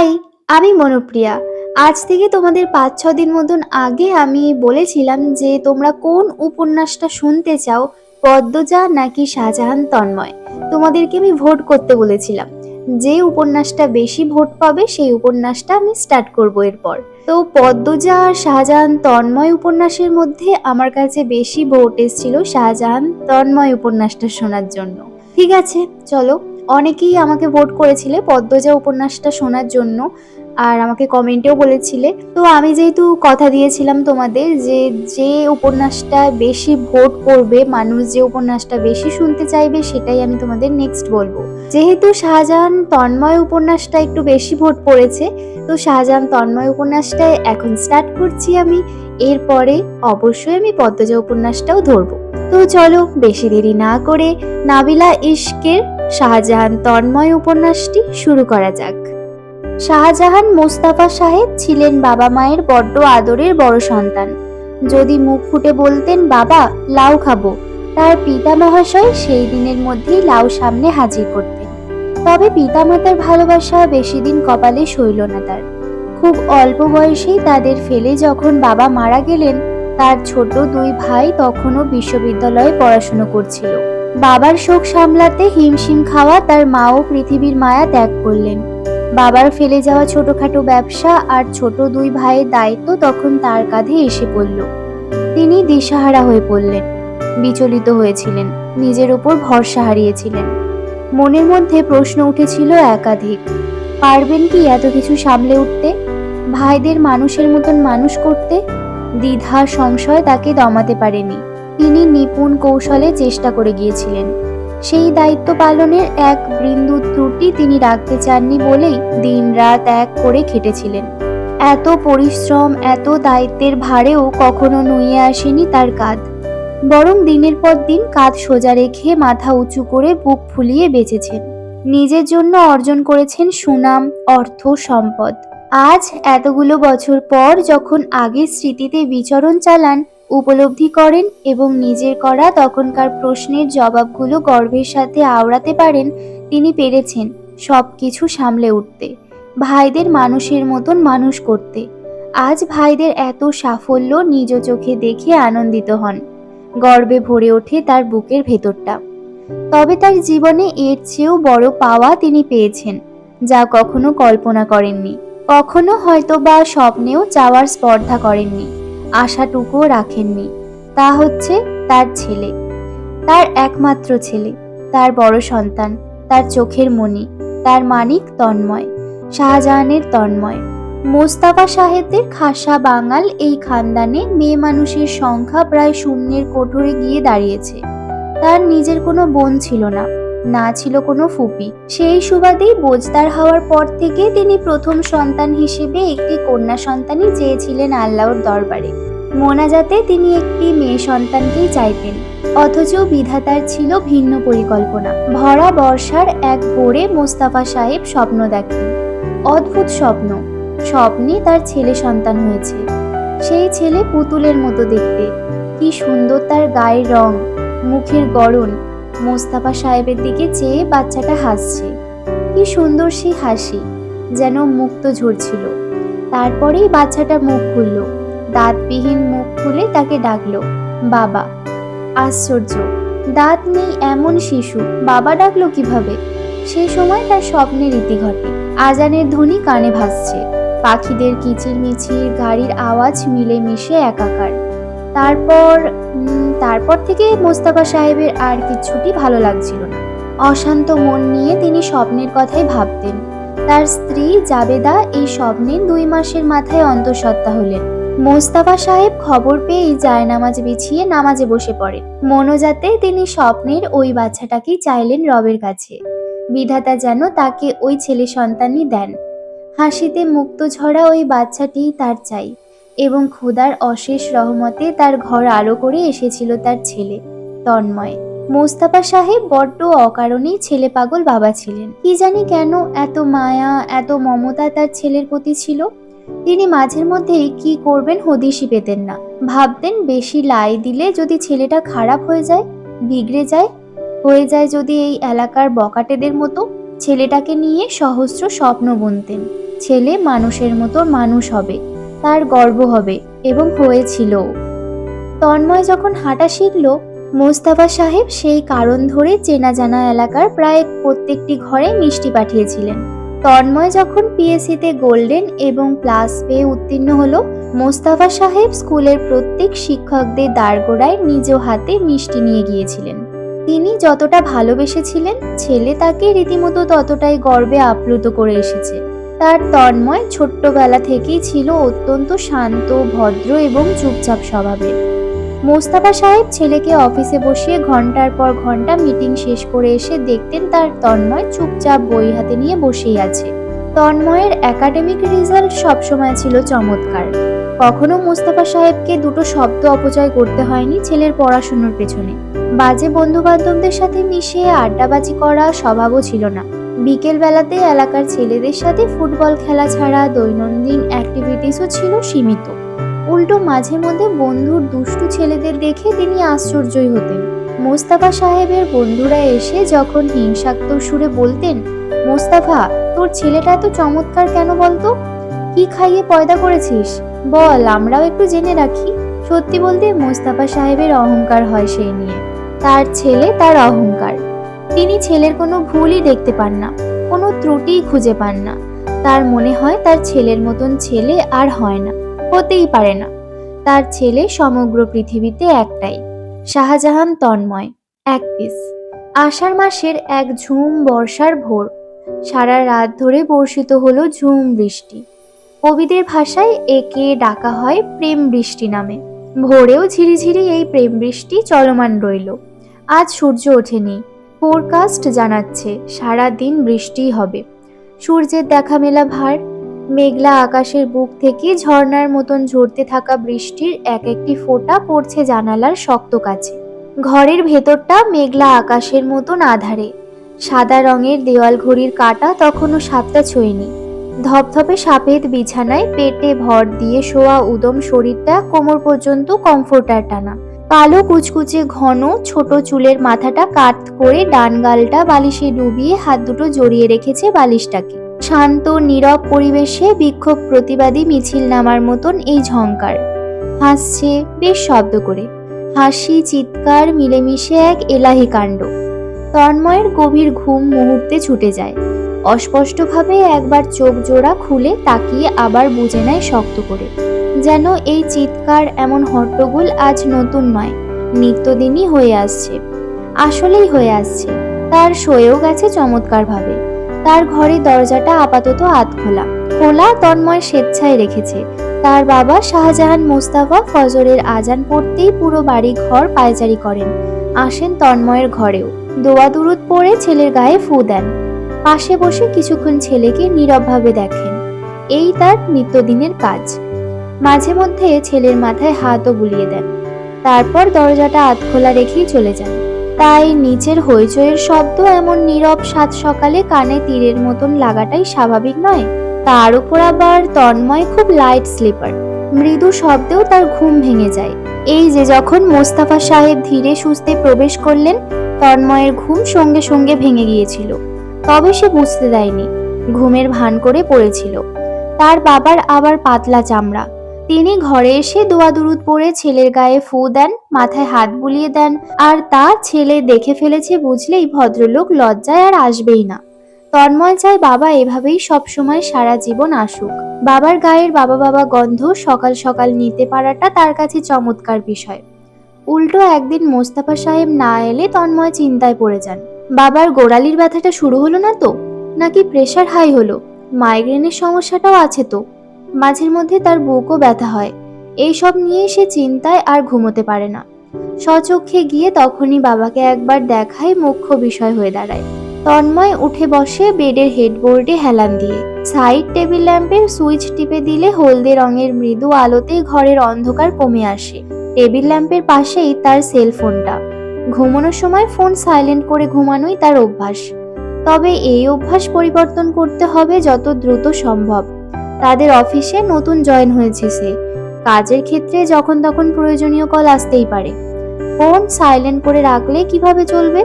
High, আমি মনুপ্রিয়া। আজ থেকে তোমাদের ৫-৬ দিন মতন আগে আমি বলেছিলাম যে তোমরা কোন উপন্যাসটা শুনতে চাও, পদ্মজা নাকি শাহজাহান তন্ময়। তোমাদেরকে আমি ভোট করতে বলেছিলাম। যে উপন্যাসটা বেশি ভোট পাবে সেই উপন্যাসটা আমি স্টার্ট করব এরপর। তো পদ্মজা আর শাহজাহান তন্ময় উপন্যাসের মধ্যে আমার কাছে বেশি ভোট এসেছিল শাহজাহান তন্ময় উপন্যাসটা শোনার জন্য। ঠিক আছে, চলো। অনেকেই আমাকে ভোট করেছিলে পদ্মজা উপন্যাসটা শোনার জন্য, আর আমাকে কমেন্টেও বলেছিলে। তো আমি যেহেতু কথা দিয়েছিলাম তোমাদের যে যে উপন্যাসটা বেশি ভোট করবে, মানুষ যে উপন্যাসটা বেশি শুনতে চাইবে, সেটাই আমি তোমাদের নেক্সট বলবো। যেহেতু শাহজাহান তন্ময় উপন্যাসটা একটু বেশি ভোট পড়েছে, তো শাহজাহান তন্ময় উপন্যাসটাই এখন স্টার্ট করছি আমি। এরপরে অবশ্যই আমি পদ্মজা উপন্যাসটাও ধরবো। তো চলো বেশি দেরি না করে নাবিলা ইশকের শাহজাহান তন্ময় উপন্যাসটি শুরু করা যাক। শাহজাহান মোস্তফা সাহেব ছিলেন বাবা মায়ের বড্ড আদরের বড় সন্তান। যদি মুখ ফুটে বলতেন বাবা লাউ খাবো, তার পিতা মহাশয় সেই দিনের মধ্যেই লাউ সামনে হাজির করতেন। তবে পিতামাতার ভালোবাসা বেশি দিন কপালে সইল না তার। খুব অল্প বয়সেই তাদের ফেলে যখন বাবা মারা গেলেন, তার ছোট দুই ভাই তখনও বিশ্ববিদ্যালয়ে পড়াশুনো করছিল। বাবার শোক সামলাতে হিমশিম খাওয়া তার মাও পৃথিবীর মায়া ত্যাগ করলেন। বাবার ফেলে যাওয়া ছোটখাটো ব্যবসা আর ছোট দুই ভাইয়ের দায়িত্ব তখন তার কাঁধে এসে পড়ল। তিনি দিশাহারা হয়ে পড়লেন, বিচলিত হয়েছিলেন, নিজের উপর ভরসা হারিয়েছিলেন। মনের মধ্যে প্রশ্ন উঠেছিল একাধিক। পারবেন কি এত কিছু সামলে উঠতে, ভাইদের মানুষের মতন মানুষ করতে? দ্বিধা সংশয় তাকে দমাতে পারেনি। তিনি নিপুণ কৌশলে চেষ্টা করে গিয়েছিলেন। সেই দায়িত্ব পালনের এক বিন্দু ত্রুটি তিনি রাখতে চাননি বলেই দিন রাত এক করে খেটেছিলেন। এত পরিশ্রম, এত দায়িত্বের ভারেও কখনো নুয়ে আসেনি তার কাঁধ। বরং দিনের পর দিন কাঁধ সোজা রেখে মাথা উঁচু করে বুক ফুলিয়ে বেঁচেছেন। নিজের জন্য অর্জন করেছেন সুনাম, অর্থ, সম্পদ। আজ এতগুলো বছর পর যখন আগের স্মৃতিতে বিচরণ চালান, উপলব্ধি করেন এবং নিজের করা তখনকার প্রশ্নের জবাবগুলো গর্বের সাথে আওড়াতে পারেন, তিনি পেরেছেন সবকিছু সামলে উঠতে, ভাইদের মানুষের মতন মানুষ করতে। আজ ভাইদের এত সাফল্য নিজ চোখে দেখে আনন্দিত হন। গর্বে ভরে ওঠে তার বুকের ভেতরটা। তবে তার জীবনে এর চেয়েও বড় পাওয়া তিনি পেয়েছেন, যা কখনো কল্পনা করেননি, কখনো হয়তো বা স্বপ্নেও চাওয়ার স্পর্ধা করেননি, আশাটুকুও রাখেননি। তা হচ্ছে তার ছেলে, তার একমাত্র ছেলে, তার বড় সন্তান, তার চোখের মণি, তার মানিক তন্ময়, শাহজাহানের তন্ময়। মোস্তফা সাহেবদের খাসা বাঙাল এই খানদানে মেয়ে মানুষের সংখ্যা প্রায় শূন্যের কোঠরে গিয়ে দাঁড়িয়েছে। তার নিজের কোনো বোন ছিল না, না ছিল কোনো ফুপি। সেই সুবাদেই বোজদার হওয়ার পর থেকে তিনি প্রথম সন্তান হিসেবে একটি কন্যা সন্তানই চেয়েছিলেন আল্লাহর দরবারে। মোনাজাতে তিনি একটি মেয়ে সন্তানকেই চাইতেন। অথচ বিধাতার ছিল ভিন্ন পরিকল্পনা। ভরা বর্ষার এক ভোরে মোস্তফা সাহেব স্বপ্ন দেখেন। অদ্ভুত স্বপ্ন। স্বপ্নে তার ছেলে সন্তান হয়েছে। সেই ছেলে পুতুলের মতো দেখতে। কি সুন্দর তার গায়ের রং, মুখের গড়ন। মোস্তফা সাহেবের দিকে চেয়ে বাচ্চাটা হাসছে। কি সুন্দর সেই হাসি, যেন মুক্ত ঝরছিল। তারপরেই বাচ্চাটা মুখ খুলল। দাঁতবিহীন মুখ খুলে তাকে ডাকলো বাবা। আশ্চর্য, দাঁত নেই এমন শিশু বাবা ডাকলো কিভাবে? সেই সময় তার স্বপ্নের রীতি ঘটে। আজানের ধ্বনি কানে ভাসছে, পাখিদের কিচিরমিচির, গাড়ির আওয়াজ মিলেমিশে একাকার। তারপর থেকে মোস্তফা সাহেবের আর কিচ্ছুটি ভালো লাগছিল না। অশান্ত মন নিয়ে তিনি স্বপ্নের কথাই ভাবতেন। তার স্ত্রী জাবেদা এই স্বপ্নের 2 মাসের মাথায় অন্তঃসত্ত্বা হলেন। মোস্তফা সাহেব খবর পেয়েই জায়নামাজ বিছিয়ে নামাজে বসে পড়েন। মনোজাতে তিনি স্বপ্নের ওই বাচ্চাটাকেই চাইলেন রবের কাছে। বিধাতা যেন তাকে ওই ছেলে সন্তানই দেন। হাসিতে মুক্ত ঝরা ওই বাচ্চাটিই তার চাই, এবং খোদার অশেষ রহমতে তার ঘর আলো করে এসেছিল তার ছেলে তন্ময়। মোস্তফা সাহেব বড্ড অকারণেই ছেলে পাগল বাবা ছিলেন। কি জানি কেন এত মায়া, এত মমতা তার ছেলের প্রতি ছিল। তিনি মাঝের মধ্যেই কি করবেন হদিশই পেতেন না। ভাবতেন বেশি লাই দিলে যদি ছেলেটা খারাপ হয়ে যায়, বিগড়ে যায়, হয়ে যায় যদি এই এলাকার বকাটেদের মতো। ছেলেটাকে নিয়ে সহস্র স্বপ্ন বুনতেন। ছেলে মানুষের মতো মানুষ হবে, তার গর্ব হবে, এবং হয়েছিল। তন্ময় যখন হাঁটা শিখল, মোস্তফা সাহেব সেই কারণ ধরে চেনা জানা এলাকার প্রায় প্রত্যেকটি ঘরে মিষ্টি পাঠিয়েছিলেন। তন্ময় যখন পিএসসিতে গোল্ডেন এবং প্লাস পেয়ে উত্তীর্ণ হলো, মোস্তফা সাহেব স্কুলের প্রত্যেক শিক্ষকদের দ্বারগোড়ায় নিজ হাতে মিষ্টি নিয়ে গিয়েছিলেন। তিনি যতটা ভালোবেসেছিলেন, ছেলে তাকে রীতিমতো ততটাই গর্বে আপ্লুত করে এসেছে। তার তন্ময় ছোট্টবেলা থেকেই ছিল অত্যন্ত শান্ত, ভদ্র এবং চুপচাপ স্বভাবের। মোস্তফা সাহেব ছেলেকে অফিসে বসিয়ে ঘন্টার পর ঘন্টা মিটিং শেষ করে এসে দেখতেন তার তন্ময় চুপচাপ বই হাতে নিয়ে বসেই আছে। তন্ময়ের একাডেমিক রেজাল্ট সবসময় ছিল চমৎকার। কখনো মোস্তফা সাহেবকে দুটো শব্দ অপচয় করতে হয়নি ছেলের পড়াশোনার পেছনে। বাজে বন্ধু বান্ধবদের সাথে মিশে আড্ডাবাজি করা স্বভাবও ছিল না। বিকেল বেলাতে এলাকার ছেলেদের সাথে ফুটবল খেলা ছাড়া দৈনন্দিন অ্যাক্টিভিটিসও ছিল সীমিত। উল্টো মাঝে মধ্যে বন্ধুর দুষ্টু ছেলেদের দেখে তিনি আশ্চর্যই হতেন। মোস্তফা সাহেবের বন্ধুরা এসে যখন হিংসাত্মক সুরে বলতেন, মোস্তফা, তোর ছেলেটা এত চমৎকার কেন বলতো? কি খাইয়ে পয়দা করেছিস বল, আমরাও একটু জেনে রাখি। সত্যি বলতে মোস্তফা সাহেবের অহংকার হয় সেই নিয়ে। তার ছেলে তার অহংকার। তিনি ছেলের কোনো ভুলই দেখতে পান না, কোনো ত্রুটিই খুঁজে পান না। তার মনে হয় তার ছেলের মতন ছেলে আর হয় না, হতেই পারে না। তার ছেলে সমগ্র পৃথিবীতে একটাই, শাহজাহান তন্ময়, এক পিস। আষাঢ় মাসের এক ঝুম বর্ষার ভোর। সারা রাত ধরে বর্ষিত হলো ঝুম বৃষ্টি। কবিদের ভাষায় একে ডাকা হয় প্রেম বৃষ্টি নামে। ভোরেও ঝিরিঝিরি এই প্রেম বৃষ্টি চলমান রইল। আজ সূর্য ওঠেনি, ফোরকাস্ট জানাচ্ছে সারা দিন বৃষ্টিই হবে। সূর্যের দেখা মেলা ভার। মেঘলা আকাশের বুক থেকে ঝর্ণার মতন ঝরতে থাকা বৃষ্টির এক একটি ফোঁটা পড়ছে জানালার শক্ত কাছে। ঘরের ভেতরটা মেঘলা আকাশের মতন আঁধারে। সাদা রঙের দেওয়াল ঘড়ির কাঁটা তখনও 7টা ছোঁয়নি। ধপধপে সাফেদ বিছানায় পেটে ভর দিয়ে শোয়া উদম শরীরটা কোমর পর্যন্ত কমফোর্টার টানা। কালো কুচকুচে ঘন ছোট চুলের মাথাটা কাত করে ডান গালটা বালিশে ডুবিয়ে হাত দুটো জড়িয়ে রেখেছে বালিশটাকে। শান্ত নীরব পরিবেশে বিক্ষোভ প্রতিবাদী মিছিল নামার মতন এই ঝংকার। হাসছে বেশ শব্দ করে। হাসি চিৎকার মিলেমিশে এক এলাহি কাণ্ড। তন্ময়ের গভীর ঘুম মুহূর্তে ছুটে যায়। অস্পষ্টভাবে একবার চোখ জোড়া খুলে তাকিয়ে আবার বুঝে নেয় শক্ত করে। যেন এই চিৎকার, এমন হট্টগোল আজ নতুন নয়, নিত্যদিনই হয়ে আসছে। আসলেই হয়ে আসছে। তার সয়েও গেছে চমৎকার ভাবে। তার ঘরের দরজাটা আপাতত খোলা। তন্ময় স্বেচ্ছায় রেখেছে। তার বাবা শাহজাহান মোস্তফা ফজরের আজান পড়তেই পুরো বাড়ি ঘর পায়চারি করেন। আসেন তন্ময়ের ঘরেও। দোয়া দুরুদ পড়ে ছেলের গায়ে ফু দেন। পাশে বসে কিছুক্ষণ ছেলেকে নীরবভাবে দেখেন। এই তার নিত্যদিনের কাজ। মাঝে মধ্যে ছেলের মাথায় হাতও বুলিয়ে দেন। তারপর দরজাটা খোলা রেখেই চলে যান। তাই নিচের হইচইয়ের শব্দ এমন নীরব সাত সকালে কানে তীরের মতন লাগাটাই স্বাভাবিক নয়। তার উপর আবার তন্ময় খুব লাইট স্লিপার। মৃদু শব্দেও তার ঘুম ভেঙে যায়। এই যে যখন মোস্তফা সাহেব ধীরে সুস্থে প্রবেশ করলেন, তন্ময়ের ঘুম সঙ্গে সঙ্গে ভেঙে গিয়েছিল। তবে সে বুঝতে দেয়নি, ঘুমের ভান করে পড়েছিল। তার বাবার আবার পাতলা চামড়া। তিনি ঘরে এসে দোয়া দুরুদ পড়ে ছেলের গায়ে ফু দেন, মাথায় হাত বুলিয়ে দেন। আর তা ছেলে দেখে ফেলেছে বুঝলেই ভদ্রলোক লজ্জায় আর আসবেই না। তন্ময় চায় বাবা এভাবেই সবসময় সারা জীবন আসুক। বাবার গায়ের বাবা বাবা গন্ধ সকাল সকাল নিতে পারাটা তার কাছে চমৎকার বিষয়। উল্টো একদিন মোস্তফা সাহেব না এলে তন্ময় চিন্তায় পড়ে যান। বাবার গোড়ালির ব্যথাটা শুরু হলো না তো? নাকি প্রেশার হাই হলো? মাইগ্রেনের সমস্যাটাও আছে তো? মাঝের মধ্যে তার বুকও ব্যথা হয়। এইসব নিয়ে সে চিন্তায় আর ঘুমোতে পারে না। স্বচক্ষে গিয়ে তখনই বাবাকে একবার দেখাই মুখ্য বিষয় হয়ে দাঁড়ায়। তন্ময় উঠে বসে বেডের হেডবোর্ডে হেলান দিয়ে। সাইড টেবিল ল্যাম্পের সুইচ টিপে দিলে হলদে রঙের মৃদু আলোতে ঘরের অন্ধকার কমে আসে। টেবিল ল্যাম্পের পাশেই তার সেলফোনটা। ঘুমানোর সময় ফোন সাইলেন্ট করে ঘুমানোই তার অভ্যাস। তবে এই অভ্যাস পরিবর্তন করতে হবে যত দ্রুত সম্ভব। তাদের অফিসে নতুন জয়েন হয়েছে সে। কাজের ক্ষেত্রে যখন তখন প্রয়োজনীয় কল আসতেই পারে। ফোন সাইলেন্ট করে রাখলে কিভাবে চলবে?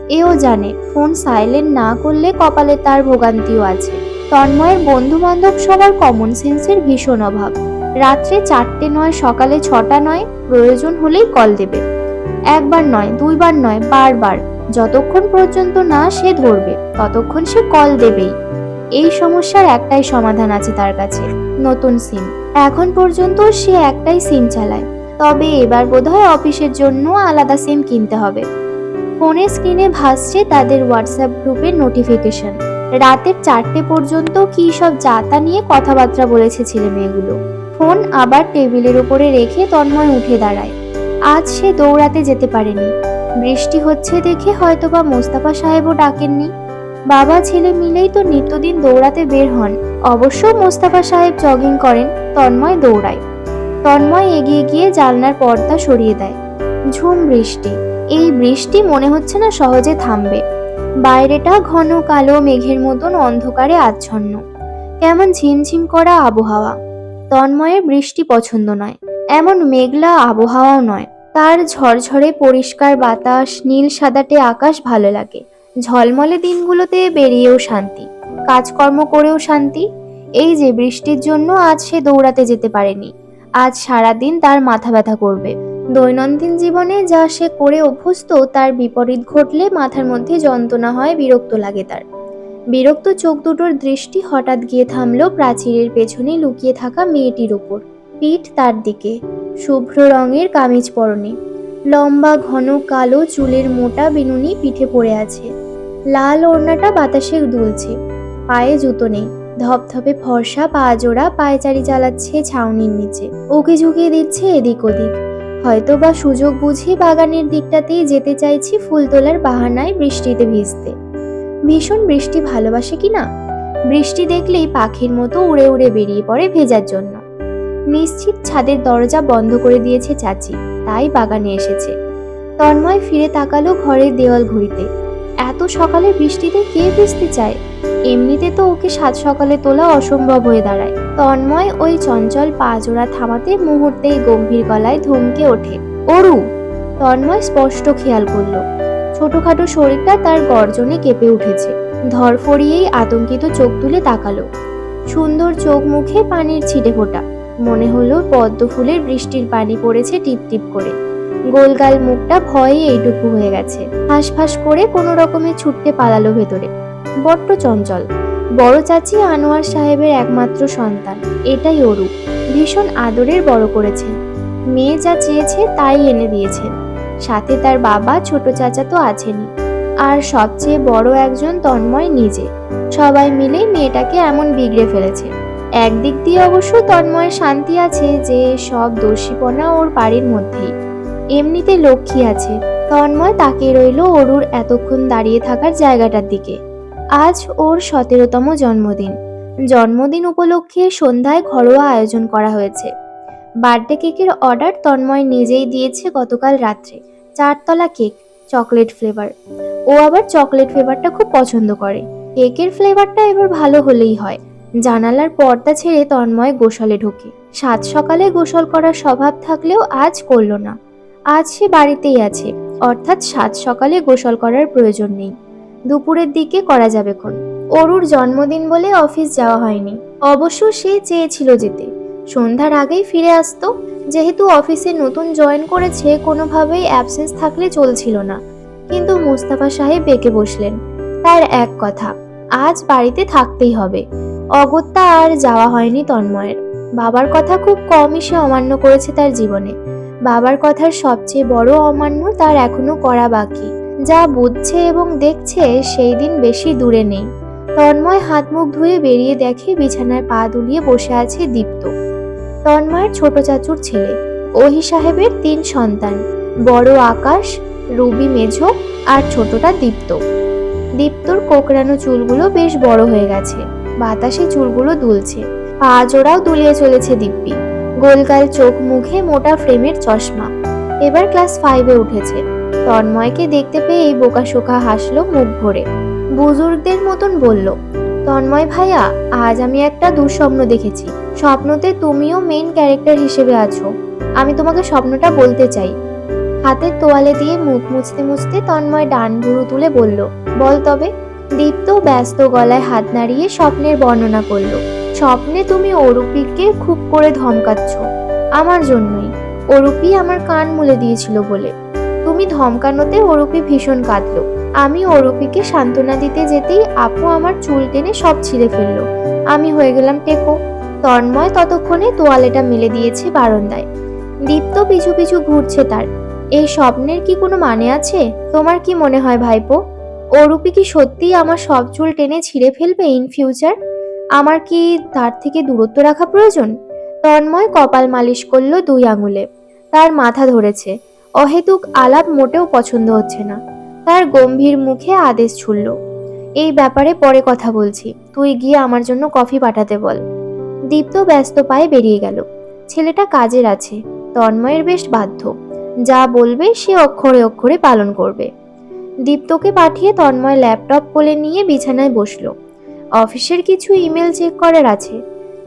এও জানে ফোন সাইলেন্ট না করলে কপালে তার ভোগান্তিও আছে। তন্ময়ের বন্ধু বান্ধব সবার কমন সেন্সের ভীষণ অভাব। রাত্রে 4টে নয়, সকালে 6টা নয়, প্রয়োজন হলেই কল দেবে। একবার নয়, দুইবার নয়, বারবার। যতক্ষণ পর্যন্ত না সে ধরবে ততক্ষণ সে কল দেবেই। এই সমস্যার একটাই সমাধান আছে তার কাছে, নতুন সিম। এখন পর্যন্ত সে একটাই সিম চালায়, তবে এবার বোধহয় অফিসের জন্য আলাদা সিম কিনতে হবে। ফোনের স্ক্রিনে ভাসছে তাদের হোয়াটসঅ্যাপ গ্রুপের নোটিফিকেশন। রাতের 4টে পর্যন্ত কি সব যাতা নিয়ে কথাবার্তা বলেছে ছেলে মেয়েগুলো। ফোন আবার টেবিলের উপরে রেখে তন্ময় উঠে দাঁড়ায়। আজ সে দৌড়াতে যেতে পারেনি। বৃষ্টি হচ্ছে দেখে হয়তোবা মোস্তাফা সাহেবও ডাকেননি। বাবা ছেলে মিলেই তো নিত্যদিন দৌড়াতে বের হন। অবশ্য মোস্তাফা সাহেব জগিং করেন, তন্ময় দৌড়ায়। তন্ময় এগিয়ে গিয়ে জানলার পর্দা সরিয়ে দেয়। ঝুম বৃষ্টি। এই বৃষ্টি মনে হচ্ছে না সহজে থামবে। বাইরেটা ঘন কালো মেঘের মতন অন্ধকারে আচ্ছন্ন। কেমন ঝিমঝিম করা আবহাওয়া। তন্ময়ের বৃষ্টি পছন্দ নয়, এমন মেঘলা আবহাওয়াও নয়। তার ঝরঝরে পরিষ্কার বাতাস, নীল সাদাটে আকাশ ভালো লাগে। ঝলমলে দিনগুলোতে বেরিয়েও শান্তি, কাজকর্ম করেও শান্তি। এই যে বৃষ্টির জন্য আজ সে দৌড়াতে যেতে পারেনি। আজ সারাদিন তার মাথা ব্যথা করবে। দৈনন্দিন জীবনে যা সে করে অভ্যস্ত তার বিপরীত ঘটলে মাথার মধ্যে যন্ত্রণা হয়, বিরক্ত লাগে তার। বিরক্ত চোখ দুটোর দৃষ্টি হঠাৎ গিয়ে থামল প্রাচীরের পেছনে লুকিয়ে থাকা মেয়েটির উপর। পিঠ তার দিকে, শুভ্র রঙের কামিজ পরনে, লম্বা ঘন কালো চুলের মোটা বিনুনি পিঠে পড়ে আছে। লাল ওড়নাটা বাতাসে দুলছে। পায়ে জুতো নেই, ধপধপে ফর্সা পা জোড়া পায়চারি চালাচ্ছে ছাউনির নিচে, ওকে ঝুঁকিয়ে দিচ্ছে এদিক ওদিক। হয়তো বা সুযোগ বুঝে বাগানের দিকটাতেই যেতে চাইছি ফুল তোলার বাহানায় বৃষ্টিতে ভিজতে। ভীষণ বৃষ্টি ভালোবাসে কিনা, বৃষ্টি দেখলেই পাখির মতো উড়ে উড়ে বেরিয়ে পড়ে ভেজার জন্য। নিশ্চিত ছাদের দরজা বন্ধ করে দিয়েছে চাচি, তাই বাগানে এসেছে। তন্ময় ফিরে তাকালো ঘরের দেওয়াল ঘড়িতে। এত সকালে বৃষ্টিতে কে ভিজতে চায়? এমনিতে তো ওকে সাত সকালে তোলা অসম্ভব হয়ে দাঁড়ায়। তন্ময় ওই চঞ্চল পা জোড়া থামাতে মুহূর্তেই গম্ভীর গলায় ধমকে ওঠে, অরু! তন্ময় স্পষ্ট খেয়াল করলো ছোটখাটো শরীরটা তার গর্জনে কেঁপে উঠেছে। ধরফড়িয়েই আতঙ্কিত চোখ তুলে তাকালো। সুন্দর চোখ মুখে পানির ছিটে ফোটা। মনে হলো পদ্ম ফুলের বৃষ্টির পানি পড়েছে টিপ টিপ করে। গোলগাল মুখটা ভয়ে এইটুকু হয়ে গেছে। হাঁসফাঁস করে কোনো রকমে ছুটতে পালালো ভেতরে। বড্ড চঞ্চল। বড় চাচি আনোয়ার সাহেবের একমাত্র সন্তান, এটাই অরু। ভীষণ আদরের বড় করেছেন। মেয়ে যা চেয়েছে তাই এনে দিয়েছেন। সাথে তার বাবা ছোট চাচা তো আছেনই, আর সবচেয়ে বড় একজন তন্ময় নিজে। সবাই মিলেই মেয়েটাকে এমন বিগড়ে ফেলেছে। একদিক দিয়ে অবশ্য তন্ময়ের শান্তি আছে যে সব দোষীপনা ওর বাড়ির মধ্যেই। এমনিতে লক্ষ্মী আছে। তন্ময় তাকিয়ে রইল অরুর এতক্ষণ দাঁড়িয়ে থাকার জায়গাটার দিকে। আজ ওর 17তম জন্মদিন। জন্মদিন উপলক্ষে সন্ধ্যায় ঘরোয়া আয়োজন করা হয়েছে। বার্থডে কেকের অর্ডার তন্ময় নিজেই দিয়েছে গতকাল রাত্রে। 4তলা কেক, চকলেট ফ্লেভার। ও আবার চকলেট ফ্লেভারটা খুব পছন্দ করে। কেকের ফ্লেভারটা এবার ভালো হলেই হয়। জানালার পর্দা ছেড়ে তন্ময় গোসলে ঢোকে। সাত সকালে গোসল করার স্বভাব থাকলেও আজ করল না। আজ সে বাড়িতেই আছে, অর্থাৎ সাত সকালে গোসল করার প্রয়োজন নেই। দুপুরের দিকে করা যাবে খন। অরুর জন্মদিন বলে অফিস যাওয়া হয়নি। অবশ্য সে চেয়েছিল যেতে, সন্ধ্যার আগেই ফিরে আসতো। যেহেতু অফিসে নতুন জয়েন করেছে, কোনোভাবেই অ্যাবসেন্স থাকলে চলছিল না। কিন্তু মুস্তাফা সাহেব বেঁকে বসলেন। তার এক কথা, আজ বাড়িতে থাকতেই হবে। অগত্যা আর যাওয়া হয়নি তন্ময়ের। বাবার কথা খুব কমই সে অমান্য করেছে তার জীবনে। বাবার কথার সবচেয়ে বড় অমান্য তার এখনো করা বাকি। যা বুঝছে এবং দেখছে সেই দিন বেশি দূরে নেই। তন্ময় হাত মুখ ধুয়ে বেরিয়ে দেখে বিছানায় পা দুলিয়ে বসে আছে দীপ্ত, তন্ময়ের ছোট চাচুর ছেলে। ওহি সাহেবের 3 সন্তান, বড় আকাশ, রুবি মেঝো, আর ছোটটা দীপ্ত। দীপ্তর কোকড়ানো চুলগুলো বেশ বড় হয়ে গেছে, বাতাসে চুলগুলো দুলছে। পা জোড়াও দুলিয়ে চলেছে দিব্যি। গোলগাল চোখ মুখে মোটা ফ্রেমের চশমা। এবার ক্লাস 5-এ উঠেছে। তন্ময়কে দেখতে পেয়ে বোকাশোকা হাসলো মুখ ভরে। বুজুর্গদের মতন বলল, তন্ময় ভাইয়া, আজ আমি একটা দুঃস্বপ্ন দেখেছি। স্বপ্নতে তুমিও মেইন ক্যারেক্টার হিসেবে আছো। আমি তোমাকে স্বপ্নটা বলতে চাই। হাতের তোয়ালে দিয়ে মুখ মুছতে মুছতে তন্ময় ডান ভুরু তুলে বলল, বল তবে। দীপ্ত ব্যস্ত গলায় হাত নাড়িয়ে স্বপ্নের বর্ণনা করলো। স্বপ্নে তুমি অরূপীকে খুব করে ধমকাচ্ছ, আমার জন্যই। অরূপী আমার কান মুলে দিয়েছিল বলে। তুমি ধমকানোতে অরূপী ভীষণ কাঁদলো। আমি অরূপীকে সান্ত্বনা দিতে যেতেই আপু আমার চুল টেনে সব ছিঁড়ে ফেললো। আমি হয়ে গেলাম টেকো। তন্ময় ততক্ষণে তোয়ালেটা মেলে দিয়েছে বারান্দায়। দীপ্ত পিছু পিছু ঘুরছে তার। এই স্বপ্নের কি কোনো মানে আছে? তোমার কি মনে হয় ভাইপো, অরূপী কি সত্যিই আমার সব চুল টেনে ছিঁড়ে ফেলবে ইন ফিউচার? আমার কি তার থেকে দূরত্ব রাখা প্রয়োজন? তন্ময় কপাল মালিশ করলো 2 আঙুলে। তার মাথা ধরেছে। অহেতুক আলাপ মোটেও পছন্দ হচ্ছে না। তার গম্ভীর মুখে আদেশ ছুড়ল, এই ব্যাপারে পরে কথা বলছি, তুই গিয়ে আমার জন্য কফি পাঠাতে বল। দীপ্ত ব্যস্ত পায়ে বেরিয়ে গেল। ছেলেটা কাজের আছে, তন্ময়ের বেশ বাধ্য। যা বলবে সে অক্ষরে অক্ষরে পালন করবে। দীপ্তকে পাঠিয়ে তন্ময় ল্যাপটপ কোলে নিয়ে বিছানায় বসলো। অফিসের কিছু ইমেল চেক করার আছে।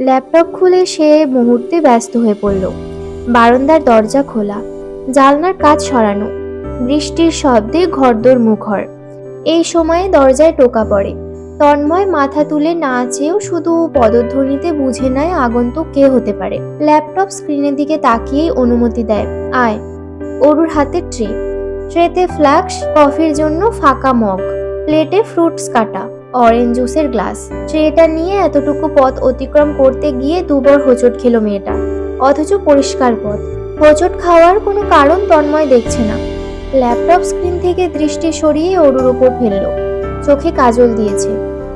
ল্যাপটপ খুলে সে মুহূর্তে ব্যস্ত হয়ে পড়ল। বারান্দার দরজা খোলা, জানলার কাচ সরানো, বৃষ্টির শব্দে ঘরদোর মুখর। এই সময়ে দরজায় টোকা পড়ে। তন্ময় মাথা তুলে না চেয়েও শুধু পদধ্বনিতে বুঝে নেয় আগন্তুক কে হতে পারে। ল্যাপটপ স্ক্রিনের দিকে তাকিয়েই অনুমতি দেয়, আয়। অরুর হাতে ট্রেতে ফ্লাক্স, কফির জন্য ফাঁকা মগ, প্লেটে ফ্রুটস কাটা, অরেঞ্জ জুসের গ্লাস। ট্রেটা নিয়ে এতটুকু পথ অতিক্রম করতে গিয়ে দুবার হোঁচট খেলো মেয়েটা, অথচ পরিষ্কার পথ। হোঁচট খাওয়ার কোনো কারণ তন্ময় দেখছে না। ল্যাপটপ স্ক্রিন থেকে দৃষ্টি সরিয়ে অরুর উপর ফেলল। চোখে কাজল দিয়েছে,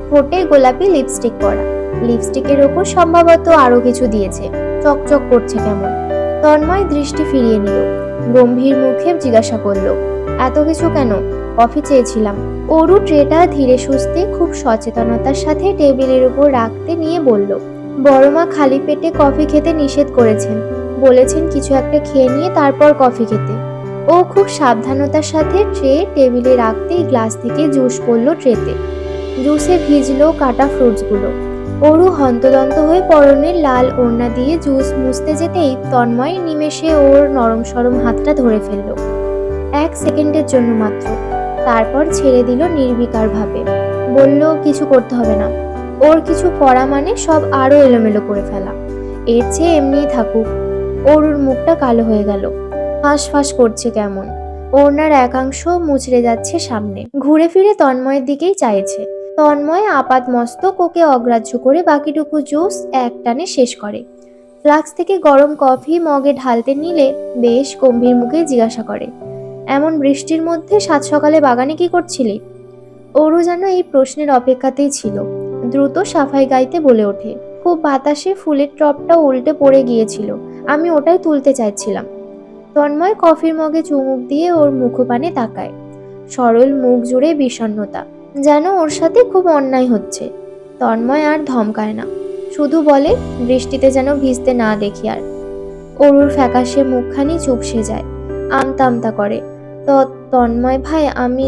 ঠোঁটে গোলাপি লিপস্টিক পরা। লিপস্টিকের ওপর সম্ভবত আরো কিছু দিয়েছে, চকচক করছে কেমন। তন্ময় দৃষ্টি ফিরিয়ে নিল। গম্ভীর মুখে জিজ্ঞাসা করল, এত কিছু কেন? কফি চেয়েছিলাম। অরু ট্রেটা ধীরে সুস্থে খুব সচেতনতার সাথে টেবিলের উপর রাখতে নিয়ে বলল, বড়মা খালি পেটে কফি খেতে নিষেধ করেছেন, বলেছেন কিছু একটা খেয়ে নিয়ে তারপর কফি খেতে। ও খুব সাবধানতার সাথে ট্রে টেবিলে রাখতেই গ্লাস থেকে জুস পড়ল ট্রেতে। জুসে ভিজলো কাটা ফ্রুটসগুলো। অরু হন্তদন্ত হয়ে পরনের লাল ওড়না দিয়ে জুস মুছতে যেতেই তন্ময় নিমেষে ওর নরম সরম হাতটা ধরে ফেলল। 1 সেকেন্ডের জন্য মাত্র, তারপর ছেড়ে দিল নির্বিকার ভাবে। বলল, কিছু করতে হবে না। ওর কিছু করা মানে সব আরো এলোমেলো করে ফেলা। এর চেয়ে এমনিই থাকুক। অরুর মুখটা কালো হয়ে গেল, হাঁসফাঁস করছে কেমন। ওড়নার একাংশ মুচড়ে যাচ্ছে সামনে। ঘুরে ফিরে তন্ময়ের দিকেই চাইছে। তন্ময় আপাত মস্তক ওকে অগ্রাহ্য করে বাকিটুকু জুস এক টানে শেষ করে। ফ্লাক্স থেকে গরম কফি মগে ঢালতে নিলে বেশ গম্ভীর মুখে জিজ্ঞাসা করে, এমন বৃষ্টির মধ্যে সাত সকালে বাগানে কি করছিলি? অরু যেন এই প্রশ্নের অপেক্ষাতেই ছিল। দ্রুত সাফাই গাইতে বলে ওঠে, খুব বাতাসে ফুলের টপটা উল্টে পড়ে গিয়েছিল, আমি ওটাই তুলতে চাইছিলাম। তন্ময় কফির মগে চুমুক দিয়ে ওর মুখপানে তাকায়। সরল মুখ জুড়ে বিষণ্ণতা, যেন ওর সাথে খুব অন্যায় হচ্ছে। তন্ময় আর ধমকায় না, শুধু বলে, বৃষ্টিতে যেন ভিজতে না দেখি আর। অরুর ফ্যাকাশে মুখখানি চুপসে যায়, আমতা আমতা করে। তন্ময় ভাই, আমি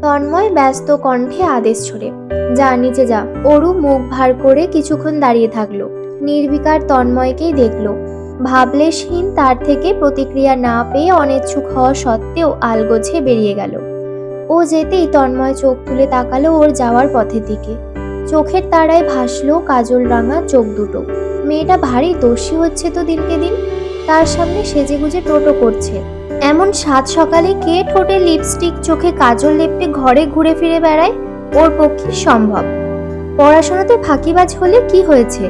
তন্ময় ব্যস্ত কণ্ঠে আদেশ ছড়ে, যা নিচে যা। অরু মুখ ভার করে কিছুক্ষণ দাঁড়িয়ে থাকলো। নির্বিকার তন্ময়কেই দেখলো। ভাবলেশহীন তার থেকে প্রতিক্রিয়া না পেয়ে অনিচ্ছুক হওয়া সত্ত্বেও আলগোছে বেরিয়ে গেল। ও যেতেই তন্ময় চোখ তুলে তাকালো ওর যাওয়ার পথের দিকে। চোখের তারায় ভাসলো কাজল রাঙা চোখ দুটো। মেয়েটা ভারী দোষী হচ্ছে তো দিনকে দিন। তার সামনে সেজেগুজে টোটো করছে, এমন সাত সকালে কে ঠোঁটে লিপস্টিক, চোখে কাজল লেপটে ঘরে ঘুরে ফিরে বেড়ায়? ওর পক্ষে সম্ভব? পড়াশোনাতে ফাঁকিবাজ হলে কি হয়েছে,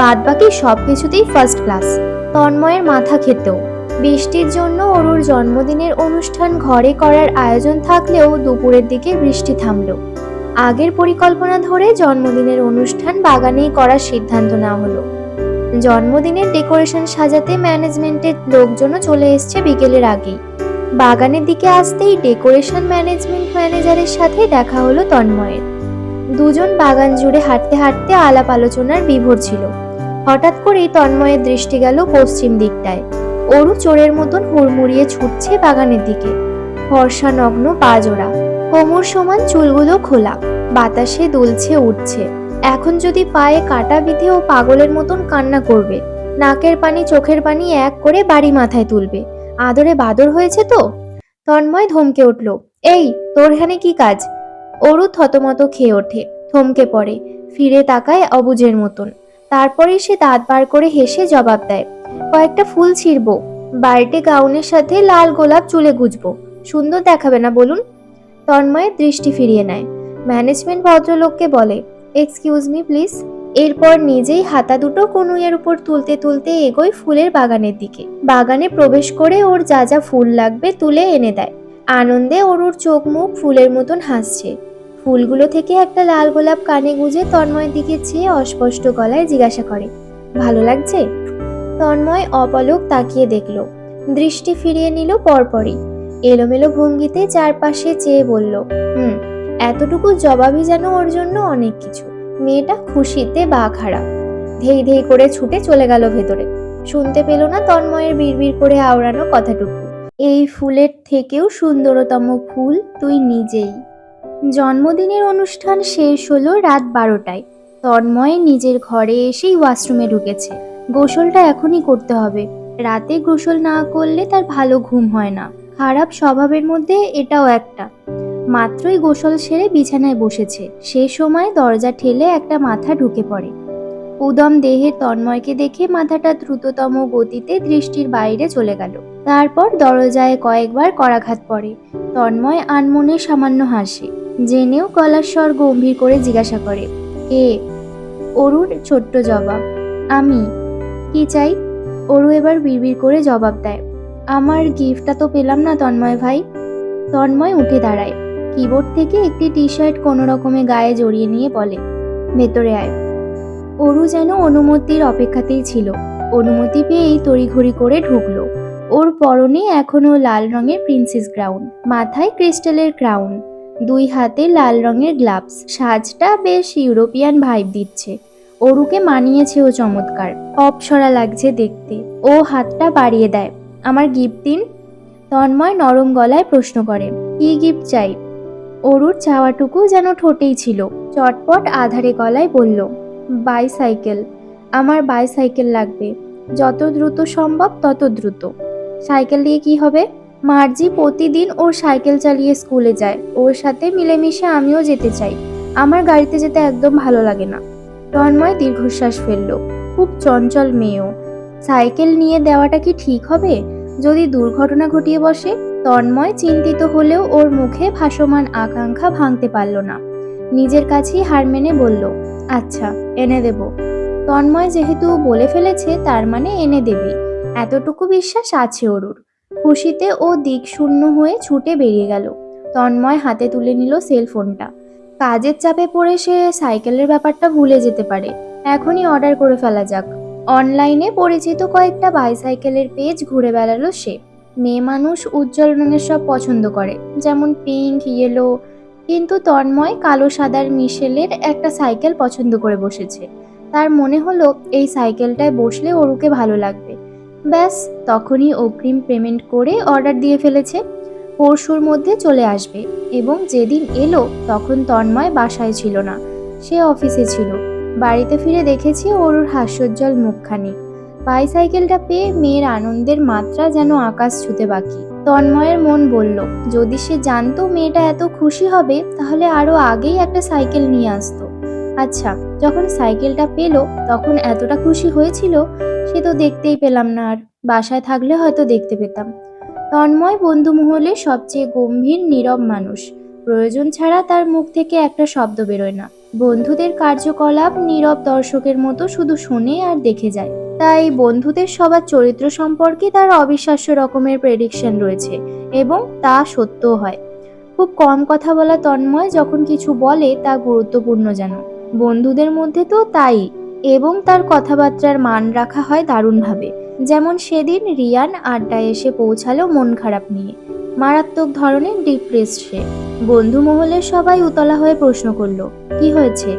বাদ বাকি সবকিছুতেই ফার্স্ট ক্লাস। তন্ময়ের মাথা খেতেও। বৃষ্টির জন্য অরুর জন্মদিনের অনুষ্ঠান ঘরে করার আয়োজন থাকলেও দুপুরের দিকে বৃষ্টি থামলো। আগের পরিকল্পনা ধরে জন্মদিনের অনুষ্ঠান বাগানেই করার সিদ্ধান্ত নেওয়া হলো। জন্মদিনের ডেকোরেশন সাজাতে ম্যানেজমেন্টের লোকজনও চলে এসছে বিকেলের আগেই। বাগানের দিকে আসতেই ডেকোরেশন ম্যানেজমেন্ট ম্যানেজারের সাথে দেখা হলো তন্ময়ের। দুজন বাগান জুড়ে হাঁটতে হাঁটতে আলাপ আলোচনার বিভোর ছিল। হঠাৎ করেই তন্ময়ের দৃষ্টি গেল পশ্চিম দিকটায়। অরু চোরের মতন হুড়মুড়িয়ে ছুটছে বাগানের দিকে। ফর্সা নগ্ন পা জোড়া, কোমর সমান চুলগুলো খোলা, বাতাসে দুলছে উঠছে। এখন যদি পায়ে কাটা বিঁধে ও পাগলের মতন কান্না করবে, নাকের পানি চোখের পানি এক করে বাড়ি মাথায় তুলবে। আদরে বাদর হয়েছে তো। তন্ময় ধমকে উঠল, এই তোর এখানে কি কাজ? অরু থতমত খেয়ে ওঠে, থমকে পড়ে, ফিরে তাকায় অবুঝের মতন। তারপরে সে দাঁত বার করে হেসে জবাব দেয়, কয়েকটা ফুল ছিঁড়বো, বাড়িতে গাউনের সাথে লাল গোলাপ চুলে গুজবো, সুন্দর দেখাবে না বলুন? তন্ময়ের দৃষ্টি ফিরিয়ে নেয়, ম্যানেজমেন্ট ভদ্রলোককে বলে, এক্সকিউজ মি প্লিজ। এরপর নিজেই হাতা দুটো কনুইয়ের উপর তুলতে তুলতে এগোয় ফুলের বাগানের দিকে। বাগানে প্রবেশ করে ওর যা যা ফুল লাগবে তুলে এনে দেয়। আনন্দে ওর চোখ মুখ ফুলের মতন হাসছে। ফুলগুলো থেকে একটা লাল গোলাপ কানে গুঁজে তন্ময়ের দিকে চেয়ে অস্পষ্ট গলায় জিজ্ঞাসা করে, ভালো লাগছে? তন্ময় অপলক তাকিয়ে দেখল, দৃষ্টি ফিরিয়ে নিল পরপরই। এলোমেলো ভঙ্গিতে চারপাশে চেয়ে বলল, হুম। এতটুকু জবাবই যেন ওর জন্য অনেক কিছু। মেয়েটা খুশিতে বাঘারা। ধেই ধেই করে ছুটে চলে গেল ভেতরে। শুনতে পেল না তন্ময়ের বিড়বিড় করে আওড়ানো কথাটুকু, এই ফুলের থেকেও সুন্দরতম ফুল তুই নিজেই। জন্মদিনের অনুষ্ঠান শেষ হলো রাত 12টায়। তন্ময় নিজের ঘরে এসেই ওয়াশরুমে ঢুকেছে। গোসলটা এখনই করতে হবে। রাতে গোসল না করলে তার ভালো ঘুম হয় না। খারাপ স্বভাবের মধ্যে এটাও একটা। মাত্রই গোসল সেরে বিছানায় বসেছে, সে সময় দরজা ঠেলে একটা মাথা ঢুকে পড়ে। উদম দেহের তন্ময়কে দেখে মাথাটা দ্রুততম গতিতে দৃষ্টির বাইরে চলে গেল। তারপর দরজায় কয়েকবার করাঘাত পড়ে। তন্ময় আনমনে সামান্য হাসে, জেনেও গলার স্বর গম্ভীর করে জিজ্ঞাসা করে, কে? অরুর ছোট্ট জবাব, আমি। কি চাই? অরু এবার বিড়বিড় করে জবাব দেয়, আমার গিফটটা তো পেলাম না তন্ময় ভাই। তন্ময় উঠে দাঁড়ায়, কিবোর্ড থেকে একটি টি শার্ট কোনো রকমে গায়ে জড়িয়ে নিয়ে বলে, ভেতরে আয়। অরু যেন অনুমতির অপেক্ষাতেই ছিল। অনুমতি পেয়েই তড়িঘড়ি করে ঢুকলো। ওর পরনে এখনো লাল রঙের প্রিন্সেস গ্রাউন, মাথায় ক্রিস্টালের ক্রাউন, দুই হাতে লাল রঙের গ্লাভস। সাজটা বেশ ইউরোপিয়ান ভাইব দিচ্ছে। অরুকে মানিয়েছে ও চমৎকার, অপসরা লাগছে দেখতে। ও হাতটা বাড়িয়ে দেয়, আমার গিফট দিন। তন্ময় নরম গলায় প্রশ্ন করে, কি গিফট চাই? অরুর চাওয়াটুকু যেন ঠোঁটেই ছিল। চটপট আধারে গলায় বলল, বাইসাইকেল। আমার বাইসাইকেল লাগবে, যত দ্রুত সম্ভব তত দ্রুত। সাইকেল দিয়ে কি হবে? মার্জি প্রতিদিন ওর সাইকেল চালিয়ে স্কুলে যায়, ওর সাথে মিলেমিশে আমিও যেতে চাই। আমার গাড়িতে যেতে একদম ভালো লাগে না। তন্ময় দীর্ঘশ্বাস ফেলল, খুব চঞ্চল মেয়েও। সাইকেল নিয়ে দেওয়াটা কি ঠিক হবে? যদি দুর্ঘটনা ঘটিয়ে বসে? তন্ময় চিন্তিত হলেও ওর মুখে ভাসমান আকাঙ্ক্ষা ভাঙতে পারল না। নিজের কাছেই হার মেনে বলল, আচ্ছা এনে দেব। তন্ময় যেহেতু বলে ফেলেছে তার মানে এনে দেবেই, এতটুকু বিশ্বাস আছে অরুর। খুশিতে ও দিক শূন্য হয়ে ছুটে বেরিয়ে গেল। তন্ময় হাতে তুলে নিল সেলফোনটা। কাজের চাপে পড়ে সে সাইকেলের ব্যাপারটা ভুলে যেতে পারে। এখনই অর্ডার করে ফেলা যাক। অনলাইনে পরিচিত কয়েকটা বাইসাইকেলের পেজ ঘুরে বেড়ালো সে। মেয়ে মানুষ উজ্জ্বল রঙের সব পছন্দ করে, যেমন পিঙ্ক, ইয়েলো। কিন্তু তন্ময় কালো সাদার মিশেলের একটা সাইকেল পছন্দ করে বসেছে। তার মনে হলো এই সাইকেলটায় বসলে অরুকে ভালো লাগবে। ব্যাস, তখনই অগ্রিম পেমেন্ট করে অর্ডার দিয়ে ফেলেছে। পরশুর মধ্যে চলে আসবে। এবং যেদিন এলো তখন তন্ময় বাসায় ছিল না, সে অফিসে ছিল। বাড়িতে ফিরে দেখেছি অরুর হাস্যোজ্জ্বল মুখখানি। বাইসাইকেলটা পেয়ে মেয়ের আনন্দের মাত্রা যেন আকাশ ছুতে বাকি। তন্ময়ের মন বলল, যদি সে জানতো মেয়েটা এত খুশি হবে তাহলে আরো আগেই একটা সাইকেল নিয়ে আসতো। আচ্ছা, যখন সাইকেলটা পেল তখন এতটা খুশি হয়েছিল, সে তো দেখতেই পেলাম না আর। বাসায় থাকলে হয়তো দেখতে পেতাম। তন্ময় বন্ধু মহলে সবচেয়ে গম্ভীর নীরব মানুষ। প্রয়োজন ছাড়া তার মুখ থেকে একটা শব্দ বেরোয় না। বন্ধুদের কার্যকলাপ নীরব দর্শকের মতো শুধু শোনে আর দেখে যায়। তাই বন্ধুদের সবার চরিত্র সম্পর্কে তার অবিশ্বাস্য রকমের প্রেডিকশন রয়েছে, এবং তা সত্যও হয়। খুব কম কথা বলা তন্ময় যখন কিছু বলে তা গুরুত্বপূর্ণ যেন। বন্ধুদের মধ্যে তো তাই। এবং তার কথাবার্তার মান রাখা হয় দারুণভাবে। যেমন সেদিন রিয়ান আড্ডায় এসে পৌঁছালো মন খারাপ নিয়ে। মারাত্মক ধরনের ডিপ্রেসড সে। বন্ধু মহলের সবাই উতলা হয়ে প্রশ্ন করলো, কি হয়েছে?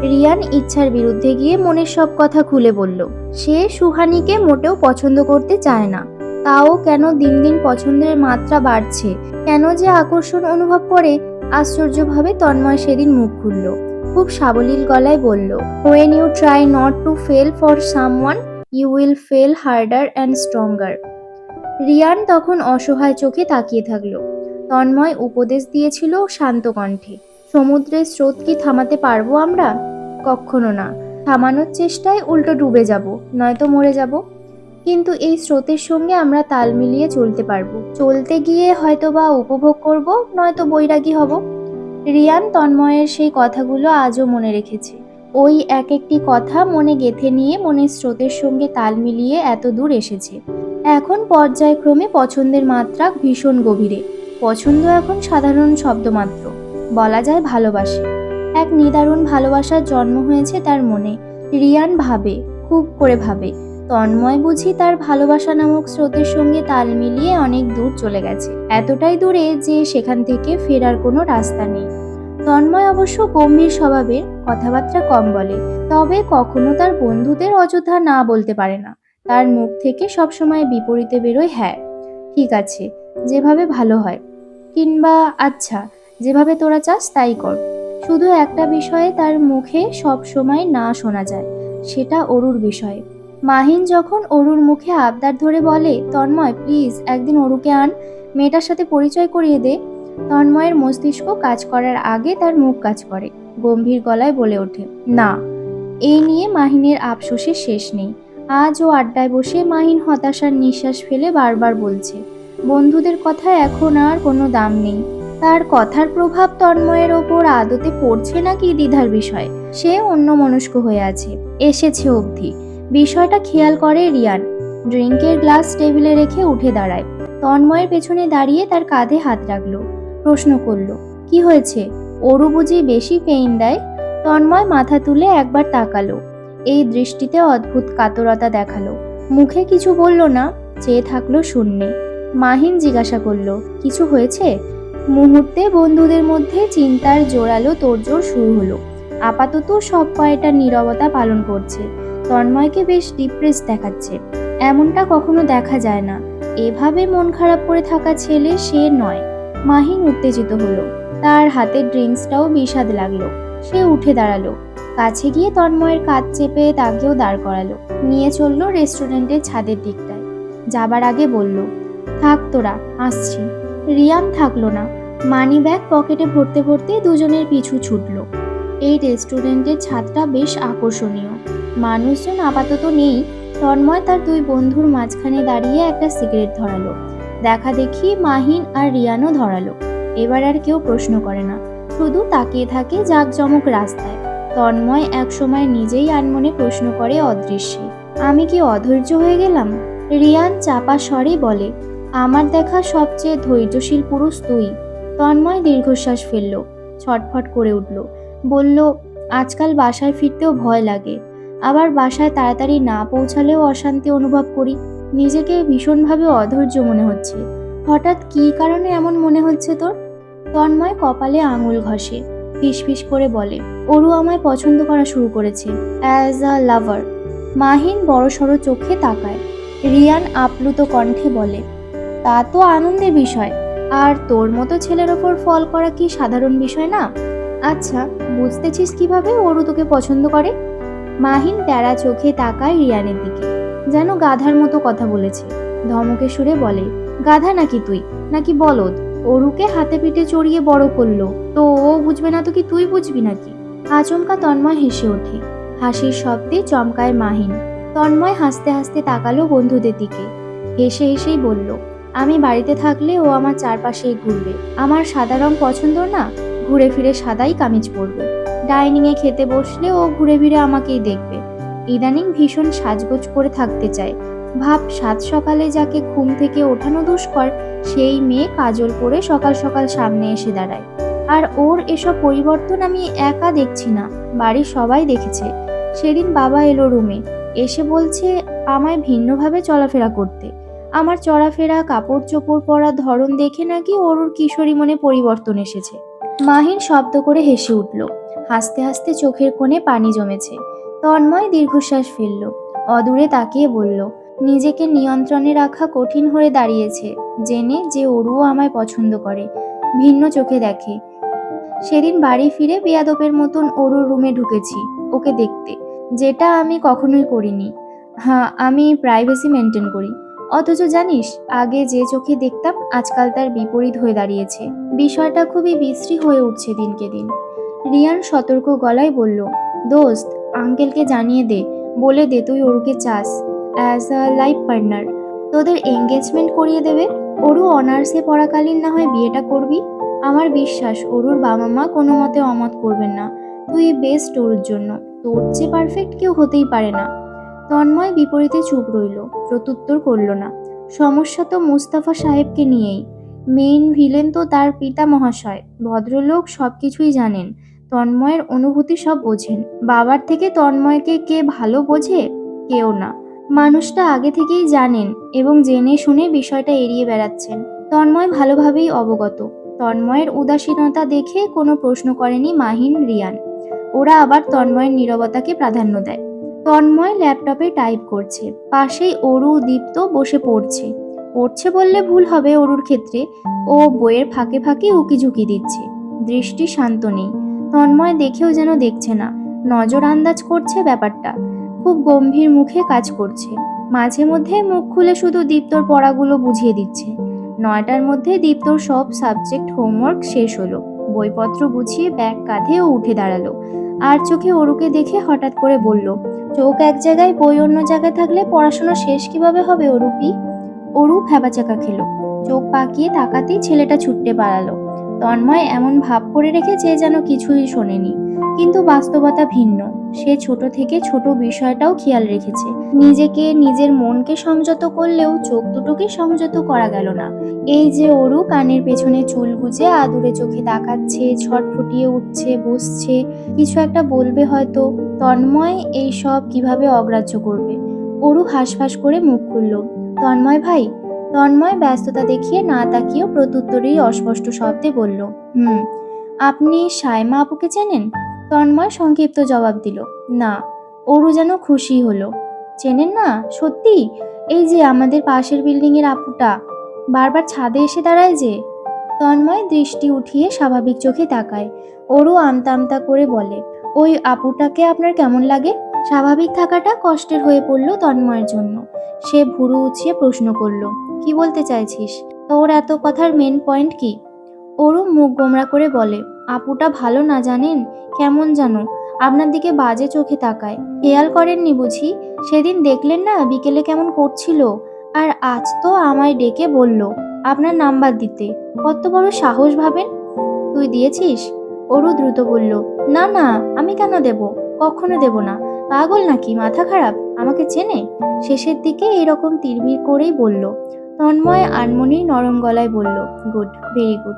রিয়ান ইচ্ছার বিরুদ্ধে গিয়ে মনের সব কথা খুলে বলল। সে সুহানিকে মোটেও পছন্দ করতে চায় না। তাও কেন দিন দিন পছন্দের মাত্রা বাড়ছে, কেন যে আকর্ষণ অনুভব করে, আশ্চর্যভাবে তন্ময় সেদিন মুখ খুলল। খুব সাবলীল গলায় বলল, when you try not to fail for someone you will fail harder and stronger. Riyan তখন অসহায় চোখে তাকিয়ে থাকলো। তন্ময় উপদেশ দিয়েছিল শান্ত কণ্ঠে, সমুদ্রের স্রোত কি থামাতে পারবো আমরা? কখনো না। থামানোর চেষ্টায় উল্টো ডুবে যাব, নয়তো মরে যাব। কিন্তু এই স্রোতের সঙ্গে আমরা তাল মিলিয়ে চলতে পারবো। চলতে গিয়ে হয়তোবা উপভোগ করব, নয়তো বৈরাগী হব। রিয়ান তন্ময়ের সেই কথাগুলো আজও মনে রেখেছে। ওই এক একটি কথা মনে গেঁথে নিয়ে মনের স্রোতের সঙ্গে তাল মিলিয়ে এত দূর এসেছে। এখন পর্যায়ক্রমে পছন্দের মাত্রা ভীষণ গভীরে। পছন্দ এখন সাধারণ শব্দ মাত্র, বলা যায় ভালোবাসে। এক নিদারুণ ভালোবাসার জন্ম হয়েছে তার মনে। রিয়ান ভাবে, খুব করে ভাবে, তন্ময় বুঝি তার ভালোবাসা নামক স্রোতের সঙ্গে তাল মিলিয়ে অনেক দূর চলে গেছে, এতটাই দূরে যে সেখান থেকে ফেরার কোনো রাস্তা নেই। তন্ময় অবশ্য গম্ভীর স্বভাবের, কথাবার্তা কম বলে, তবে কখনো তার বন্ধুদের অযথা না বলতে পারে না। তার মুখ থেকে সবসময় বিপরীতে বেরোয় হ্যাঁ, ঠিক আছে, যেভাবে ভালো হয়, কিংবা আচ্ছা, যেভাবে তোরা চাস তাই কর। শুধু একটা বিষয়ে তার মুখে সব সময় না শোনা যায়, সেটা অরুর বিষয়ে। মাহিন যখন অরুর মুখে আবদার ধরে বলে, তন্ময় প্লিজ একদিন অরুকে আন, মেয়েটার সাথে পরিচয় করিয়ে দে, তন্ময়ের মস্তিষ্ক কাজ করার আগে তার মুখ কাজ করে, গম্ভীর গলায় বলে ওঠে, না। এই নিয়ে মাহিনের আফসোসের শেষ নেই। আজও আড্ডায় বসে মাহিন হতাশার নিঃশ্বাস ফেলে বারবার বলছে, বন্ধুদের কথা এখন আর কোনো দাম নেই। তার কথার প্রভাব তন্ময়ের ওপর আদতে পড়ছে নাকি দ্বিধার বিষয়। সে অন্যমনস্ক হয়ে আছে, এসেছে অবধি। বিষয়টা খেয়াল করে রিয়ান। ড্রিঙ্কের গ্লাস টেবিলে রেখে উঠে দাঁড়ায়। তন্ময়ের পেছনে দাঁড়িয়ে তার কাঁধে হাত রাখলো। প্রশ্ন করলো, কি হয়েছে? অরু বুঝি বেশি পেইন দেয়? তন্ময় মাথা তুলে একবার তাকালো। এই দৃষ্টিতে অদ্ভুত কাতরতা দেখালো। মুখে কিছু বলল না, চেয়ে থাকলো শূন্যে। মাহিন জিজ্ঞাসা করলো, কিছু হয়েছে? মুহূর্তে বন্ধুদের মধ্যে চিন্তার জোরালো তোড়জোড় শুরু হলো। আপাতত সব কয়টা নীরবতা পালন করছে। তন্ময়কে বেশ ডিপ্রেস দেখাচ্ছে। এমনটা কখনো দেখা যায় না। এভাবে মন খারাপ করে থাকা ছেলে সে নয়। মাহিন উত্তেজিত হলো। তার হাতের ড্রিঙ্কসটাও বিস্বাদ লাগলো। সে উঠে দাঁড়ালো। কাছে গিয়ে তন্ময়ের কাঁধ চেপে তাকেও দাঁড় করালো। নিয়ে চললো রেস্টুরেন্টের ছাদের দিকটায়। যাবার আগে বলল, থাক তোরা, আসছি। রিয়ান থাকলো না। মানি ব্যাগ পকেটে ভরতে ভরতে দুজনের পিছু ছুটলো। এই রেস্টুরেন্টের ছাদটা বেশ আকর্ষণীয়। মানুষজন আপাতত নেই। তন্ময় তার দুই বন্ধুর মাঝখানে দাঁড়িয়ে একটা সিগারেট ধরালো। দেখা দেখি মাহিন আর রিয়ানও ধরালো। এবার আর কেউ প্রশ্ন করে না, শুধু তাকিয়ে থাকে জাঁকজমক রাস্তায়। তন্ময় একসময় নিজেই আনমনে প্রশ্ন করে অদৃশ্যে, আমি কি অধৈর্য হয়ে গেলাম? রিয়ান চাপা স্বরে বলে, আমার দেখা সবচেয়ে ধৈর্যশীল পুরুষ তুই। তন্ময় দীর্ঘশ্বাস ফেলল, ছটফট করে উঠল। বলল, আজকাল বাসায় ফিরতেও ভয় লাগে। আবার বাসায় তাড়াতাড়ি না পৌঁছালেও অশান্তি অনুভব করি। নিজেকে ভীষণভাবে অধৈর্য মনে হচ্ছে। হঠাৎ কী কারণে এমন মনে হচ্ছে তোর? তন্ময় কপালে আঙুল ঘষে, ফিসফিস করে বলে, অরু আমায় পছন্দ করা শুরু করেছে, অ্যাজ আ লাভার। মাহিন বড়সড় চোখে তাকায়। রিয়ান আপ্লুত কণ্ঠে বলে, তা তো আনন্দের বিষয়। আর তোর মতো ছেলের ওপর ফল করা কি সাধারণ বিষয় না? আচ্ছা, বুঝতেছিস কিভাবে অরু তোকে পছন্দ করে? মাহিন তেরা চোখে তাকায় রিয়ানের দিকে, যেন গাধার মতো কথা বলেছে। ধমকে সুরে বলে, গাধা নাকি তুই, নাকি বলদ? অরুকে হাতে পিঠে চড়িয়ে বড় করলো, তো ও বুঝবে না তো কি তুই বুঝবি নাকি? আচমকা তন্ময় হেসে ওঠে। হাসির শব্দে চমকায় মাহিন। তন্ময় হাসতে হাসতে তাকালো বন্ধুদের দিকে। হেসে হেসেই বলল, আমি বাড়িতে থাকলে ও আমার চারপাশেই ঘুরবে। আমার সাদা রং পছন্দ না, ঘুরে ফিরে সাদাই কামিজ পরবে। ডাইনিংয়ে খেতে বসলে ও ঘুরে ফিরে আমাকেই দেখবে। ইদানিং ভীষণ সাজগোজ করে থাকতে চায়। ভাব, সাত সকালে যাকে ঘুম থেকে ওঠানো দুষ্কর, সেই মেয়ে কাজল পরে সকাল সকাল সামনে এসে দাঁড়ায়। আর ওর এসব পরিবর্তন আমি একা দেখছি না, বাড়ির সবাই দেখেছে। সেদিন বাবা এলো রুমে, এসে বলছে আমায় ভিন্নভাবে চলাফেরা করতে। আমার চলাফেরা, কাপড় চোপড় পরার ধরন দেখে নাকি ওর কিশোরী মনে পরিবর্তন এসেছে। মাহিন শব্দ করে হেসে উঠল। হাসতে হাসতে চোখের কোণে পানি জমেছে। তন্ময় দীর্ঘশ্বাস ফেলল। অদূরে তাকিয়ে বলল, নিজেকে নিয়ন্ত্রণে রাখা কঠিন হয়ে দাঁড়িয়েছে, জেনে যে অরুও আমায় পছন্দ করে, ভিন্ন চোখে দেখে। সেদিন বাড়ি ফিরে বেয়াদবের মতন অরুর রুমে ঢুকেছি ওকে দেখতে, যেটা আমি কখনোই করিনি। হ্যাঁ, আমি প্রাইভেসি মেনটেন করি। অথচ জানিস, আগে যে চোখে দেখতাম আজকাল তার বিপরীত হয়ে দাঁড়িয়েছে। বিষয়টা খুবই বিশ্রী হয়ে উঠছে দিনকে দিন। রিয়ান সতর্ক গলায় বলল, দোস্ত, আঙ্কেলকে জানিয়ে দে, বলে দে তুই অরুকে চাস অ্যাজ আ লাইফ পার্টনার। তোদের এঙ্গেজমেন্ট করিয়ে দেবে। অরু অনার্সে পড়াকালীন না হয় বিয়েটা করবি। আমার বিশ্বাস অরুর বাবা মা কোনো মতে অমত করবেন না। তুই বেস্ট অরুর জন্য, তোর চেয়ে পারফেক্ট কেউ হতেই পারে না। তন্ময় বিপরীতে চুপ রইল, প্রত্যুত্তর করল না। সমস্যা তো মুস্তাফা সাহেবকে নিয়েই। মেইন ভিলেন তো তার পিতা মহাশয়। ভদ্রলোক সবকিছুই জানেন, তন্ময়ের অনুভূতি সব বোঝেন। বাবার থেকে তন্ময়কে কে ভালো বোঝে? কেউ না। মানুষটা আগে থেকেই জানেন এবং জেনে শুনে বিষয়টা এড়িয়ে বেড়াচ্ছেন। তন্ময় ভালোভাবেই অবগত। তন্ময়ের উদাসীনতা দেখে কোনো প্রশ্ন করেনি মাহিন, রিয়ান। ওরা আবার তন্ময়ের নীরবতাকে প্রাধান্য দেয়। তন্ময় ল্যাপটপে টাইপ করছে, পাশেই অরু, দীপ্ত বসে পড়ছে। পড়ছে বললে ভুল হবে অরুর ক্ষেত্রে। ও বইয়ের ফাঁকে ফাঁকে উকিঝুঁকি দিচ্ছে। দৃষ্টি শান্ত নেই। তন্ময় দেখেও যেন দেখছে না, নজর আন্দাজ করছে ব্যাপারটা। খুব গম্ভীর মুখে কাজ করছে। মাঝে মধ্যে মুখ খুলে শুধু দীপ্তর পড়াগুলো বুঝিয়ে দিচ্ছে। 9টার মধ্যে দীপ্তর সব সাবজেক্ট হোমওয়ার্ক শেষ হলো। বইপত্র গুছিয়ে ব্যাগ কাঁধে ও উঠে দাঁড়ালো। আর চোখে অরুকে দেখে হঠাৎ করে বলল, চোখ এক জায়গায় বই অন্য জায়গায় থাকলে পড়াশোনা শেষ কিভাবে হবে অরুপি? অরু ভ্যাবাচাকা খেলো। চোখ পাকিয়ে তাকাতেই ছেলেটা ছুটতে পালালো। তন্ময় এমন ভাব করে রেখেছে যেন কিছুই শোনেনি। কিন্তু বাস্তবতা ভিন্ন। সে ছোট থেকে ছোট বিষয়টাও খেয়াল রেখেছে। নিজেকে, নিজের মনকে সংযত করলেও চোখ দুটোকে সংযত করা গেল না। এই যে অরু কানের পেছনে চুল গুজে আদুরে চোখে তাকাচ্ছে, ছটফটিয়ে উঠছে, বসছে, কিছু একটা বলবে হয়তো। তন্ময় এই সব কিভাবে অগ্রাহ্য করবে? অরু হাঁসফাঁস করে মুখ খুলল, তন্ময় ভাই। তন্ময় ব্যস্ততা দেখিয়ে না তাকিয়েও প্রত্যুত্তরেই অস্পষ্ট শব্দে বলল, হুম। আপনি সায়মা আপুকে চেনেন? তন্ময় সংক্ষিপ্ত জবাব দিল, না। অরু যেন খুশি হলো। চেনেন না? সত্যি? এই যে আমাদের পাশের বিল্ডিং এর আপুটা, বারবার ছাদে এসে দাঁড়ায় যে। তন্ময় দৃষ্টি উঠিয়ে স্বাভাবিক চোখে তাকায়। অরু আমতা আমতা করে বলে, ওই আপুটাকে আপনার কেমন লাগে? স্বাভাবিক থাকাটা কষ্টের হয়ে পড়ল তন্ময়ের জন্য। সে ভুরু উঁচিয়ে প্রশ্ন করল, কি বলতে চাইছিস? তোর এত কথার মেন পয়েন্ট কি? অরু মুখ গোমড়া করে বলে, আপুটা ভালো না জানেন, কেমন জানো আপনার দিকে বাজে চোখে তাকায়। খেয়াল করেননি বুঝি? সেদিন দেখলেন না বিকেলে কেমন করছিল? আর আজ তো আমায় ডেকে বলল আপনার নাম্বার দিতে। কত বড় সাহস ভাবেন? তুই দিয়েছিস? অরু দ্রুত বলল, না না, আমি কেন দেব? কখনো দেব না। পাগল নাকি, মাথা খারাপ? আমাকে চেনে? শেষের দিকে এরকম তিরবির করেই বলল। তন্ময় আনমনেই নরম গলায় বলল, গুড, ভেরি গুড।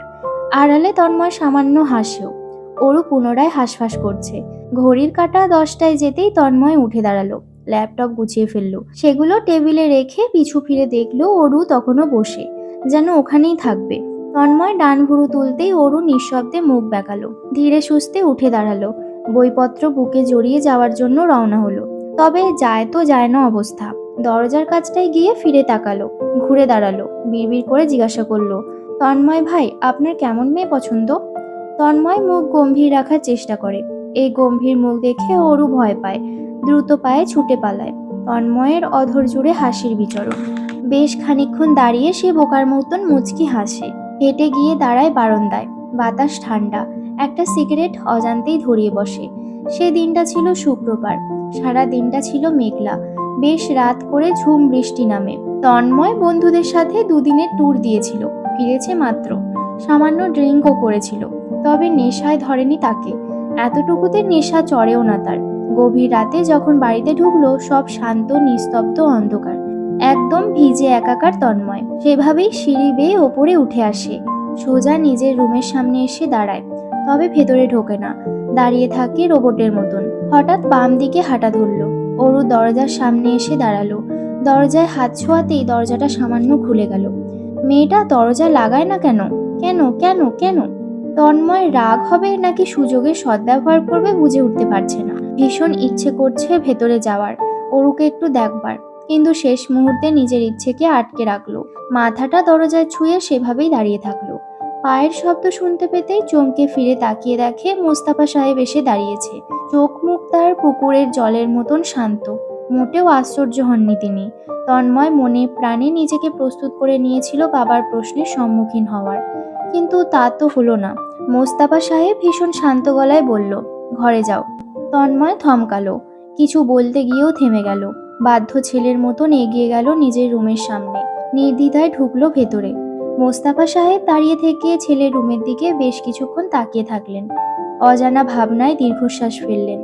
আড়ালে তন্ময় সামান্য হাসেও। অরু পুনরায় হাঁসফাঁস করছে। ঘড়ির কাঁটা 10টায় যেতেই তন্ময় উঠে দাঁড়ালো। ল্যাপটপ গুছিয়ে ফেললো। সেগুলো টেবিলে রেখে পিছু ফিরে দেখলো অরু তখনও বসে, যেন ওখানেই থাকবে। তন্ময় ডান ভুরু তুলতেই অরু নিঃশব্দে মুখ বেঁকালো। ধীরে সুস্থে উঠে দাঁড়ালো। বইপত্র বুকে জড়িয়ে যাওয়ার জন্য রওনা হলো। তবে যায় তো যায় না অবস্থা। দরজার কাছটায় গিয়ে ফিরে তাকালো, ঘুরে দাঁড়ালো, বিড়বিড় করে জিজ্ঞাসা করলো, তন্ময় ভাই, আপনার কেমন মেয়ে পছন্দ? তন্ময় মুখ গম্ভীর রাখার চেষ্টা করে। এই গম্ভীর মুখ দেখে অরু ভয় পায়, দ্রুত পায়ে ছুটে পালায়। তন্ময়ের অধর জুড়ে হাসির বিচরণ। বেশ খানিকক্ষণ দাঁড়িয়ে সে বোকার মতন মুচকি হাসে। হেঁটে গিয়ে দাঁড়ায় বারান্দায়। বাতাস ঠান্ডা। একটা সিগারেট অজান্তেই ধরিয়ে বসে। সে দিনটা ছিল শুক্রবার। সারা দিনটা ছিল মেঘলা। বেশ রাত করে ঝুম বৃষ্টি নামে। তন্ময় বন্ধুদের সাথে দুদিনের ট্যুর দিয়েছিল, ফিরেছে মাত্র। সামান্য ড্রিঙ্কও করেছিল, তবে নেশায় ধরেনি তাকে। এতটুকুতে নেশা চড়েও না তার। গভীর রাতে যখন বাড়িতে ঢুকলো, সব শান্ত, নিস্তব্ধ, অন্ধকার। একদম ভিজে একাকার তন্ময়। সেভাবেই সিঁড়ি বেয়ে ওপরে উঠে আসে। সোজা নিজের রুমের সামনে এসে দাঁড়ায়, তবে ভেতরে ঢোকে না। দাঁড়িয়ে থাকে রোবটের মতন। হঠাৎ বাম দিকে হাঁটা ধরল। অরু দরজার সামনে এসে দাঁড়ালো। দরজায় হাত ছোঁয়াতেই দরজাটা সামান্য খুলে গেল। মেয়েটা দরজা লাগায় না কেন? কেন কেন কেন? তন্ময় রাগ হবে নাকি সুযোগের সদ্ব্যবহার করবে বুঝে উঠতে পারছে না। ভীষণ ইচ্ছে করছে ভেতরে যাওয়ার, অরুকে একটু দেখবার, কিন্তু শেষ মুহূর্তে নিজের ইচ্ছেকে আটকে রাখলো। মাথাটা দরজায় ছুঁয়ে সেভাবেই দাঁড়িয়ে থাকলো। পায়ের শব্দ শুনতে পেতেই চমকে ফিরে তাকিয়ে দেখে মোস্তাফা সাহেব এসে দাঁড়িয়েছে। চোখ মুখ তার পুকুরের জলের মতন শান্ত। মোটেও আশ্চর্য হননি তিনি। তন্ময় মনে প্রাণে নিজেকে প্রস্তুত করে নিয়েছিল বাবার প্রশ্নের সম্মুখীন হওয়ার, কিন্তু তা তো হলো না। মোস্তাফা সাহেব ভীষণ শান্ত গলায় বলল, ঘরে যাও। তন্ময় থমকালো, কিছু বলতে গিয়েও থেমে গেল। বাধ্য ছেলের মতন এগিয়ে গেল নিজের রুমের সামনে, নির্দ্বিধায় ঢুকলো ভেতরে। মোস্তাফা সাহেব দাঁড়িয়ে থেকে ছেলের রুমের দিকে বেশ কিছুক্ষণ তাকিয়ে থাকলেন। অজানা ভাবনায় দীর্ঘশ্বাস ফেললেন।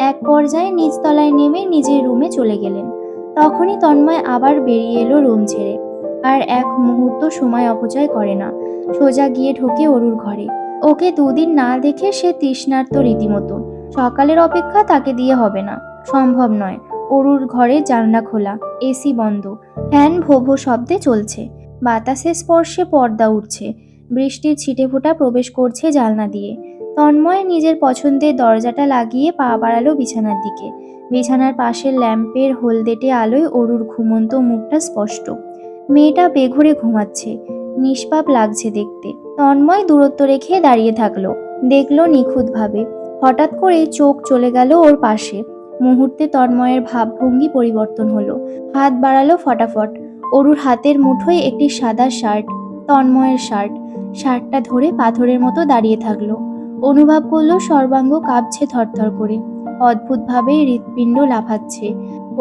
এক পর্যায়ে নিচতলায় নেমে নিজের রুমে চলে গেলেন। তখনই তন্ময় আবার বেরিয়ে এলো রুম ছেড়ে। আর এক মুহূর্ত সময় অপচয় করে না, সোজা গিয়ে ঢোকে অরুর ঘরে। ওকে দুদিন না দেখে সে তৃষ্ণার্ত রীতিমতো। সকালের অপেক্ষা তাকে দিয়ে হবে না, সম্ভব নয়। অরুর ঘরে জানলা খোলা, এসি বন্ধ, ফ্যান ভো ভো শব্দে চলছে। বাতাসের স্পর্শে পর্দা উঠছে, বৃষ্টির ছিটেফোঁটা প্রবেশ করছে জানলা দিয়ে। তন্ময় নিজের পছন্দের দরজাটা লাগিয়ে পা বাড়ালো বিছানার দিকে। বিছানার পাশের ল্যাম্পের হলদেটে আলোয় অরুর ঘুমন্ত মুখটা স্পষ্ট। মেয়েটা বেঘোরে ঘুমাচ্ছে, নিষ্পাপ লাগছে দেখতে। তন্ময় দূরত্ব রেখে দাঁড়িয়ে থাকলো, দেখলো নিখুঁতভাবে। হঠাৎ করে চোখ চলে গেল ওর পাশে। মুহূর্তে তন্ময়ের ভাবভঙ্গি পরিবর্তন হলো। হাত বাড়ালো ফটাফট। অরুর হাতের মুঠোয় একটি সাদা শার্ট, তন্ময়ের শার্ট। শার্টটা ধরে পাথরের মতো দাঁড়িয়ে থাকলো। অনুভব করলো সর্বাঙ্গ কাঁপছে থরথর করে, অদ্ভুতভাবে হৃৎপিণ্ড লাফাচ্ছে।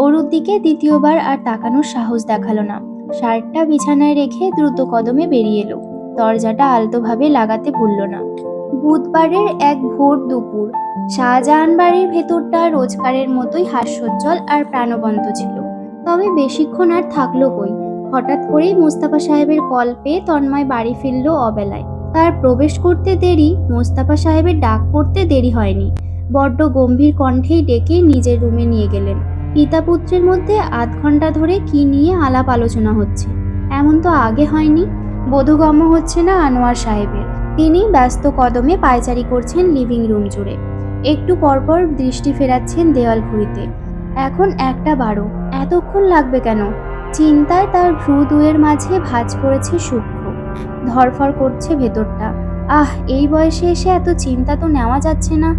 অরুর দিকে দ্বিতীয়বার আর তাকানোর সাহস দেখালো না। শার্টটা বিছানায় রেখে দ্রুত কদমে বেরিয়ে এলো। দরজাটা আলতোভাবে লাগাতে ভুলল না। বুধবারের এক ভোর দুপুর। শাহজাহান বাড়ির ভেতরটা রোজকারের মতোই হাস্যোজ্জ্বল আর প্রাণবন্ত ছিল। তবে বেশিক্ষণ আর থাকলো কই। হঠাৎ করেই মোস্তাফা সাহেবের কল পেয়ে তন্ময় বাড়ি ফিরল অবেলায়। তার প্রবেশ করতে দেরি, মোস্তাফা সাহেবের ডাক পড়তে দেরি হয়নি। বড্ড গম্ভীর কণ্ঠেই ডেকে নিজের রুমে নিয়ে গেলেন। পিতা পুত্রের মধ্যে আধ ঘন্টা ধরে কি নিয়ে আলাপ আলোচনা হচ্ছে, এমন তো আগে হয়নি। বোধগম্য হচ্ছে না আনোয়ার সাহেবের। তিনি ব্যস্ত কদমে পায়চারি করছেন লিভিং রুম জুড়ে। একটু পরপর দৃষ্টি ফেরাচ্ছেন দেওয়াল ঘড়িতে। এখন 1টা 12। এতক্ষণ লাগবে কেন? চিন্তায় তার ভ্রু দুয়ের মাঝে ভাঁজ পড়েছে সূক্ষ্ম। ধরফর করছে ভেতরটা। আহ, এই বয়সে এসে এত চিন্তা তো নেওয়া যাচ্ছে না।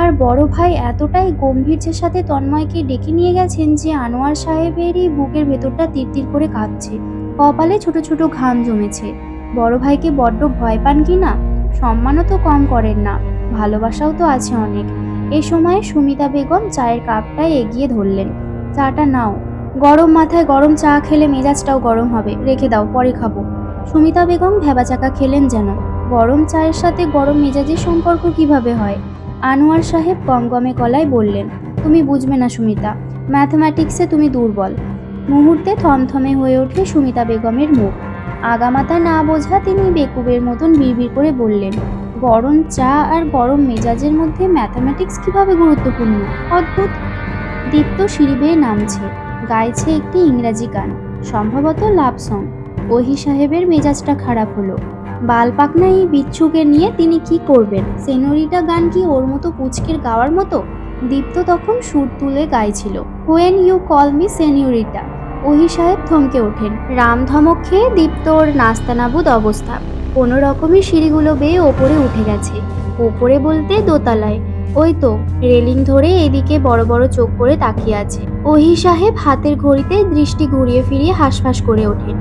আর বড় ভাই এতটাই গম্ভীর্যের সাথে তন্ময়কে ডেকে নিয়ে গেছেন যে আনোয়ার সাহেবেরই বুকের ভেতরটা তিরতির করে কাঁপছে। কপালে ছোট ছোট ঘাম জমেছে। বড় ভাইকে বড্ড ভয় পান কি না? সম্মানও তো কম করেন না, ভালোবাসাও তো আছে অনেক। এ সময় সুমিতা বেগম চায়ের কাপটা এগিয়ে ধরলেন। চাটা নাও। গরম মাথায় গরম চা খেলে মেজাজটাও গরম হবে, রেখে দাও, পরে খাবো। সুমিতা বেগম ভেবাচাকা খেলেন যেন। গরম চায়ের সাথে গরম মেজাজের সম্পর্ক কিভাবে হয়? আনোয়ার সাহেব গমগমে গলায় বললেন, তুমি বুঝবে না সুমিতা, ম্যাথমেটিক্সে তুমি দুর্বল। মুহূর্তে থমথমে হয়ে ওঠে সুমিতা বেগমের মুখ। আগামাতা না বোঝা তিনি বেকুবের মতন বিড়বিড় করে বললেন, গরম চা আর গরম মেজাজের মধ্যে ম্যাথামেটিক্স কিভাবে গুরুত্বপূর্ণ? অদ্ভুত। দীপ্ত সিঁড়ি বেয়ে নামছে, গাইছে একটি ইংরাজি গান, সম্ভবত লাভ সং। ওহি সাহেবের মেজাজটা খারাপ হলো। বালপাকনা এই বিচ্ছুকে নিয়ে তিনি কি করবেন? সেনোরিটা গান কি ওর মতো পুচকের গাওয়ার মতো? দীপ্ত তখন সুর তুলে গাইছিল, হোয়েন ইউ কল মি সেনিয়রিটা। ওহি সাহেব থমকে ওঠেন। রাম ধমক খেয়ে দীপ্তর নাস্তানাবুদ অবস্থা। কোনো রকমই সিঁড়িগুলো বেয়ে ওপরে উঠে গেছে। ওপরে বলতে দোতলায়। ওই তো রেলিং ধরে এদিকে বড় বড় চোখ করে তাকিয়ে আছে। ওহি সাহেব হাতের ঘড়িতে দৃষ্টি ঘুরিয়ে ফিরিয়ে হাঁসফাঁস করে ওঠেন।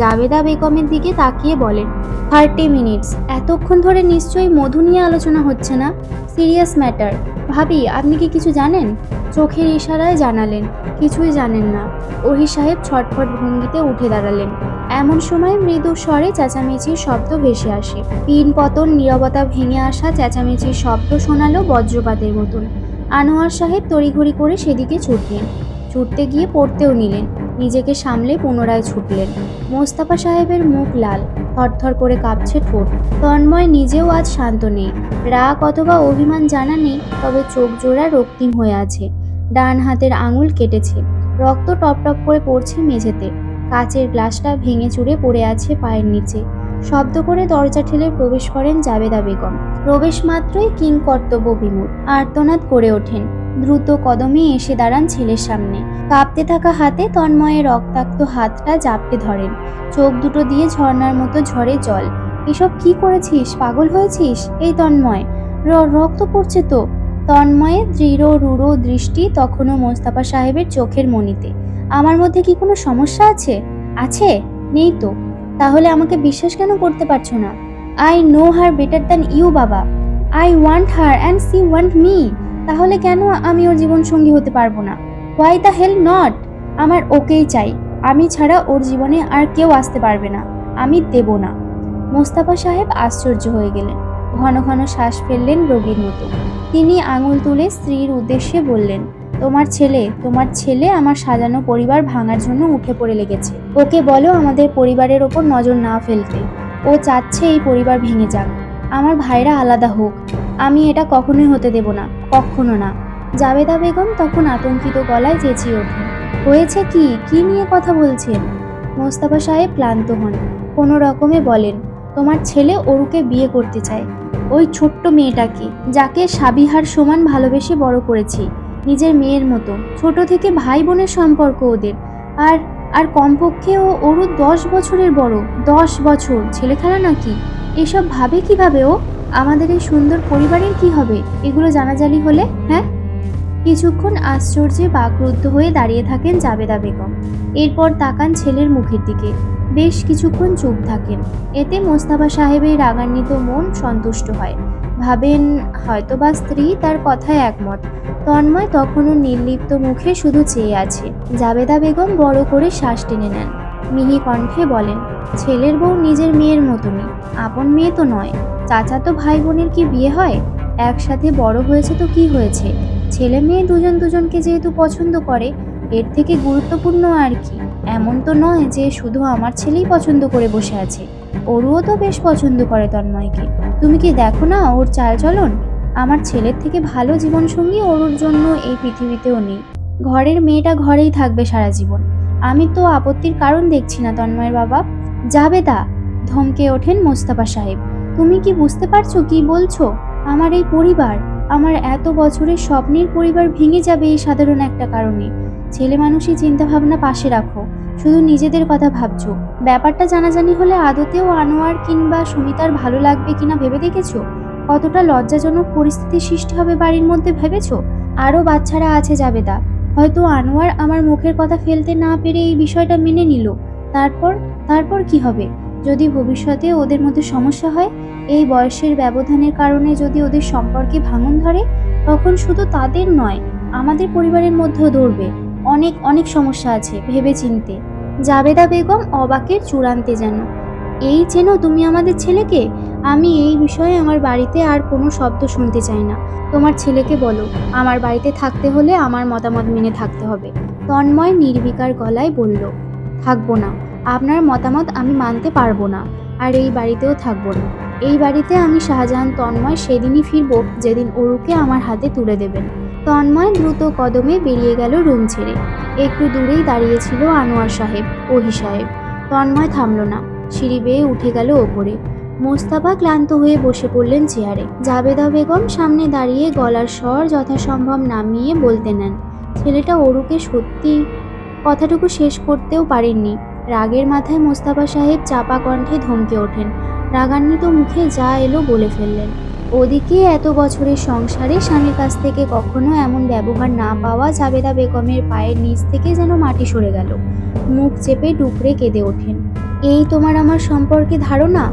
জাবেদা বেগমের দিকে তাকিয়ে বলেন, 30 মিনিটস। এতক্ষণ ধরে নিশ্চয়ই মধু নিয়ে আলোচনা হচ্ছে না? Serious matter. ভাবি, আপনি কি কিছু জানেন? চোখের ইশারায় জানালেন, কিছুই জানেন না। ওহি সাহেব ছটফট ভঙ্গিতে উঠে দাঁড়ালেন। এমন সময় মৃদু স্বরে চেঁচামেচির শব্দ ভেসে আসে। পিন পতন নীরবতা ভেঙে আসা চেঁচামেচির শব্দ শোনালো বজ্রপাতের মতন। আনোয়ার সাহেব তড়িঘড়ি করে সেদিকে ছুটলেন। ছুটতে গিয়ে পড়তেও নিলেন। নিজেকে সামলে পুনরায় ছুটলেন। মোস্তাফা সাহেবের মুখ লাল, থরথর করে কাঁপছে ঠোঁট। তন্ময় নিজেও আজ শান্ত নেই। রাগ অথবা অভিমান জানা নেই, তবে চোখ জোড়া রক্তিম হয়ে আছে। ডান হাতের আঙুল কেটেছে, রক্ত টপ টপ করে পড়ছে মেঝেতে। কাচের গ্লাসটা ভেঙে চুরে পড়ে আছে পায়ের নিচে। শব্দ করে দরজা ঠেলে প্রবেশ করেন জাবেদা বেগম। প্রবেশ মাত্রই কিং কর্তব্য বিমূঢ় আর্তনাদ করে ওঠেন। দ্রুত কদমে এসে দাঁড়ান ছেলের সামনে। কাঁপতে থাকা হাতে তন্ময়ের রক্তাক্ত হাতটা জাপটে ধরেন। চোখ দুটো দিয়ে ঝর্ণার মতো ঝরে জল। এসব কি করেছিস? পাগল হয়েছিস? এই তন্ময়, রক্ত পড়ছে তো। তন্ময়ের দৃঢ় রূঢ় দৃষ্টি তখনও মোস্তাফা সাহেবের চোখের মণিতে। আমার মধ্যে কি কোনো সমস্যা আছে? আছে? নেই তো। তাহলে আমাকে বিশ্বাস কেন করতে পারছো না? I know her better than you বাবা। I want her and she want me. তাহলে কেন আমি ওর জীবন সঙ্গী হতে পারবো না? Why the hell not? আমার ওকেই চাই। আমি ছাড়া ওর জীবনে আর কেউ আসতে পারবে না। আমি দেব না। মোস্তাফা সাহেব আশ্চর্য হয়ে গেলেন। ঘন ঘন শ্বাস ফেললেন রোগীর মতো। তিনি আঙুল তুলে স্ত্রীর উদ্দেশ্যে বললেন, তোমার ছেলে আমার সাজানো পরিবার ভাঙার জন্য উঠে পড়ে লেগেছে। ওকে বলো আমাদের পরিবারের ওপর নজর না ফেলতে। ও চাচ্ছে এই পরিবার ভেঙে যাক, আমার ভাইরা আলাদা হোক। আমি এটা কখনোই হতে দেব না, কখনো না। জাবেদা বেগম তখন আতঙ্কিত গলায় চেঁচিয়ে ওঠেন, হয়েছে কি? কি নিয়ে কথা বলছেন? মোস্তাফা সাহেব ক্লান্ত হন। কোনো রকমে বলেন, তোমার ছেলে অরুকে বিয়ে করতে চায়। ওই ছোট্ট মেয়েটাকে, যাকে সাবিহার সমান ভালোবেসে বড় করেছি, নিজের মেয়ের মতো। ছোট থেকে ভাই বোনের সম্পর্ক ওদের। আর আর কমপক্ষে ওরও 10 বছরের বড়। 10 বছর ছেলে খেলা নাকি? এসব ভাবে কিভাবে ও? আমাদের এই সুন্দর পরিবারের কি হবে এগুলো জানাজানি হলে? হ্যাঁ? কিছুক্ষণ আশ্চর্যে বাকরুদ্ধ হয়ে দাঁড়িয়ে থাকেন জাবেদা বেগম। এরপর তাকান ছেলের মুখের দিকে। বেশ কিছুক্ষণ চুপ থাকেন। এতে মোস্তাফা সাহেবের রাগান্বিত মন সন্তুষ্ট হয়। ভাবেন হয়তোবা স্ত্রী তার কথায় একমত। তন্ময় তখনও নির্লিপ্ত মুখে শুধু চেয়ে আছে। জাবেদা বেগম বড় করে শ্বাস টেনে নেন। মিহি কণ্ঠে বলেন, ছেলের বউ নিজের মেয়ের মতনই, আপন মেয়ে তো নয়। চাচাতো ভাই বোনের কি বিয়ে হয়? একসাথে বড় হয়েছে তো কি হয়েছে? ছেলে মেয়ে দুজন দুজনকে যেহেতু পছন্দ করে, এর থেকে গুরুত্বপূর্ণ আর কি? এমন তো নয় যে শুধু আমার ছেলেই পছন্দ করে বসে আছে। অরুও তো বেশ পছন্দ করে তন্ময়কে। তুমি কি দেখো না ওর চালচলন? আমার ছেলের থেকে ভালো জীবনসঙ্গী অরুর জন্য এই পৃথিবীতেও নেই। ঘরের মেয়েটা ঘরেই থাকবে সারা জীবন। আমি তো আপত্তির কারণ দেখছি না তন্ময়ের বাবা। জাবেদা! ধমকে ওঠেন মোস্তাফা সাহেব। তুমি কি বুঝতে পারছো কি বলছো? আমার এই পরিবার, আমার এত বছরের স্বপ্নের পরিবার ভেঙে যাবে এই সাধারণ একটা কারণে। ছেলে মানুষই চিন্তা ভাবনা পাশে রাখো, শুধু নিজেদের কথা ভাবছো। ব্যাপারটা জানাজানি হলে আদতেও আনোয়ার কিংবা সুমিতার ভালো লাগবে কিনা ভেবে দেখেছো? কতটা লজ্জাজনক পরিস্থিতির সৃষ্টি হবে বাড়ির মধ্যে ভেবেছো? আরও বাচ্চারা আছে জাবেদা। হয়তো আনোয়ার আমার মুখের কথা ফেলতে না পেরে এই বিষয়টা মেনে নিল। তারপর তারপর কি হবে? যদি ভবিষ্যতে ওদের মধ্যে সমস্যা হয়, এই বয়সের ব্যবধানের কারণে যদি ওদের সম্পর্কে ভাঙন ধরে, তখন শুধু তাদের নয়, আমাদের পরিবারের মধ্যেও ধরবে। অনেক অনেক সমস্যা আছে ভেবেচিন্তে। জাবেদা বেগম অবাকের চূড়ান্তে যেন। এই চেনো তুমি আমাদের ছেলেকে? আমি এই বিষয়ে আমার বাড়িতে আর কোনো শব্দ শুনতে চাই না। তোমার ছেলেকে বলো আমার বাড়িতে থাকতে হলে আমার মতামত মেনে থাকতে হবে। তন্ময় নির্বিকার গলায় বলল, থাকবো না। আপনার মতামত আমি মানতে পারবো না, আর এই বাড়িতেও থাকবো না। এই বাড়িতে আমি শাহজাহান তন্ময় সেদিনই ফিরব যেদিন অরুকে আমার হাতে তুলে দেবেন। তন্ময় দ্রুত কদমে বেরিয়ে গেল রুম ছেড়ে। একটু দূরেই দাঁড়িয়েছিল আনোয়ার সাহেব, ওহি সাহেব। তন্ময় থামল না, সিঁড়ি বেয়ে উঠে গেল ওপরে। মোস্তাফা ক্লান্ত হয়ে বসে পড়লেন চেয়ারে। জাবেদা বেগম সামনে দাঁড়িয়ে গলার স্বর যথাসম্ভব নামিয়ে বলতে নেন, ছেলেটা অরুকে সত্যি। কথাটুকু শেষ করতেও পারেননি। রাগের মাথায় মোস্তাফা সাহেব চাপা কণ্ঠে ধমকে ওঠেন। রাগান্বিত মুখে যা এলো বলে ফেললেন। ওদিকে এত বছরের সংসারে স্বামীর কাছ থেকে কখনো এমন ব্যবহার না পাওয়া জাবেদা বেগমের পায়ের নিচ থেকে যেন মাটি সরে গেল। মুখ চেপে ডুকরে কেঁদে ওঠেন। এই তোমার আমার সম্পর্কে ধারণা?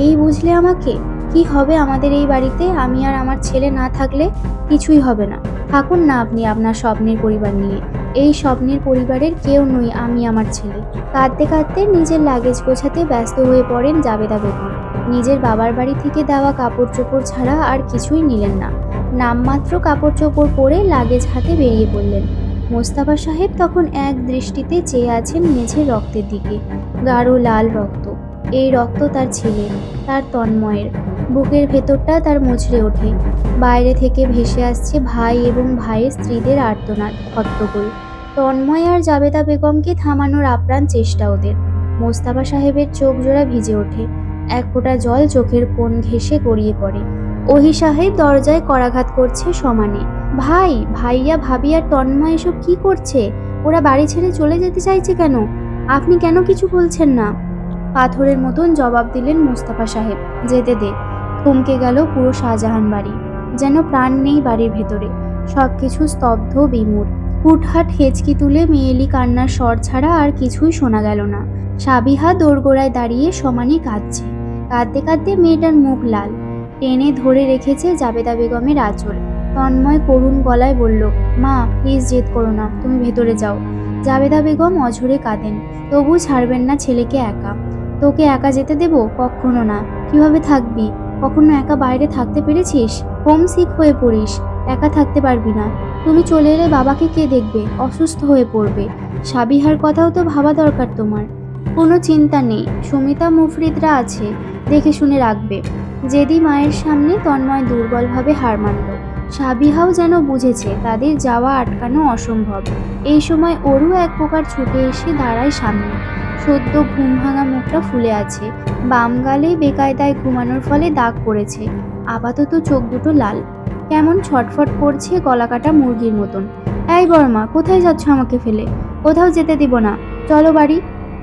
এই বুঝলে আমাকে? কি হবে আমাদের এই বাড়িতে আমি আর আমার ছেলে না থাকলে? কিছুই হবে না। থাকুন না আপনি আপনার স্বপ্নের পরিবার নিয়ে। এই স্বপ্নের পরিবারের কেউ নই আমি আমার ছেলে। কাঁদতে কাঁদতে নিজের লাগেজ গোছাতে ব্যস্ত হয়ে পড়েন জাবেদা বেগম। নিজের বাবার বাড়ি থেকে দেওয়া কাপড় চোপড় ছাড়া আর কিছুই নিলেন না। নামমাত্র কাপড় চোপড় পরে লাগেজ হাতে বেরিয়ে পড়লেন। মোস্তাফা সাহেব তখন এক দৃষ্টিতে চেয়ে আছেন মেঝের রক্তের দিকে। গাঢ় লাল রক্ত। এই রক্ত তার ছেলের, তার তন্ময়ের। বুকের ভেতরটা তার মুচড়ে ওঠে। বাইরে থেকে ভেসে আসছে ভাই এবং ভাইয়ের স্ত্রীদের আর্তনাদ, হট্টগোল। তন্ময় আর জাবেদা বেগমকে থামানোর আপ্রাণ চেষ্টা ওদের। মোস্তাফা সাহেবের চোখ জোড়া ভিজে ওঠে। এক ফোঁটা জল চোখের কোণ ঘেঁষে গড়িয়ে পড়ে। ওহি সাহেব দরজায় করাঘাত করছে সমানে। ভাই, ভাইয়া, ভাবি আর তন্ময় এসব কি করছে? ওরা বাড়ি ছেড়ে চলে যেতে চাইছে কেন? আপনি কেন কিছু বলছেন না? পাথরের মতন জবাব দিলেন মোস্তাফা সাহেব। যেতে দে। থমকে গেল পুরো শাহজাহান বাড়ি। যেন প্রাণ নেই বাড়ির ভেতরে। সবকিছু স্তব্ধ, বিমূঢ়। হুটহাট হেঁচকি তুলে মেয়েলি কান্নার স্বর ছাড়া আর কিছুই শোনা গেল না। সাবিহা দোরগোড়ায় দাঁড়িয়ে সমানে কাঁদছে। কাঁদতে কাঁদতে মেয়েটার মুখ লাল। টেনে ধরে রেখেছে জাবেদা বেগমের আঁচল। তন্ময় করুণ গলায় বলল, মা প্লিজ জেদ করো না, তুমি ভেতরে যাও। জাবেদা বেগম অঝরে কাঁদেন, তবু ছাড়বেন না ছেলেকে একা। তোকে একা যেতে দেব? কখনো না। কিভাবে থাকবি? কখনো একা বাইরে থাকতে পেরেছিস? হোমসিক হয়ে পড়িস, একা থাকতে পারবি না। তুমি চলে এলে বাবাকে কে দেখবে? অসুস্থ হয়ে পড়বে। সাবিহার কথাও তো ভাবা দরকার তোমার। কোনো চিন্তা নেই, সুমিতা মুফরিদরা আছে, দেখে শুনে রাখবে। জেদি মায়ের সামনে তন্ময় দুর্বলভাবে হার মানল। সাবিহাও যেন বুঝেছে তাদের যাওয়া আটকানো অসম্ভব। এই সময় ওরও এক প্রকার ছুটে এসে দাঁড়ায় সামনে। সদ্য ঘুম ভাঙা মুখটা ফুলে আছে, বাম গালে বেকায়দায় ঘুমানোর ফলে দাগ পড়েছে। আপাতত চোখ দুটো লাল, কেমন ছটফট করছে গলাকাটা মুরগির মতন। এই বর্মা, কোথায় যাচ্ছ আমাকে ফেলে? কোথাও যেতে দিব না, চলো বাড়ি।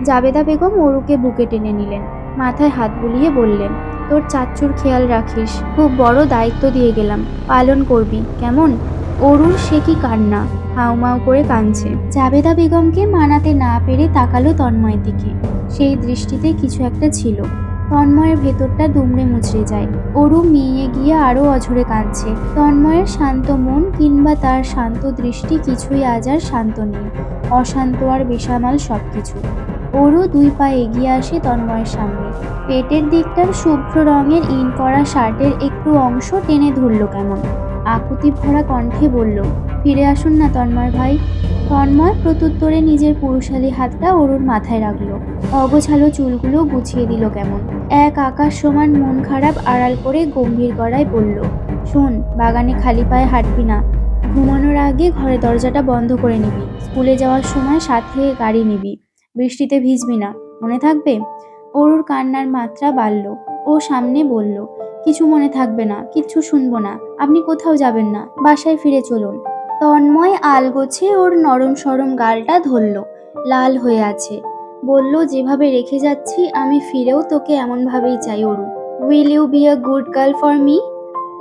জাবেদা বেগম অরুকে বুকে টেনে নিলেন, মাথায় হাত বুলিয়ে বললেন, তোর চাচ্চুর খেয়াল রাখিস, খুব বড় দায়িত্ব দিয়ে গেলাম, পালন করবি কেমন? অরুর সে কি কান্না, হাউমাউ করে কাঁদছে। জাবেদা বেগমকে মানাতে না পেরে তাকালো তন্ময়ের দিকে। সেই দৃষ্টিতে কিছু একটা ছিল। তন্ময়ের ভেতরটা দুমড়ে মুচড়ে যায়। অরু মিয়ে গিয়ে আরো অঝরে কাঁদছে। তন্ময়ের শান্ত মন কিংবা তার শান্ত দৃষ্টি কিছুই আজ আর শান্ত নেই। অশান্ত আর বেসামাল সবকিছু। অরু 2 পা এগিয়ে আসে তন্ময়ের সামনে। পেটের দিকটার শুভ্র রঙের ইন করা শার্টের একটু অংশ টেনে ধরল কেমন। আকুতি ভরা কণ্ঠে বলল, ফিরে আসুন না তন্ময় ভাই। তন্ময় প্রত্যুত্তরে নিজের পুরুষালী হাতটা অরুর মাথায় রাখলো। অগোছালো চুলগুলো গুছিয়ে দিল কেমন। এক আকাশ সমান মন খারাপ আড়াল করে গম্ভীর গলায় বলল, শোন, বাগানে খালি পায়ে হাঁটবি না। ঘুমানোর আগে ঘরে দরজাটা বন্ধ করে নিবি। স্কুলে যাওয়ার সময় সাথে গাড়ি নিবি। বৃষ্টিতে ভিজবি না, মনে থাকবে? অরুর কান্নার মাত্রা বাড়ল। ও সামনে বলল, কিছু মনে থাকবে না, কিচ্ছু শুনবো না, আপনি কোথাও যাবেন না, বাসায় ফিরে চলুন। তন্ময় আলগোছে ওর নরম সরম গালটা ধরল, লাল হয়ে আছে। বলল, যেভাবে রেখে যাচ্ছি আমি ফিরেও তোকে এমনভাবেই চাই Aru. Will you be a good girl for me?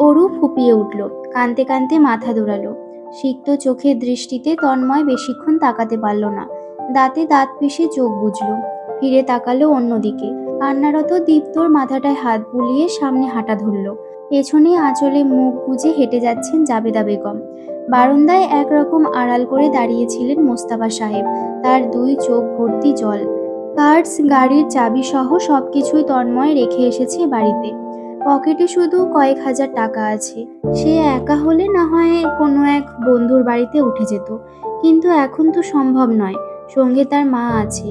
Aru ফুপিয়ে উঠল, কাঁদতে কাঁদতে মাথা দোলালো। সিক্ত চোখের দৃষ্টিতে তন্ময় বেশিক্ষণ তাকাতে পারল না। দাঁতে দাঁত পিষে চোখ বুজল। ফিরে তাকালো অন্যদিকে। কান্নারত দীপ্তর মাথাটায় হাত বুলিয়ে সামনে হাঁটা ধরল। পেছনে আঁচলে মুখ গুজে হেঁটে যাচ্ছেন জাবেদা বেগম। বারান্দায় একরকম আড়াল করে দাঁড়িয়েছিলেন মোস্তাফা সাহেব, তার 2 চোখ ভর্তি জল। কার্স, গাড়ির চাবি সহ সবকিছুই তন্ময় রেখে এসেছে বাড়িতে। পকেটে শুধু কয়েক হাজার টাকা আছে। সে একা হলে না হয় কোনো এক বন্ধুর বাড়িতে উঠে যেত, কিন্তু এখন তো সম্ভব নয়। সঙ্গে তার মা আছে,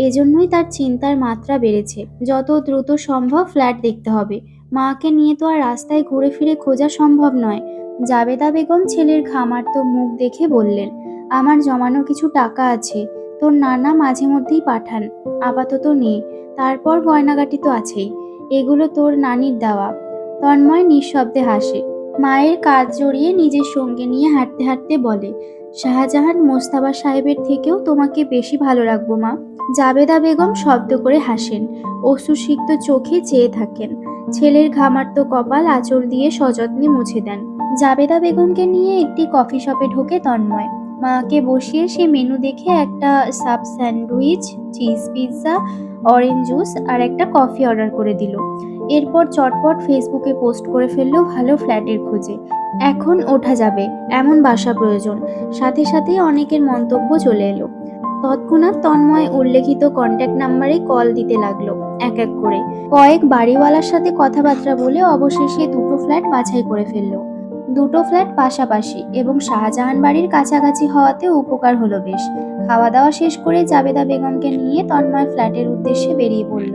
এজন্যই তার চিন্তার মাত্রা বেড়েছে। যত দ্রুত সম্ভব ফ্ল্যাট দেখতে হবে। মাকে নিয়ে তো আর রাস্তায় ঘুরে ফিরে খোঁজা সম্ভব নয়। জাবেদা বেগম ছেলের ঘামার্ত মুখ দেখে বললেন, আমার জমানো কিছু টাকা আছে, তোর নানা মাঝে মধ্যেই পাঠান, আপাতত নে। তারপর গয়নাগাটি তো আছেই, এগুলো তোর নানির দেওয়া। তন্ময় নিঃশব্দে হাসে। মায়ের কাঁধ জড়িয়ে নিজের সঙ্গে নিয়ে হাঁটতে হাঁটতে বলে, শাহজাহান মোস্তাফা সাহেবের থেকেও তোমাকে বেশি ভালো রাখবো মা। জাবেদা বেগম শব্দ করে হাসেন, অশ্রুসিক্ত চোখে চেয়ে থাকেন। ছেলের ঘামার্ত কপাল আঁচল দিয়ে সযত্নে মুছে দেন। জাবেদা বেগমকে নিয়ে একটি কফি শপে ঢোকে তন্ময়। মাকে বসিয়ে সে মেনু দেখে একটা sub sandwich, cheese pizza, orange juice আর একটা কফি অর্ডার করে দিল। এরপর চটপট ফেসবুকে পোস্ট করে ফেললো ভালো ফ্ল্যাটের খোঁজে। এখন ওঠা যাবে, এমন বাসা প্রয়োজন। সাথে সাথেই অনেকের মন্তব্য চলে এলো। তৎক্ষণাৎ তন্ময় উল্লেখিত কন্ট্যাক্ট নাম্বারে কল দিতে লাগলো, এক এক করে। কয়েক বাড়িওয়ালার সাথে কথাবার্তা বলে অবশেষে 2টো ফ্ল্যাট বাছাই করে ফেললো। 2টো ফ্ল্যাট পাশাপাশি এবং শাহজাহান বাড়ির কাছাকাছি হওয়াতে উপকার হলো বেশ। খাওয়া দাওয়া শেষ করে জাবেদা বেগমকে নিয়ে তন্ময় ফ্ল্যাটের উদ্দেশ্যে বেরিয়ে পড়ল।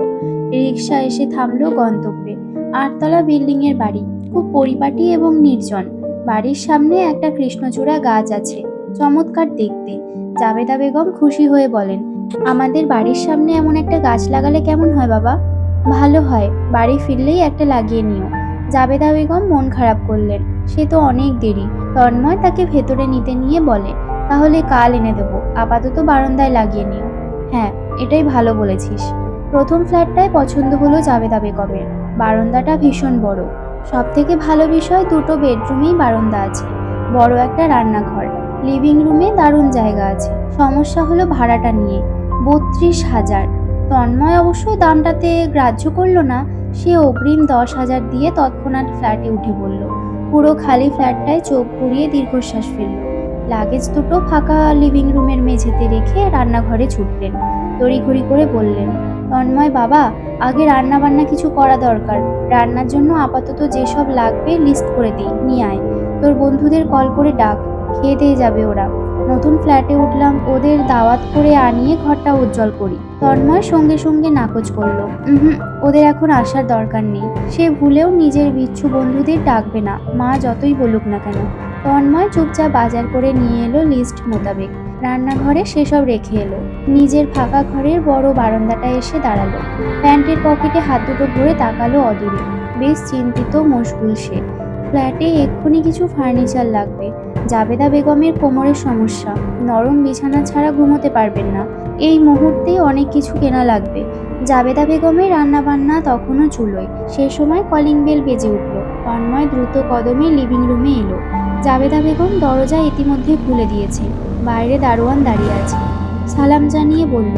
রিকশা এসে থামলো গন্তব্যে। 8তলা বিল্ডিং এর বাড়ি, খুব পরিপাটি এবং নির্জন। বাড়ির সামনে একটা কৃষ্ণচূড়া গাছ আছে, চমৎকার দেখতে। জাবেদা বেগম খুশি হয়ে বলেন, আমাদের বাড়ির সামনে এমন একটা গাছ লাগালে কেমন হয় বাবা? ভালো হয়, বাড়ি ফিরলেই একটা লাগিয়ে নিও। জাবেদা বেগম মন খারাপ করলেন, সে তো অনেক দেরি। তন্ময় তাকে ভেতরে নিতে নিয়ে বলে, তাহলে কাল এনে দেবো, আপাতত বারান্দায় লাগিয়ে নিও। হ্যাঁ, এটাই ভালো বলেছিস। প্রথম ফ্ল্যাটটাই পছন্দ হলো জাবেদা বেগমের। বারান্দাটা ভীষণ বড়, সব থেকে ভালো বিষয়, দুটো বেডরুমেই বারান্দা আছে, বড় একটা রান্নাঘর, লিভিং রুমে দারুণ জায়গা আছে। সমস্যা হলো ভাড়াটা নিয়ে, 32,000। তন্ময় অবশ্য দামটাতে গ্রাহ্য করলো না। সে অগ্রিম 10,000 দিয়ে তৎক্ষণাৎ ফ্ল্যাটে উঠে পড়ল। পুরো খালি ফ্ল্যাটটায় চোখ ঘুরিয়ে দীর্ঘশ্বাস ফেলল। লাগেজ দুটো ফাঁকা লিভিং রুমের মেঝেতে রেখে রান্নাঘরে ছুটলেন। তড়িঘড়ি করে বললেন, তন্ময় বাবা, আগে রান্না বান্না কিছু করা দরকার। রান্নার জন্য আপাতত যেসব লাগবে লিস্ট করে দিই, নিয়ে আয়। তোর বন্ধুদের কল করে ডাক, খেয়ে দিয়ে যাবে ওরা। নতুন ফ্ল্যাটে উঠলাম, ওদের দাওয়াত করে আনিয়ে ঘরটা উজ্জ্বল করি। তন্ময় সঙ্গে সঙ্গে নাকচ করলো। ওদের এখন আসার দরকার নেই। সে ভুলেও নিজের বিচ্ছু বন্ধুদের ডাকবে না, মা যতই বলুক না কেন। তন্ময় চুপচাপ বাজার করে নিয়ে এলো লিস্ট মোতাবেক। রান্নাঘরে সেসব রেখে এলো। নিজের ফাঁকা ঘরের বড় বারান্দাটায় এসে দাঁড়ালো। প্যান্টের পকেটে হাত দুটো ভরে তাকালো অদূরে। বেশ চিন্তিত, মশগুল সে। ফ্ল্যাটে এক্ষুনি কিছু ফার্নিচার লাগবে। জাবেদা বেগমের কোমরের সমস্যা, নরম বিছানা ছাড়া ঘুমোতে পারবেন না। এই মুহূর্তে অনেক কিছু কেনা লাগবে। জাবেদা বেগমের রান্নাবান্না তখনও চুলোয়। সে সময় কলিং বেল বেজে উঠল। তন্ময় দ্রুত কদমে লিভিং রুমে এলো। জাবেদা বেগম দরজা ইতিমধ্যে খুলে দিয়েছে। বাইরে দারোয়ান দাঁড়িয়ে আছে। সালাম জানিয়ে বলল,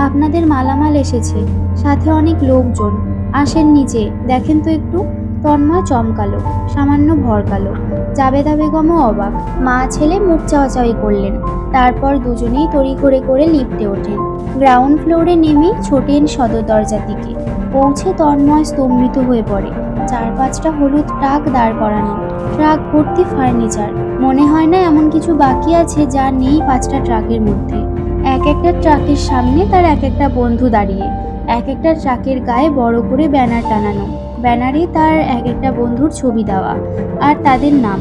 আপনাদের মালামাল এসেছে, সাথে অনেক লোকজন। আসেন নিচে, দেখেন তো একটু। তন্ময় চমকালো, সামান্য ভরকালো। জাবেদা বেগমও অবাক। মা ছেলে মুখ চাওয়াচাওয়ি করলেন। তারপর দুজনেই তড়িঘড়ি করে লিফটে ওঠেন। গ্রাউন্ড ফ্লোরে নেমেই ছোটেন সদর দরজার দিকে। পৌঁছে তন্ময় স্তম্ভিত হয়ে পড়ে। 4-5টা হলুদ ট্রাক দাঁড় করানো, ট্রাক ভর্তি ফার্নিচার। মনে হয় না এমন কিছু বাকি আছে যা নেই 5টা ট্রাকের মধ্যে। এক একটা ট্রাকের সামনে তার এক একটা বন্ধু দাঁড়িয়ে। এক একটা ট্রাকের গায়ে বড় করে ব্যানার টানানো। ব্যানারে তার এক একটা বন্ধুর ছবি দেওয়া আর তাদের নাম,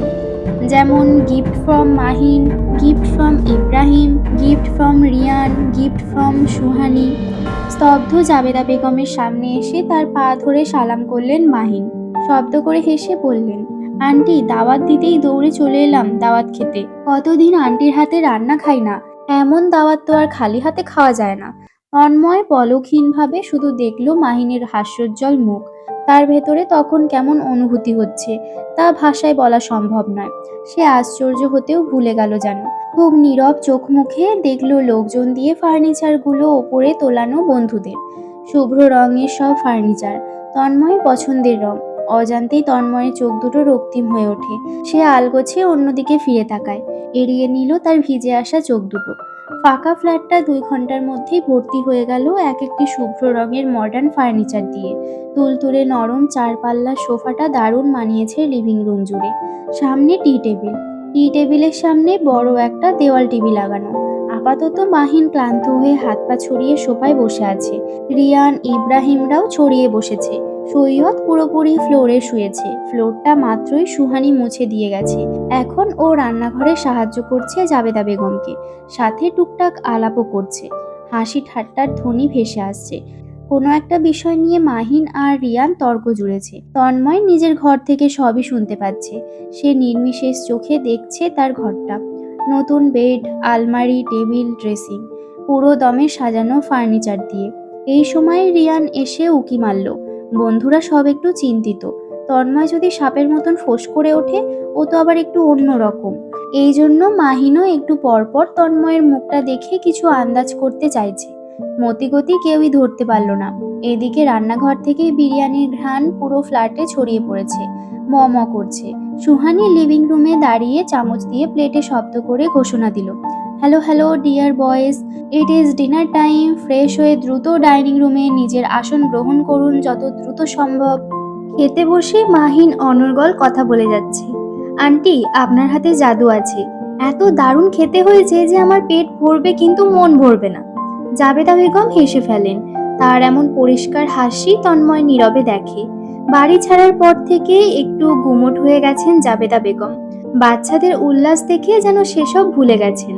যেমন gift from Mahin, gift from Ibrahim, gift from Riyan, gift from Suhani. স্তব্ধ জাবেদা বেগমের সামনে এসে তার পা ধরে সালাম করলেন মাহিন। শব্দ করে হেসে বললেন, আন্টি, দাওয়াত দিতেই দৌড়ে চলে এলাম দাওয়াত খেতে। কতদিন আন্টির হাতে রান্না খাই না, এমন দাওয়াত তো আর খালি হাতে খাওয়া যায় না। তন্ময় পলকহীনভাবে শুধু দেখল মাহিনের হাস্যোজ্জ্বল মুখ। তার ভেতরে তখন কেমন অনুভূতি হচ্ছে তা ভাষায় বলা সম্ভব নয়। সে আশ্চর্য হতেও ভুলে গেল যেন। খুব নীরব চোখ মুখে দেখল লোকজন দিয়ে ফার্নিচারগুলো ওপরে তোলানো বন্ধুদের। শুভ্র রঙের সব ফার্নিচার, তন্ময়ের পছন্দের রং। অজান্তেই তন্ময়ের চোখ দুটো রক্তিম হয়ে ওঠে। সে আলগোছে অন্যদিকে ফিরে তাকায়, এড়িয়ে নিল তার ভিজে আসা চোখ দুটো। ফাঁকা ফ্ল্যাটটা 2 ঘন্টার মধ্যেই ভর্তি হয়ে গেল এক একটি শুভ্র রঙের মডার্ন ফার্নিচার দিয়ে। তুলতুলে নরম 4 পাল্লার সোফাটা দারুণ মানিয়েছে লিভিং রুম জুড়ে। সামনে টি টেবিল, টি টেবিলের সামনে বড় একটা দেওয়াল টিভি লাগানো। আপাতত মাহিন ক্লান্ত হয়ে হাত পা ছড়িয়ে সোফায় বসে আছে। রিয়ান, ইব্রাহিমরাও ছড়িয়ে বসেছে। সৈয়দ পুরোপুরি ফ্লোরে শুয়েছে। ফ্লোরটা মাত্রই সুহানি মুছে দিয়ে গেছে। এখন ও রান্নাঘরে সাহায্য করছে জাবেদা বেগমকে, সাথে টুকটাক আলাপও করছে। হাসি ঠাট্টার ধ্বনি ভেসে আসছে। কোনো একটা বিষয় নিয়ে মাহিন আর রিয়ান তর্ক জুড়েছে। তন্ময় নিজের ঘর থেকে সবই শুনতে পাচ্ছে। সে নির্বিশেষ চোখে দেখছে তার ঘরটা। নতুন বেড, আলমারি, টেবিল, ড্রেসিং, পুরো দমে সাজানো ফার্নিচার দিয়ে। এই সময় রিয়ান এসে উকি মারল। বন্ধুরা সব একটু চিন্তিত। তন্ময় যদি সাপের মতন ফোঁস করে ওঠে, ও তো আবার একটু অন্য রকম। এই জন্য মাহিনও একটু পরপর তন্ময়ের মুখটা দেখে কিছু আন্দাজ করতে চাইছে। মতিগতি কেউই ধরতে পারল না। এদিকে রান্নাঘর থেকে বিরিয়ানির ঘ্রাণ পুরো ফ্ল্যাটে ছড়িয়ে পড়েছে, ম ম করছে। সুহানি লিভিং রুমে দাঁড়িয়ে চামচ দিয়ে প্লেটে শব্দ করে ঘোষণা দিল, hello hello dear boys, it is dinner time. Fresh হয়ে দ্রুত ডাইনিং রুমে নিজের আসন গ্রহণ করুন যত দ্রুত সম্ভব। খেতে বসে মাহিন অনর্গল কথা বলে যাচ্ছে, আন্টি, আপনার হাতে জাদু আছে। এত দারুণ খেতে হয়েছে যে আমার পেট ভরবে কিন্তু মন ভরবে না। জাবেদা বেগম হেসে ফেলেন। তার এমন পরিষ্কার হাসি তন্ময় নীরবে দেখে। বাড়ি ছাড়ার পর থেকে একটু গুমোট হয়ে গেছেন জাবেদা বেগম। বাচ্চাদের উল্লাস দেখে যেন সেসব ভুলে গেছেন।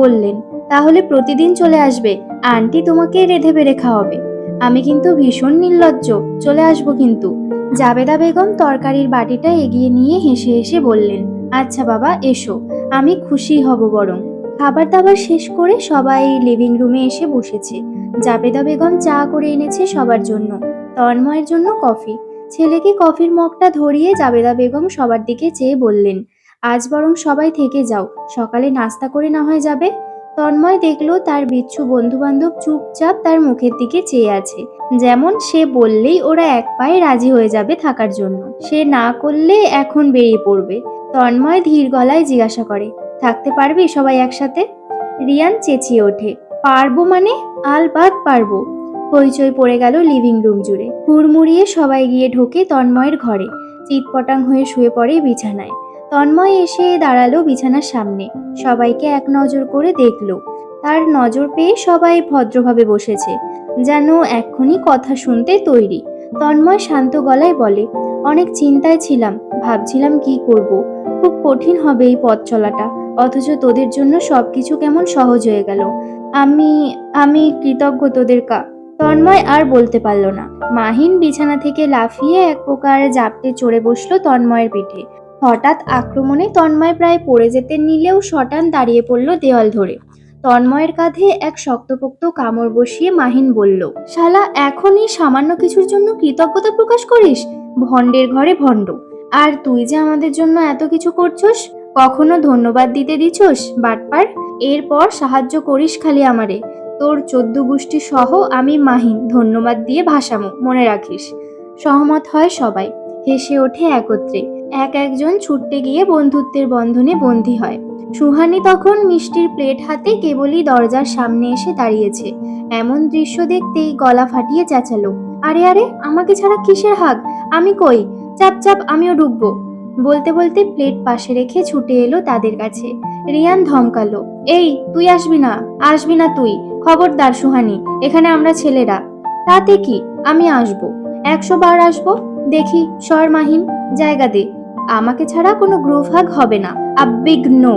বললেন, তাহলে প্রতিদিন চলে আসবে, আন্টি তোমাকে রেঁধে বেড়ে খাওয়াবে। আমি কিন্তু ভীষণ নির্লজ্জ, চলে আসবো কিন্তু। জাবেদা বেগম তরকারির বাটিটা এগিয়ে নিয়ে হেসে হেসে বললেন, আচ্ছা বাবা, এসো, আমি খুশি হব বরং। খাবার দাবার শেষ করে সবাই লিভিং রুমে এসে বসেছে। জাবেদা বেগম চা করে এনেছে সবার জন্য, তন্ময়ের জন্য কফি। ছেলেকে কফির মগটা ধরিয়ে জাবেদা বেগম সবার দিকে চেয়ে বললেন, আজ বরং সবাই থেকে যাও, সকালে নাস্তা করে না হয় যাবে। তন্ময় দেখলো তার বিচ্ছু বন্ধু বান্ধব চুপচাপ তার মুখের দিকে চেয়ে আছে, যেমন সে বললেই ওরা এক পায়ে রাজি হয়ে যাবে থাকার জন্য, সে না করলে এখন বেরিয়ে পড়বে। তন্ময় ধীর গলায় জিজ্ঞাসা করে, থাকতে পারবি সবাই একসাথে? রিয়ান চেঁচিয়ে ওঠে, পারবো মানে? আলবাত পারবো। হইচই পড়ে গেল লিভিং রুম জুড়ে। হুড়মুড়িয়ে সবাই গিয়ে ঢোকে তন্ময়ের ঘরে। চিৎপটাং হয়ে শুয়ে পড়ে বিছানায়। তন্ময় এসে দাঁড়ালো বিছানার সামনে, সবাইকে এক নজর করে দেখলো। তার নজর পেয়ে সবাই ভদ্রভাবে বসেছে, যেন এক্ষুনি কথা শুনতে তৈরি। তন্ময় শান্ত গলায় বলে, অনেক চিন্তায় ছিলাম, ভাবছিলাম কি করব। খুব কঠিন হবে এই পথ চলাটা, অথচ তোদের জন্য সবকিছু কেমন সহজ হয়ে গেল। আমি আমি কৃতজ্ঞ তোদের তন্ময় আর বলতে পারল না। মাহিন বিছানা থেকে লাফিয়ে এক প্রকার জাপটে চড়ে বসলো তন্ময়ের পিঠে। হঠাৎ আক্রমণে তন্ময় প্রায় পড়ে যেতে নিলেও শটান দাঁড়িয়ে পড়ল দেওয়াল ধরে। তন্ময়ের কাঁধে এক শক্তপোক্ত কামড় বসিয়ে মাহিন বলল, শালা এখনই সামান্য কিছুর জন্য কৃতজ্ঞতা প্রকাশ করিস? ভণ্ডের ঘরে ভণ্ড। আর তুই যে আমাদের জন্য এত কিছু করছস, কখনো ধন্যবাদ দিতে দিছস বাটপার? এরপর সাহায্য করিস খালি আমারে। তোর 14 গোষ্ঠী সহ আমি মাহিন ধন্যবাদ দিয়ে ভাসামো, মনে রাখিস। সহমত হয় সবাই, হেসে ওঠে একত্রে। এক একজন ছুটতে গিয়ে বন্ধুত্বের বন্ধনে বন্দী হয়। সুহানি তখন মিষ্টির প্লেট হাতে কেবলই দরজার সামনে এসে দাঁড়িয়েছে। এমন দৃশ্য দেখতেই গলা ফাটিয়ে চেঁচালো, আরে আরে, আমাকে ছাড়া কিসের হাগ? আমি কই? চাপ চাপ, আমিও ঢুকবো। বলতে বলতে প্লেট পাশে রেখে ছুটে এলো তাদের কাছে। রিয়ান ধমকালো, এই তুই আসবি না, আসবি না তুই, খবরদার সুহানি, এখানে আমরা ছেলেরা। তাতে কি, আমি আসবো, 100 বার আসবো। দেখি সর মাহিন, জায়গা দে, আমাকে ছাড়া কোনো গ্রুপ হাগ হবে না, আ বিগ নো।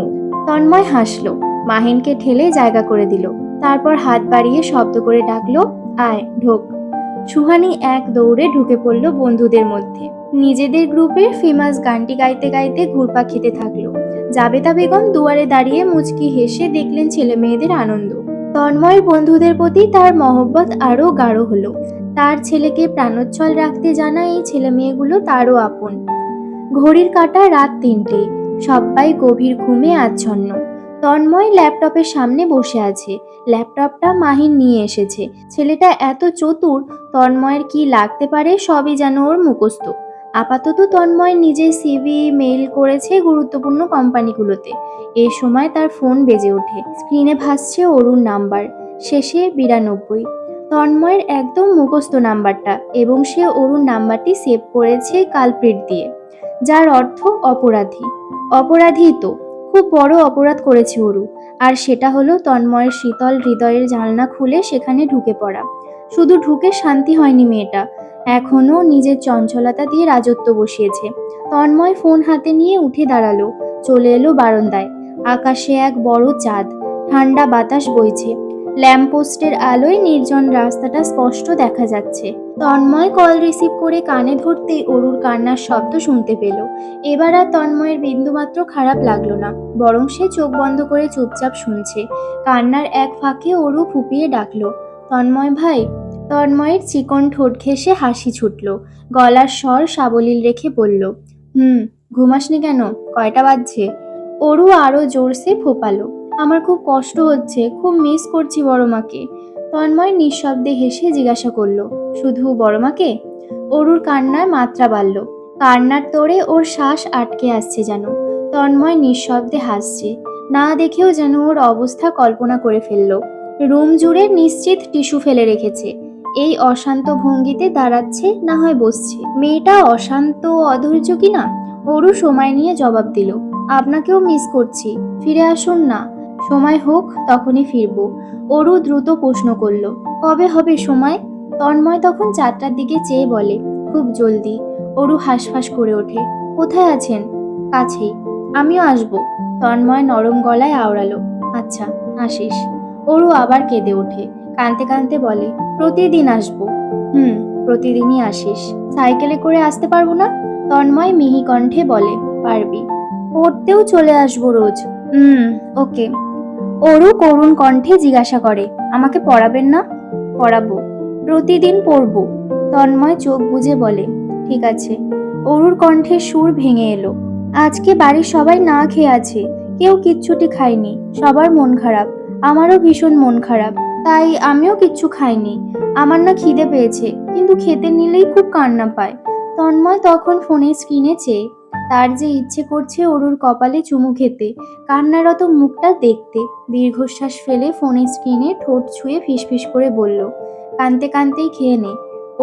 তন্ময় হাসলো, মাহিনকে ঠেলে জায়গা করে দিল, তারপর হাত বাড়িয়ে শব্দ করে ডাকলো, আয় ঢোক। সুহানি এক দৌড়ে ঢুকে পড়ল বন্ধুদের মধ্যে। নিজেদের গ্রুপের ফেমাস গানটি গাইতে গাইতে ঘুরপাক খেতে থাকলো। জাবেদা বেগম দুয়ারে দাঁড়িয়ে মুচকি হেসে দেখলেন ছেলে মেয়েদের আনন্দ। তন্ময়ের বন্ধুদের প্রতি তার মহব্বত আরো গাঢ় হলো। তার ছেলেকে প্রাণোচ্ছল রাখতে জানা এই ছেলে মেয়েগুলো তারও আপন। ঘড়ির কাঁটা রাত 3টে, সবাই গভীর ঘুমে আচ্ছন্ন। তন্ময় ল্যাপটপের সামনে বসে আছে। ল্যাপটপটা মাহিন নিয়ে এসেছে। ছেলেটা এত চতুর, তন্ময়ের কি লাগতে পারে সবই যেন ওর মুখস্থ। আপাতত তন্ময় নিজের সিভি মেইল করেছে গুরুত্বপূর্ণ কোম্পানিগুলোতে। এই সময় তার ফোন বেজে ওঠে। স্ক্রিনে ভাসছে অরুণ নাম্বার, শেষে 92। তন্ময়ের একদম মুখস্থ নাম্বারটা, এবং সে অরুণ নাম্বারটি সেভ করেছে কালপ্রিট দিয়ে, যার অর্থ অপরাধী। অপরাধী তো, খুব বড় অপরাধ করেছে অরু। আর সেটা হলো তন্ময়ের শীতল হৃদয়ের জানলা খুলে সেখানে ঢুকে পড়া। শুধু ঢুকে শান্তি হয়নি মেয়েটা, এখনো নিজের চঞ্চলতা দিয়ে রাজত্ব বসিয়েছে। তন্ময় ফোন হাতে নিয়ে উঠে দাঁড়ালো, চলে এলো বারান্দায়। আকাশে এক বড় চাঁদ, ঠান্ডা বাতাস বইছে। ল্যাম্পপোস্টের আলোয় নির্জন রাস্তাটা স্পষ্ট দেখা যাচ্ছে। তন্ময় কল রিসিভ করে কানে ধরতেই অরুর কান্নার শব্দ শুনতে পেল। এবার আর তন্ময়ের বিন্দুমাত্র খারাপ লাগলো না, বরং সে চোখ বন্ধ করে চুপচাপ শুনছে। কান্নার এক ফাঁকে অরু ফুপিয়ে ডাকলো, তন্ময় ভাই। তন্ময়ের চিকন ঠোঁট ঘেঁষে হাসি ছুটল, গলার স্বর সাবলীল রেখে বলল, ঘুমাসনি কেন? কয়টা বাজছে? অরু আরো জোরসে ফোপালো, আমার খুব কষ্ট হচ্ছে, খুব মিস করছি বড় মাকে। তন্ময় নিঃশব্দে হেসে জিজ্ঞাসা করলো, শুধু বড় মাকে? অরুর কান্নার মাত্রা বাড়ল, কান্নার তোড়ে ওর শ্বাস আটকে আসছে যেন। তন্ময় নিঃশব্দে হাসছে, না দেখেও যেন ওর অবস্থা কল্পনা করে ফেলল। রুম জুড়ে নিশ্চিত টিস্যু ফেলে রেখেছে। এই অশান্ত ভঙ্গিতে দাঁড়াচ্ছে, না হয় বসছে। মেয়েটা অশান্ত অধৈর্য কিনা? অরু সময় নিয়ে জবাব দিল, আপনাকেও মিস করছি, ফিরে আসুন না। সময় হোক, তখনই ফিরবো। অরু দ্রুত প্রশ্ন করলো, কবে হবে সময়? তন্ময় তখন 4টার দিকে চেয়ে বলে, খুব জলদি। অরু হাঁসফাঁস করে ওঠে, কোথায় আছেন? কাছেই। আমিও আসবো। তন্ময় নরম গলায় আওড়ালো, আচ্ছা, আসিস। অরু আবার কেঁদে ওঠে, কাঁদতে কাঁদতে বলে, প্রতিদিন আসবো। প্রতিদিনই আসিস। সাইকেলে করে আসতে পারবো না? তন্ময় মিহি কণ্ঠে বলে, পারবি। পড়তেও চলে আসবো রোজ। ওকে। অরু করুণ কণ্ঠে জিজ্ঞাসা করে, আমাকে পড়াবেন না? পড়াবো, প্রতিদিন পড়বো। তন্ময় চোখ বুজে বলে, ঠিক আছে। অরুর কণ্ঠের সুর ভেঙে এলো। আজকে বাড়ির সবাই না খেয়ে আছে, কেউ কিচ্ছুটি খায়নি, সবার মন খারাপ, আমারও ভীষণ মন খারাপ, তাই আমিও কিচ্ছু খাইনি। আমার না খিদে পেয়েছে, কিন্তু খেতে নিলেই খুব কান্না পায়। তন্ময় তখন ফোনের স্ক্রিনে চেয়ে, তার যে ইচ্ছে করছে অরুর কপালে চুমু খেতে, কান্নারত মুখটা দেখতে। দীর্ঘশ্বাস ফেলে ফোনের স্ক্রিনে ঠোঁট ছুঁয়ে ফিসফিস করে বলল, কাঁদতে কাঁদতেই খেয়ে নে।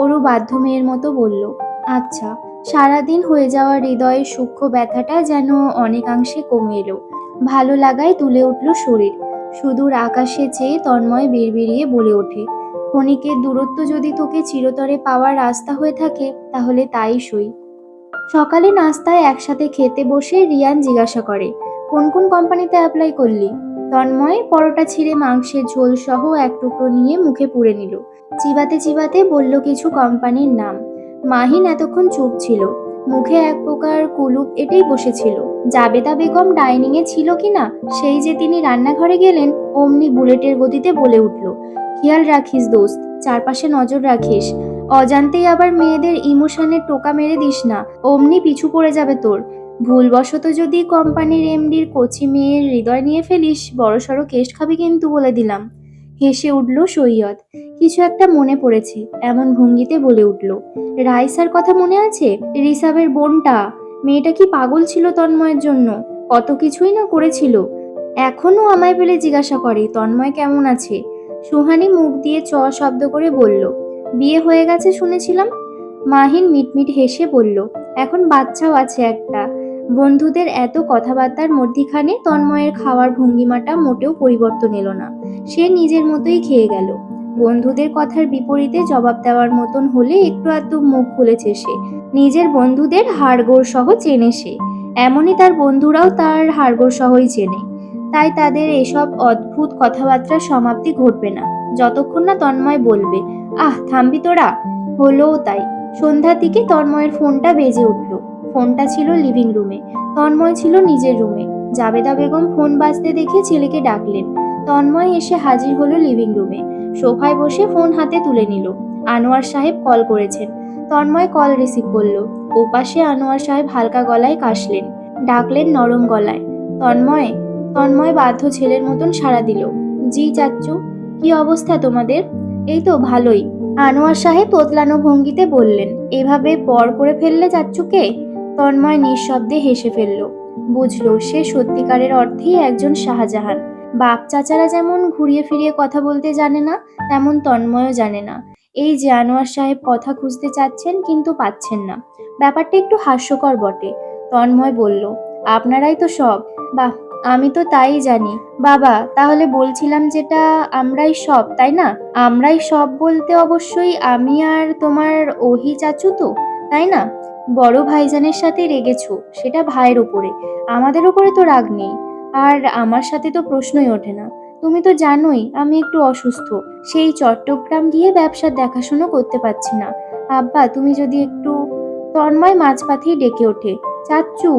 অরু বাধ্য মেয়ের মতো বলল, আচ্ছা। সারাদিন হয়ে যাওয়া হৃদয়ের সূক্ষ্ম ব্যথাটা যেন অনেকাংশে কমে এলো। ভালো লাগায় তুলে উঠল শরীর। সুদূর আকাশে চেয়ে তন্ময় বিড়বিড়িয়ে বলে ওঠে, ক্ষণিকের দূরত্ব যদি তোকে চিরতরে পাওয়ার রাস্তা হয়ে থাকে, তাহলে তাই সই। সকালে নাস্তায় একসাথে খেতে বসে রিয়ান জিজ্ঞাসা করে, কোন কোন কোম্পানিতে অ্যাপ্লাই করলি? তন্ময় পরোটা ছিঁড়ে মাংসের ঝোল সহ এক টুকরো নিয়ে মুখে পুরে নিল। চিবাতে চিবাতে বলল কিছু কোম্পানির নাম। মাহিন এতক্ষণ চুপ ছিল, মুখে এক প্রকার কুলুপ এটেই বসেছিল। জাবেদা বেগম ডাইনিং এ ছিল কিনা সেই যে তিনি রান্নাঘরে গেলেন, অমনি বুলেটের গতিতে বলে উঠল, খেয়াল রাখিস দোস্ত, চারপাশে নজর রাখিস, অজান্তেই আবার মেয়েদের ইমোশনের টোকা মেরে দিস না, অমনি পিছু পড়ে যাবে তোর। ভুলবশত যদি কোম্পানির এমডির কচি মেয়ের হৃদয় নিয়ে ফেলিস, বড়সড় কেস খাবি কিন্তু, বলে দিলাম। হেসে উঠল সৈয়দ। কিছু একটা মনে পড়েছে এমন ভঙ্গিতে বলে উঠল, রাইসার কথা মনে আছে? রিসাবের বোনটা, মেয়েটা কি পাগল ছিল তন্ময়ের জন্য, কত কিছুই না করেছিল। এখনো আমায় পেলে জিজ্ঞাসা করে তন্ময় কেমন আছে। সুহানি মুখ দিয়ে চ শব্দ করে বলল, বিয়ে হয়ে গেছে শুনেছিলাম। মাহিন মিটমিট হেসে বলল, এখন বাচ্চাও আছে একটা। বন্ধুদের এত কথাবার্তার মধ্যিখানে তন্ময়ের খাওয়ার ভঙ্গিমাটা মোটেও পরিবর্তন এলো না। সে নিজের মতোই খেয়ে গেল। বন্ধুদের কথার বিপরীতে জবাব দেওয়ার মতন হলে একটু আধটু মুখ খুলেছে সে। নিজের বন্ধুদের হাড়গোড় সহ চেনে সে, এমনই তার বন্ধুরাও তার হাড়গোড় সহই চেনে। তাই তাদের এসব অদ্ভুত কথাবার্তার সমাপ্তি ঘটবে না, যতক্ষণ না তন্ময় বলবে, আহ থামবি তোরা। হলোও তাই। সন্ধ্যার দিকে তন্ময়ের ফোনটা বেজে উঠল। ফোনটা ছিল লিভিং রুমে, তন্ময় ছিল নিজের রুমে। জাবেদা বেগম ফোন বাজতে দেখে ছেলেকে ডাকলেন। তন্ময় এসে হাজির হলো লিভিং রুমে। সোফায় বসে ফোন হাতে তুলে নিল। আনোয়ার সাহেব কল করেছেন। তন্ময় কল রিসিভ করলো। ওপাশে আনোয়ার সাহেব হালকা গলায় কাশলেন, ডাকলেন নরম গলায়, তন্ময়। তন্ময় বাধ্য ছেলের মতন সাড়া দিল, জি চাচ্চু। কি অবস্থা তোমাদের? এই তো ভালোই। আনোয়ার সাহেব তোতলানো ভঙ্গিতে বললেন, এভাবে পর করে ফেললে চাচ্চুকে? তন্ময় নিঃশব্দে হেসে ফেলল। বুঝলো সে সত্যিকারের অর্থেই একজন শাহজাহান। বাপ চাচারা যেমন ঘুরিয়ে ফিরিয়ে কথা বলতে জানে না, তেমন তন্ময়ও জানে না। এই যে আনোয়ার সাহেব কথা খুঁজতে চাচ্ছেন কিন্তু পাচ্ছেন না, ব্যাপারটা একটু হাস্যকর বটে। তন্ময় বলল, আপনারাই তো সব। বাহ, আমি তো তাই জানি। বাবা, তাহলে বলছিলাম যেটা, আমরাই সব, তাই না? আমরাই সব বলতে অবশ্যই আমি আর তোমার ওহি চাচু তো, তাই না? বড় ভাইজানের সাথে রেগেছো, সেটা ভাইয়ের উপরে, আমাদের উপরে তো রাগ নেই। আর আমার সাথে তো প্রশ্নই ওঠে না। তুমি তো জানোই আমি একটু অসুস্থ, সেই চট্টগ্রাম গিয়ে ব্যবসার দেখাশুনো করতে পারছি না। আব্বা তুমি যদি একটু। তন্ময় মাঝপথেই ডেকে ওঠে, চাচ্চু,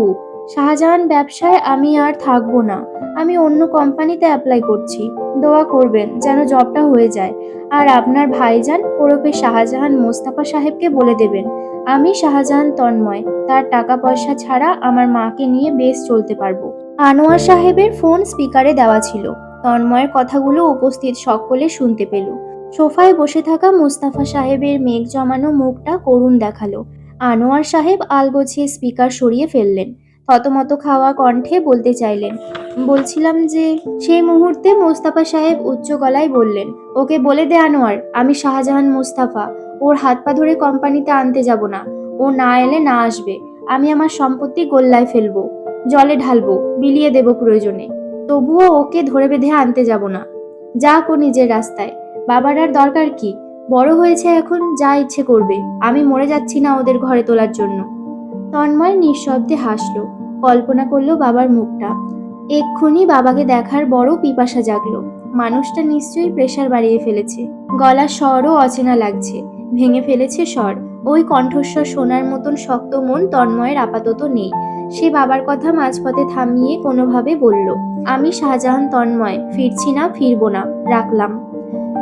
শাহজাহান ব্যবসায় আমি আর থাকবো না, আমি অন্য কোম্পানিতে অ্যাপ্লাই করছি, দোয়া করবেন যেন জবটা হয়ে যায়। আর আপনার ভাইজান ওরফে শাহজাহান মোস্তফা সাহেবকে বলে দেবেন, আমি শাহজাহান তন্ময়, তার টাকা পয়সা ছাড়া আমার মাকে নিয়ে বেশ চলতে পারবো। আনোয়ার সাহেবের ফোন স্পিকারে দেওয়া ছিল। তন্ময়ের কথাগুলো উপস্থিত সকলে শুনতে পেল। সোফায় বসে থাকা মোস্তফা সাহেবের মেঘ জমানো মুখটা করুণ দেখালো। আনোয়ার সাহেব আলগোছিয়ে স্পিকার সরিয়ে ফেললেন। থতমত খাওয়া কণ্ঠে বলতে চাইলেন, বলছিলাম যে। সেই মুহূর্তে মোস্তফা সাহেব উচ্চ গলায় বললেন, ওকে বলে দে আনোয়ার, আমি শাহজাহান মোস্তফা, ওর হাত পা ধরে কোম্পানিতে আনতে যাব না। ও না এলে না আসবে, আমি আমার সম্পত্তি গোল্লায় ফেলবো, জলে ঢালবো, বিলিয়ে দেব প্রয়োজনে, তবুও ওকে ধরে বেঁধে আনতে যাব না। যাক ও নিজের রাস্তায়, বাবার আর দরকার কি? বড় হয়েছে এখন, যা ইচ্ছে করবে, আমি মরে যাচ্ছি না ওদের ঘরে তোলার জন্য। তন্ময় নিঃশব্দে হাসল, কল্পনা করলো বাবার মুখটা। এক্ষুনি বাবাকে দেখার বড় পিপাসা জাগলো। মানুষটা নিশ্চয়ই প্রেসার বাড়িয়ে ফেলেছে, গলার স্বরও অচেনা লাগছে, ভেঙে ফেলেছে স্বর। ওই কণ্ঠস্বর শোনার মতন শক্ত মন তন্ময়ের আপাতত নেই। সে বাবার কথা মাঝপথে থামিয়ে কোনোভাবে বলল, আমি শাহজাহান তন্ময়, ফিরছি না, ফিরবো না, রাখলাম।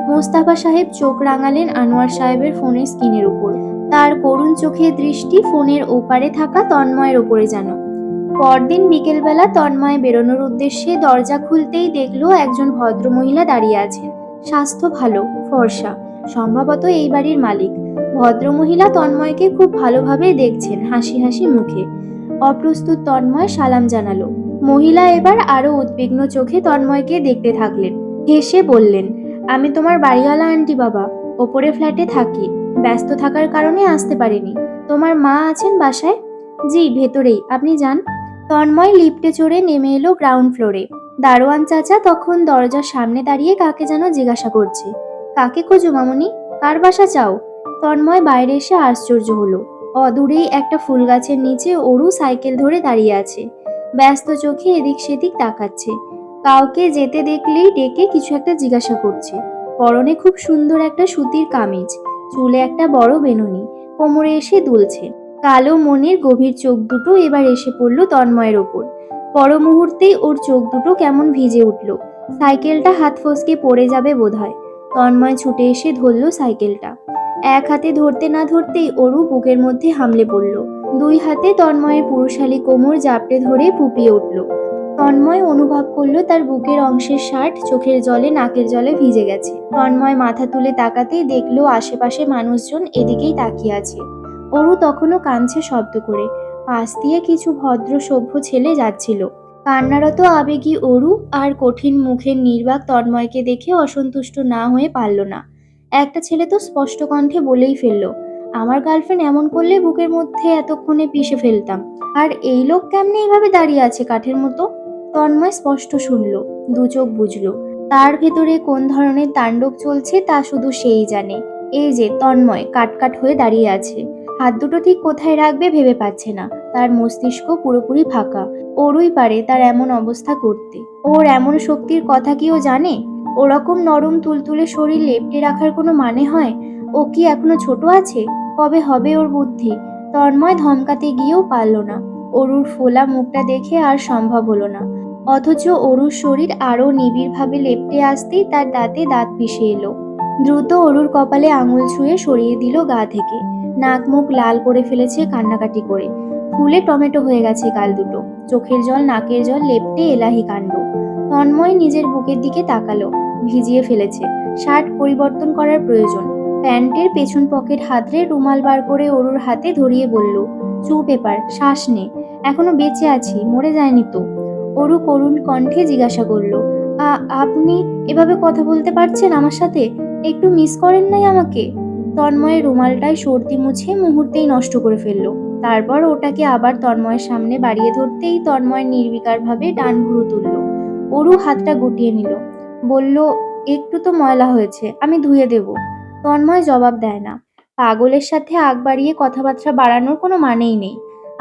মোস্তফা সাহেব চোখ রাঙালেন আনোয়ার সাহেবের ফোনের স্ক্রিনের উপর। তার করুণ চোখের দৃষ্টি ফোনের ওপারে থাকা তন্ময়ের ওপরে যেন। পরদিন বিকেলবেলা তন্ময় বেরোনোর উদ্দেশ্যে দরজা খুলতেই দেখলো একজন ভদ্রমহিলা দাঁড়িয়ে আছেন। স্বাস্থ্য ভালো, ফর্সা, সম্ভবত এই বাড়ির মালিক। ভদ্রমহিলা তন্ময়কে খুব ভালোভাবে দেখছেন, হাসি হাসি মুখে। অপ্রস্তুত তন্ময় সালাম জানালো। মহিলা এবার আরো উদ্বিগ্ন চোখে তন্ময়কে দেখতে থাকলেন। হেসে বললেন, আমি তোমার বাড়িওয়ালা আন্টি বাবা, ওপরে ফ্ল্যাটে থাকি, ব্যস্ত থাকার কারণে আসতে পারিনি। তোমার মা আছেন বাসায়? জি, ভেতরেই, আপনি যান। তন্ময় লিফটে চড়ে নেমে এলো গ্রাউন্ড ফ্লোরে। দারোয়ান চাচা তখন দরজার সামনে দাঁড়িয়ে কাকে যেন জিজ্ঞাসা করছে। কাকে খোঁজো মামুনি? কার বাসা চাও? তন্ময় বাইরে এসে আশ্চর্য হলো। অদূরেই একটা ফুল গাছের নিচে অরু সাইকেল ধরে দাঁড়িয়ে আছে, ব্যস্ত চোখে এদিক সেদিক তাকাচ্ছে। কাউকে যেতে দেখলেই ডেকে কিছু একটা জিজ্ঞাসা করছে। পরনে খুব সুন্দর একটা সুতির কামিজ, চুলে একটা বড় বেনুনি, কোমরে এসে দুলছে। কালো মনের গভীর চোখ দুটো এবার এসে পড়ল তন্ময়ের ওপর। পর মুহূর্তেই ওর চোখ দুটো কেমন ভিজে উঠল। সাইকেলটা হাত ফসকে পড়ে যাবে বোধহয়। তন্ময় ছুটে এসে ধরল সাইকেলটা। এক হাতে ধরতে না ধরতেই অরু বুকের মধ্যে হামলে পড়ল। দুই হাতে তন্ময়ের পুরুষালী কোমর জাপটে ধরে ফুপিয়ে উঠল। তন্ময় অনুভব করলো তার বুকের অংশের শার্ট চোখের জলে নাকের জলে ভিজে গেছে। তন্ময় মাথা তুলে তাকাতেই দেখলো আশেপাশে মানুষজন এদিকেই তাকিয়ে আছে। অরু তখনও কাঁদছে শব্দ করে। পাশ দিয়ে কিছু ভদ্র সভ্য ছেলে যাচ্ছিল। কান্নারত আবেগী অরু আর কঠিন মুখের নির্বাক তন্ময়কে দেখে অসন্তুষ্ট না হয়ে পারল না। একটা ছেলে তো স্পষ্ট কণ্ঠে বলেই ফেলল, আমার গার্লফ্রেন্ড এমন করলে বুকের মধ্যে এতক্ষণে পিষে ফেলতাম। আর এই লোক কেমনে এইভাবে দাঁড়িয়ে আছে কাঠের মতো? তন্ময় স্পষ্ট শুনল, দু চোখ বুঝলো। তার ভেতরে কোন ধরনের তাণ্ডব চলছে তা শুধু সেই জানে। এই যে তন্ময় কাটকাট হয়ে দাঁড়িয়ে আছে, হাত দুটো ঠিক কোথায় রাখবে ভেবে পাচ্ছে না। তার মস্তিষ্ক পুরোপুরি ফাঁকা। ওরই পারে তার এমন অবস্থা করতে। ওর এমন শক্তির কথা কি ও জানে? ওরকম নরম তুলতুলে শরীর লেপ্টে রাখার কোনো মানে হয়? ও কি এখনো ছোট আছে? কবে হবে ওর বুদ্ধি? তন্ময় ধমকাতে গিয়েও পারল না। অরুর ফোলা মুখটা দেখে আর সম্ভব হলো না। অথচ অরুর শরীর আরো নিবিড়ভাবে লেপ্টে আসতেই তার দাঁতে দাঁত পিষে এলো। দ্রুত অরুর কপালে আঙুল ছুঁয়ে সরিয়ে দিল গা থেকে। নাক মুখ লাল করে ফেলেছে কান্নাকাটি করে। ফুলে টমেটো হয়ে গেছে গাল দুটো। চোখের জল নাকের জল লেপ্টে এলাহি কাণ্ড। তন্ময় নিজের বুকের দিকে তাকালো। ভিজিয়ে ফেলেছে, শার্ট পরিবর্তন করার প্রয়োজন। প্যান্টের পেছন পকেট হাতড়ে রুমাল বার করে অরুর হাতে ধরিয়ে বলল, চুপ এবার, শ্বাস নে, এখনো বেঁচে আছি, মরে যায়নি তো। অরু করুণ কণ্ঠে জিজ্ঞাসা করলো, আপনি এভাবে কথা বলতে পারছেন আমার সাথে? একটু মিস করেন নাই আমাকে? তন্ময়ের রুমালটায় সর্দি মুছে মুহূর্তেই নষ্ট করে ফেললো। তারপর ওটাকে আবার তন্ময়ের সামনে বাড়িয়ে ধরতেই তন্ময় নির্বিকারভাবে ডান ভুরু তুলল। অরু হাতটা গুটিয়ে নিল, বলল, একটু তো ময়লা হয়েছে, আমি ধুয়ে দেব। তন্ময় জবাব দেয় না। পাগলের সাথে আগ বাড়িয়ে কথাবার্তা বাড়ানোর কোনো মানেই নেই।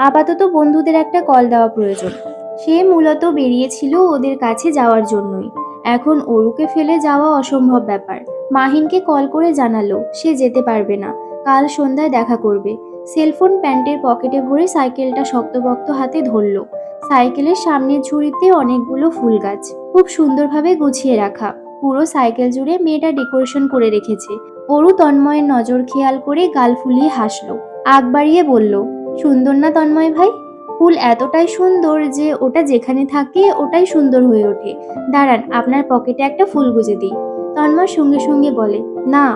আপাতত বন্ধুদের একটা কল দেওয়া প্রয়োজন। সে মূলত বেরিয়েছিল ওদের কাছে যাওয়ার জন্যই। এখন অরুকে ফেলে যাওয়া অসম্ভব ব্যাপার। মাহিনকে কল করে জানালো সে যেতে পারবে না, কাল সন্ধ্যায় দেখা করবে। সেলফোন প্যান্টের পকেটে ভরে সাইকেলটা শক্তপোক্ত হাতে ধরলো। সাইকেলের সামনের ঝুড়িতে অনেকগুলো ফুল গাছ, খুব সুন্দরভাবে গুছিয়ে রাখা। পুরো সাইকেল জুড়ে মেয়েটা ডেকোরেশন করে রেখেছে। অরু তন্ময়ের নজর খেয়াল করে গাল ফুলিয়ে হাসলো। আগ বাড়িয়ে বলল, সুন্দর না তন্ময় ভাই? ফুল এতটাই সুন্দর যে ওটা যেখানে থাকে ওটাই সুন্দর হয়ে ওঠে। দাঁড়ান, আপনার পকেটে একটা ফুল গুজে দিই। তন্ময় সঙ্গে সঙ্গে বলে, না।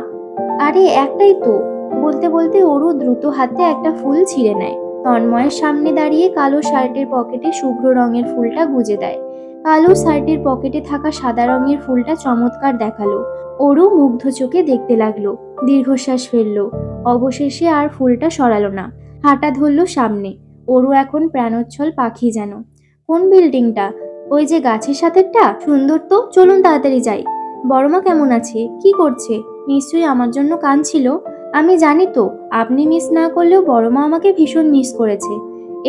আরে একটাই তো। বলতে বলতে অরু দ্রুত হাতে একটা ফুল ছিঁড়ে নেয়। তন্ময়ের সামনে দাঁড়িয়ে কালো শার্টের পকেটে শুভ্র রঙের ফুলটা গুজে দেয়। কালো শার্টের পকেটে থাকা সাদা রঙের ফুলটা চমৎকার দেখালো। অরু মুগ্ধ চোখে দেখতে লাগলো, দীর্ঘশ্বাস ফেললো। অবশেষে আর ফুলটা সরালো না, হাঁটা ধরলো সামনে। অরু এখন প্রাণোচ্ছল পাখি যেন। কোন বিল্ডিংটা? ওই যে গাছের সাথেরটা? সুন্দর তো, চলুন তাড়াতাড়ি যাই। বড়মা কেমন আছে? কি করছে? নিশ্চয়ই আমার জন্য কাঁদছিল। আমি জানি তো, আপনি মিস না করলেও বড়মা আমাকে ভীষণ মিস করেছে।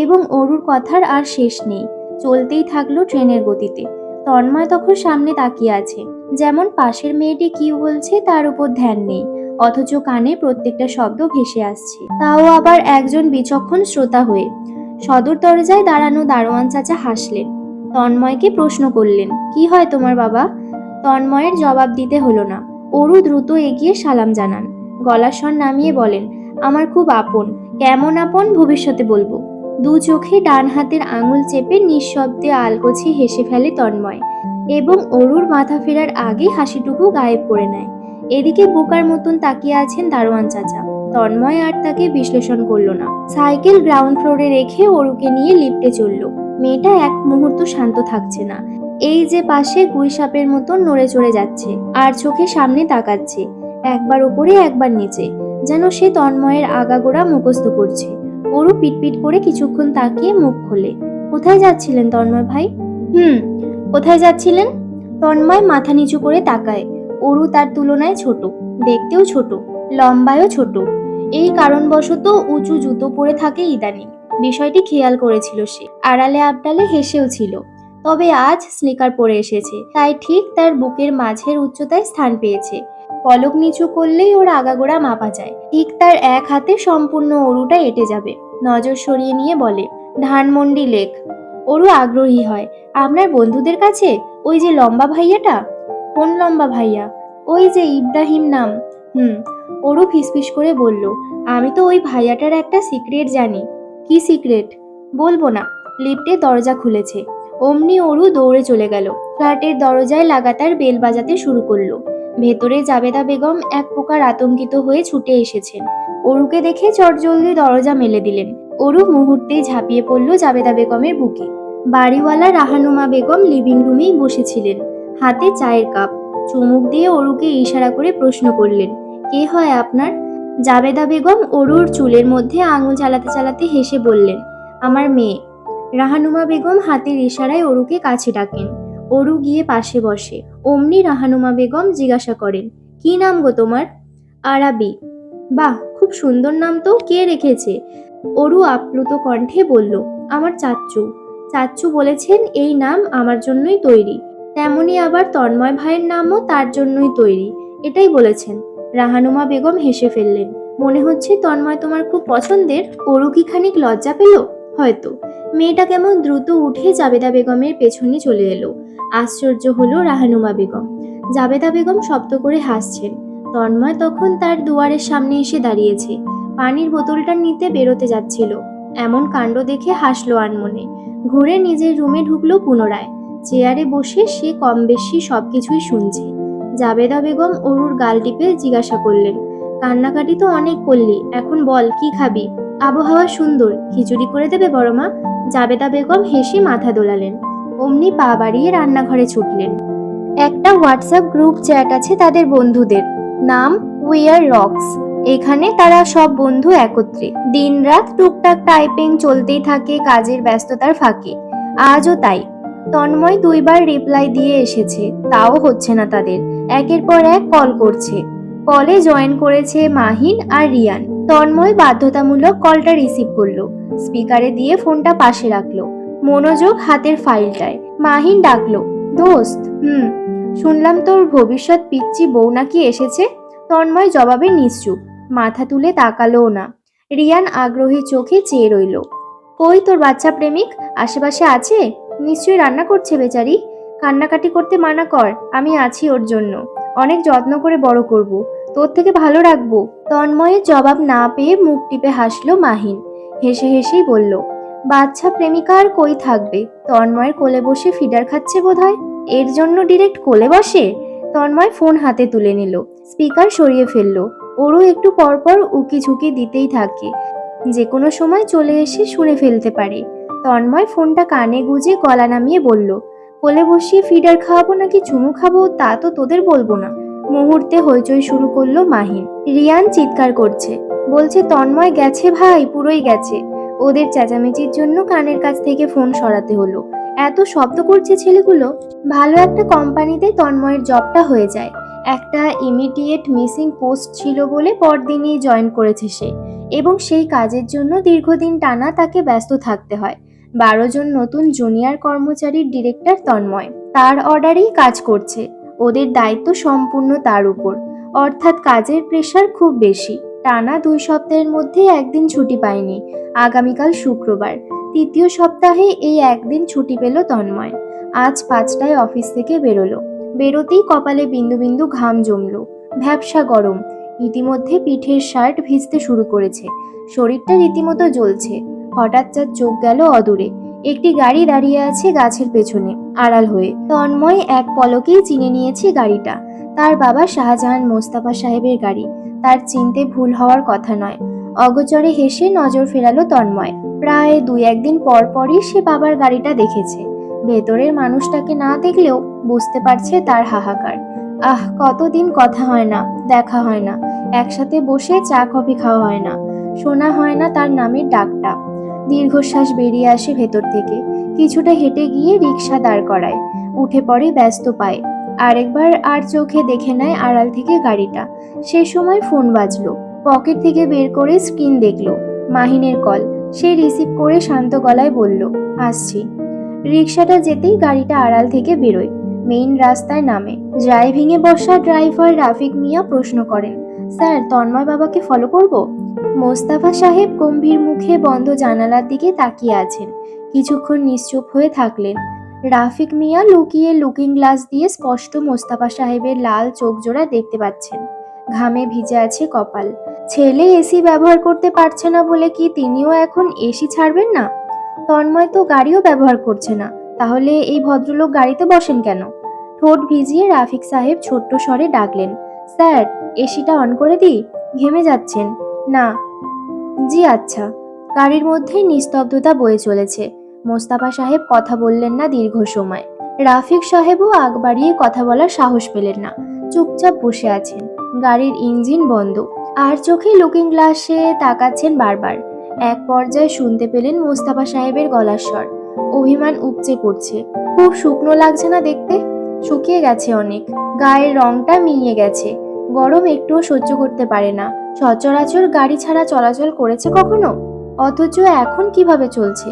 এবং অরুর কথার আর শেষ নেই, চলতেই থাকলো ট্রেনের গতিতে। তন্ময় তখন সামনে তাকিয়ে আছে, যেমন পাশের মেয়েটি কি বলছে তার উপর ধ্যান নেই, অথচ কানে প্রত্যেকটা শব্দ ভেসে আসছে, তাও আবার একজন বিচক্ষণ শ্রোতা হয়ে। সদর দরজায় দাঁড়ানো দারোয়ান চাচা হাসলেন। তন্ময়কে প্রশ্ন করলেন, কি হয় তোমার বাবা? তন্ময়ের জবাব দিতে হলো না। অরু দ্রুত এগিয়ে সালাম জানান। গলার স্বর নামিয়ে বলেন, আমার খুব আপন। কেমন আপন ভবিষ্যতে বলবো। দু চোখে ডান হাতের আঙুল চেপে নিঃশব্দে আলগোছে হেসে ফেলে তন্ময় এবং অরুর মাথা ফেরার আগে হাসিটুকু গায়েব করে নেয়। এদিকে বোকার মতন তাকিয়ে আছেন দারোয়ান চাচা। তন্ময় আর তাকে বিশ্লেষণ করলো না। সাইকেল গ্রাউন্ড ফ্লোরে রেখে অরুকে নিয়ে লিফটে চলল। মেয়েটা এক মুহূর্ত শান্ত থাকছে না। এই যে পাশে গুই সাপের মতন নড়ে চড়ে যাচ্ছে আর চোখে সামনে তাকাচ্ছে, একবার উপরে একবার নিচে, যেন সে তন্ময়ের আগাগোড়া মুখস্থ করছে। অরু পিটপিট করে কিছুক্ষণ তাকিয়ে মুখ খোলে। কোথায় যাচ্ছিলেন তন্ময় ভাই? কোথায় যাচ্ছিলেন? তন্ময় মাথা নিচু করে তাকায়। অরু তার তুলনায় ছোট, দেখতেও ছোট, লম্বায়ও ছোট। এই কারণবশত উঁচু জুতো পরে থাকে ইদানিং। বিষয়টি খেয়াল করেছিল সে, আড়ালে আবডালে হেসেও ছিল। তবে আজ স্নিকার পরে এসেছে, তাই ঠিক তার বুকের মাঝের উচ্চতায় স্থান পেয়েছে। পলক নিচু করলেই ওর আগাগোড়া মাপা যায়। ঠিক তার এক হাতে সম্পূর্ণ অরুটা এঁটে যাবে। নজর সরিয়ে নিয়ে বলে, ধানমন্ডি লেক। অরু আগ্রহী হয়। আপনার বন্ধুদের কাছে? ওই যে লম্বা ভাইয়াটা? কোন লম্বা ভাইয়া? ওই যে ইব্রাহিম নাম। অরু ফিসফিস করে বলল, আমি তো ওই ভাইয়াটার একটা সিক্রেট জানি। কি সিক্রেট? বলবো না। লিফটে দরজা খুলেছে। অমনি অরু দৌড়ে চলে গেল। ফ্ল্যাটের দরজায় লাগাতার বেল বাজাতে শুরু করলো। ভেতরে জাবেদা বেগম এক প্রকার আতঙ্কিত হয়ে ছুটে এসেছেন। অরুকে দেখে চটজলদি দরজা মেলে দিলেন। অরু মুহূর্তেই ঝাঁপিয়ে পড়ল জাবেদা বেগমের বুকে। বাড়িওয়ালা রাহানুমা বেগম লিভিং রুমেই বসেছিলেন, হাতে চায়ের কাপ। চুমুক দিয়ে অরুকে ইশারা করে প্রশ্ন করলেন, কে হয় আপনার? জাবেদা বেগম অরুর চুলের মধ্যে আঙুল চালাতে চালাতে হেসে বললেন, আমার মেয়ে। রাহানুমা বেগম হাতের ইশারায় অরুকে কাছে ডাকেন। অরু গিয়ে পাশে বসে। অমনি রাহানুমা বেগম জিজ্ঞাসা করেন, কি নাম গো তোমার? আরাবি। বাহ, খুব সুন্দর নাম তো, কে রেখেছে? অরু আপ্লুত কণ্ঠে বলল, আমার চাচ্চু। চাচ্চু বলেছেন এই নাম আমার জন্যই তৈরি। তেমনি আবার তন্ময় ভাইয়ের নামও তার জন্যই তৈরি, এটাই বলেছেন। রাহানুমা বেগম হেসে ফেললেন। মনে হচ্ছে তন্ময় তোমার খুব পছন্দের। অরু কি খানিক লজ্জা পেল? হয়তো। মেয়েটা কেমন দ্রুত উঠে জাবেদা বেগমের পেছনে চলে এলো। আশ্চর্য হলো রাহানুমা বেগম। জাবেদা বেগম শব্দ করে হাসছেন। তন্ময় তখন তার দুয়ারের সামনে এসে দাঁড়িয়েছে। পানির বোতলটা নিতে বেরোতে যাচ্ছিল। এমন কাণ্ড দেখে হাসলো আনমনে। ঘুরে নিজের রুমে ঢুকলো পুনরায়। চেয়ারে বসে সে কম বেশি সবকিছুই শুনছে। জাবেদা বেগম অরুর গাল টিপে জিজ্ঞাসা করলেন, কান্নাকাটি তো অনেক করলি, এখন বল কি খাবি? আবহাওয়া সুন্দর, খিচুড়ি করে দেবে বড় মা? জাবেদা বেগম হেসে মাথা দোলালেন। অমনি পা বাড়িয়ে রান্নাঘরে ছুটলেন। একটা হোয়াটসঅ্যাপ গ্রুপ চ্যাট আছে তাদের বন্ধুদের, নাম উই আর রক্স। এখানে তারা সব বন্ধু একত্রে দিনরাত টুকটাক টাইপিং চলতেই থাকে কাজের ব্যস্ততার ফাঁকে। আজও তাই। তন্ময় দুইবার রিপ্লাই দিয়ে এসেছে, তাও হচ্ছে না তাদের। একের পর এক কল করছে। কলে জয়েন করেছে মাহিন আর রিয়ান। তন্ময় বাধ্যতামূলক কলটা রিসিভ করলো। স্পিকারে দিয়ে ফোনটা পাশে রাখলো। মনোযোগ হাতের ফাইলটায়। মাহিন ডাকলো, দোস্ত। শুনলাম তোর ভবিষ্যৎ পিচ্চি বউ নাকি এসেছে। তন্ময় জবাবে নিশ্চুপ, মাথা তুলে তাকালোও না। রিয়ান আগ্রহী চোখে চেয়ে রইল। কই তোর বাচ্চা প্রেমিক? আশেপাশে আছে? নিশ্চয়ই রান্না করছে বেচারি। কান্নাকাটি করতে মানা কর, আমি আছি ওর জন্য। অনেক যত্ন করে বড় করব, তোর থেকে ভালো রাখবো। তন্ময়ের জবাব না পেয়ে মুখ টিপে হাসলো মাহিন। হেসে হেসেই বলল, বাচ্চা প্রেমিকা আর কই থাকবে, তন্ময়ের কোলে বসে ফিডার খাচ্ছে বোধহয়। এর জন্য ডিরেক্ট কোলে বসে? তন্ময় ফোন হাতে তুলে নিল, স্পিকার সরিয়ে ফেললো। ওরও একটু পরপর উকি ঝুঁকি দিতেই থাকে, যে কোনো সময় চলে এসে শুনে ফেলতে পারে। তন্ময় ফোনটা কানে গুজে গলা নামিয়ে বলল, কোলে বসিয়ে ফিডার খাওয়াবো নাকি চুমু খাবো তা তো তোদের বলবো না। মুহূর্তে হইচই শুরু করলো মাহিন। রিয়ান চিৎকার করছে, বলছে তন্ময় গেছে ভাই, পুরোই গেছে। ওদের চেঁচামেচির জন্য কানের কাছ থেকে ফোন সরাতে হলো। এত শব্দ করছে ছেলেগুলো। ভালো একটা কোম্পানিতে তন্ময়ের জবটা হয়ে যায়। একটা ইমিডিয়েট মিসিং পোস্ট ছিল বলে পরদিনই জয়েন করেছে সে, এবং সেই কাজের জন্য দীর্ঘদিন টানা তাকে ব্যস্ত থাকতে হয়। 12 জন নতুন জুনিয়র কর্মচারীর ডিরেক্টর তন্ময়, তার অর্ডারেই কাজ করছে। ওদের দায়িত্ব সম্পূর্ণ তার উপর, অর্থাৎ কাজের প্রেশার খুব বেশি। টানা 2 সপ্তাহের মধ্যে একদিন ছুটি পায়নি। আগামীকাল শুক্রবার, তৃতীয় সপ্তাহে এই একদিন ছুটি পেল তন্ময়। আজ 5টায় অফিস থেকে বেরোলো। বেরোতেই কপালে বিন্দু বিন্দু ঘাম জমলো। ভ্যাপসা গরম, ইতিমধ্যে পিঠের শার্ট ভিজতে শুরু করেছে, শরীরটা রীতিমতো জ্বলছে। হঠাৎ তার চোখ গেল অদূরে। একটি গাড়ি দাঁড়িয়ে আছে গাছের পেছনে, আড়াল হয়ে। তন্ময় এক পলকেই চিনে নিয়েছে গাড়িটা। তার বাবা শাহজাহান মোস্তফা সাহেবের গাড়ি। তার চিনতে ভুল হওয়ার কথা নয়। অগোচরে হেসে নজর ফেরালো তন্ময়। প্রায় 2-1 দিন পর পরই সে বাবার গাড়িটা দেখেছে। ভেতরের মানুষটাকে না দেখলেও বুঝতে পারছে তার হাহাকার। আহ, কতদিন কথা হয় না, দেখা হয় না, একসাথে বসে চা কফি খাওয়া হয় না, শোনা হয় না তার নামের ডাকটা। দীর্ঘশ্বাস বেরিয়ে আসে ভেতর থেকে। কিছুটা হেঁটে গিয়ে রিকশা দাঁড় করায়, উঠে পড়ে ব্যস্ত পায়। আরেকবার আর চোখে দেখে নেয় আড়াল থেকে গাড়িটা। সে সময় ফোন বাজলো। পকেট থেকে বের করে স্ক্রিন দেখলো। মাহিনের কল। সে রিসিভ করে শান্ত গলায় বলল, আসছি। রিকশাটা যেতেই গাড়িটা আড়াল থেকে বেরোয়, মেইন রাস্তায় নামে। ড্রাইভিংয়ে বসা ড্রাইভার রাফিক মিয়া প্রশ্ন করেন, স্যার, তন্ময় বাবাকে ফলো করব? মোস্তফা সাহেব গম্ভীর মুখে বন্ধ জানালার দিকে তাকিয়ে আছেন। কিছুক্ষণ নিশ্চুপ হয়ে থাকলেন। রাফিক মিয়া লুকিয়ে লুকিং গ্লাস দিয়ে স্পষ্ট মোস্তফা সাহেবের লাল চোখ জোড়া দেখতে পাচ্ছেন। ঘামে ভিজে আছে কপাল। ছেলে এসি ব্যবহার করতে পারছে না বলে কি তিনিও এখন এসি ছাড়বেন না? তন্ময় তো গাড়িও ব্যবহার করছে না, তাহলে এই ভদ্রলোক গাড়িতে বসেন কেন? ঠোঁট ভিজিয়ে রাফিক সাহেব ছোট্ট স্বরে ডাকলেন, স্যার, এসিটা অন করে দিই? ঘেমে যাচ্ছেন। না। জি আচ্ছা। গাড়ির মধ্যে নিস্তব্ধতা বয়ে চলেছে। মোস্তফা সাহেব কথা বললেন না দীর্ঘ সময়। রাফিক সাহেবও আগ বাড়িয়ে কথা বলার সাহস পেলেন না। চুপচাপ বসে আছেন। গাড়ির ইঞ্জিন বন্ধ। আর চোখে লুকিং গ্লাসে তাকাচ্ছেন বারবার। এক পর্যায়ে শুনতে পেলেন মোস্তফা সাহেবের গলার স্বর। অভিমান উপচে পড়ছে। খুব শুকনো লাগছে না দেখতে? শুকিয়ে গেছে অনেক। গায়ের রংটা মিইয়ে গেছে। গরম একটুও সহ্য করতে পারে না। সচরাচর গাড়ি ছাড়া চলাচল করেছে কখনো? অথচ এখন কিভাবে চলছে?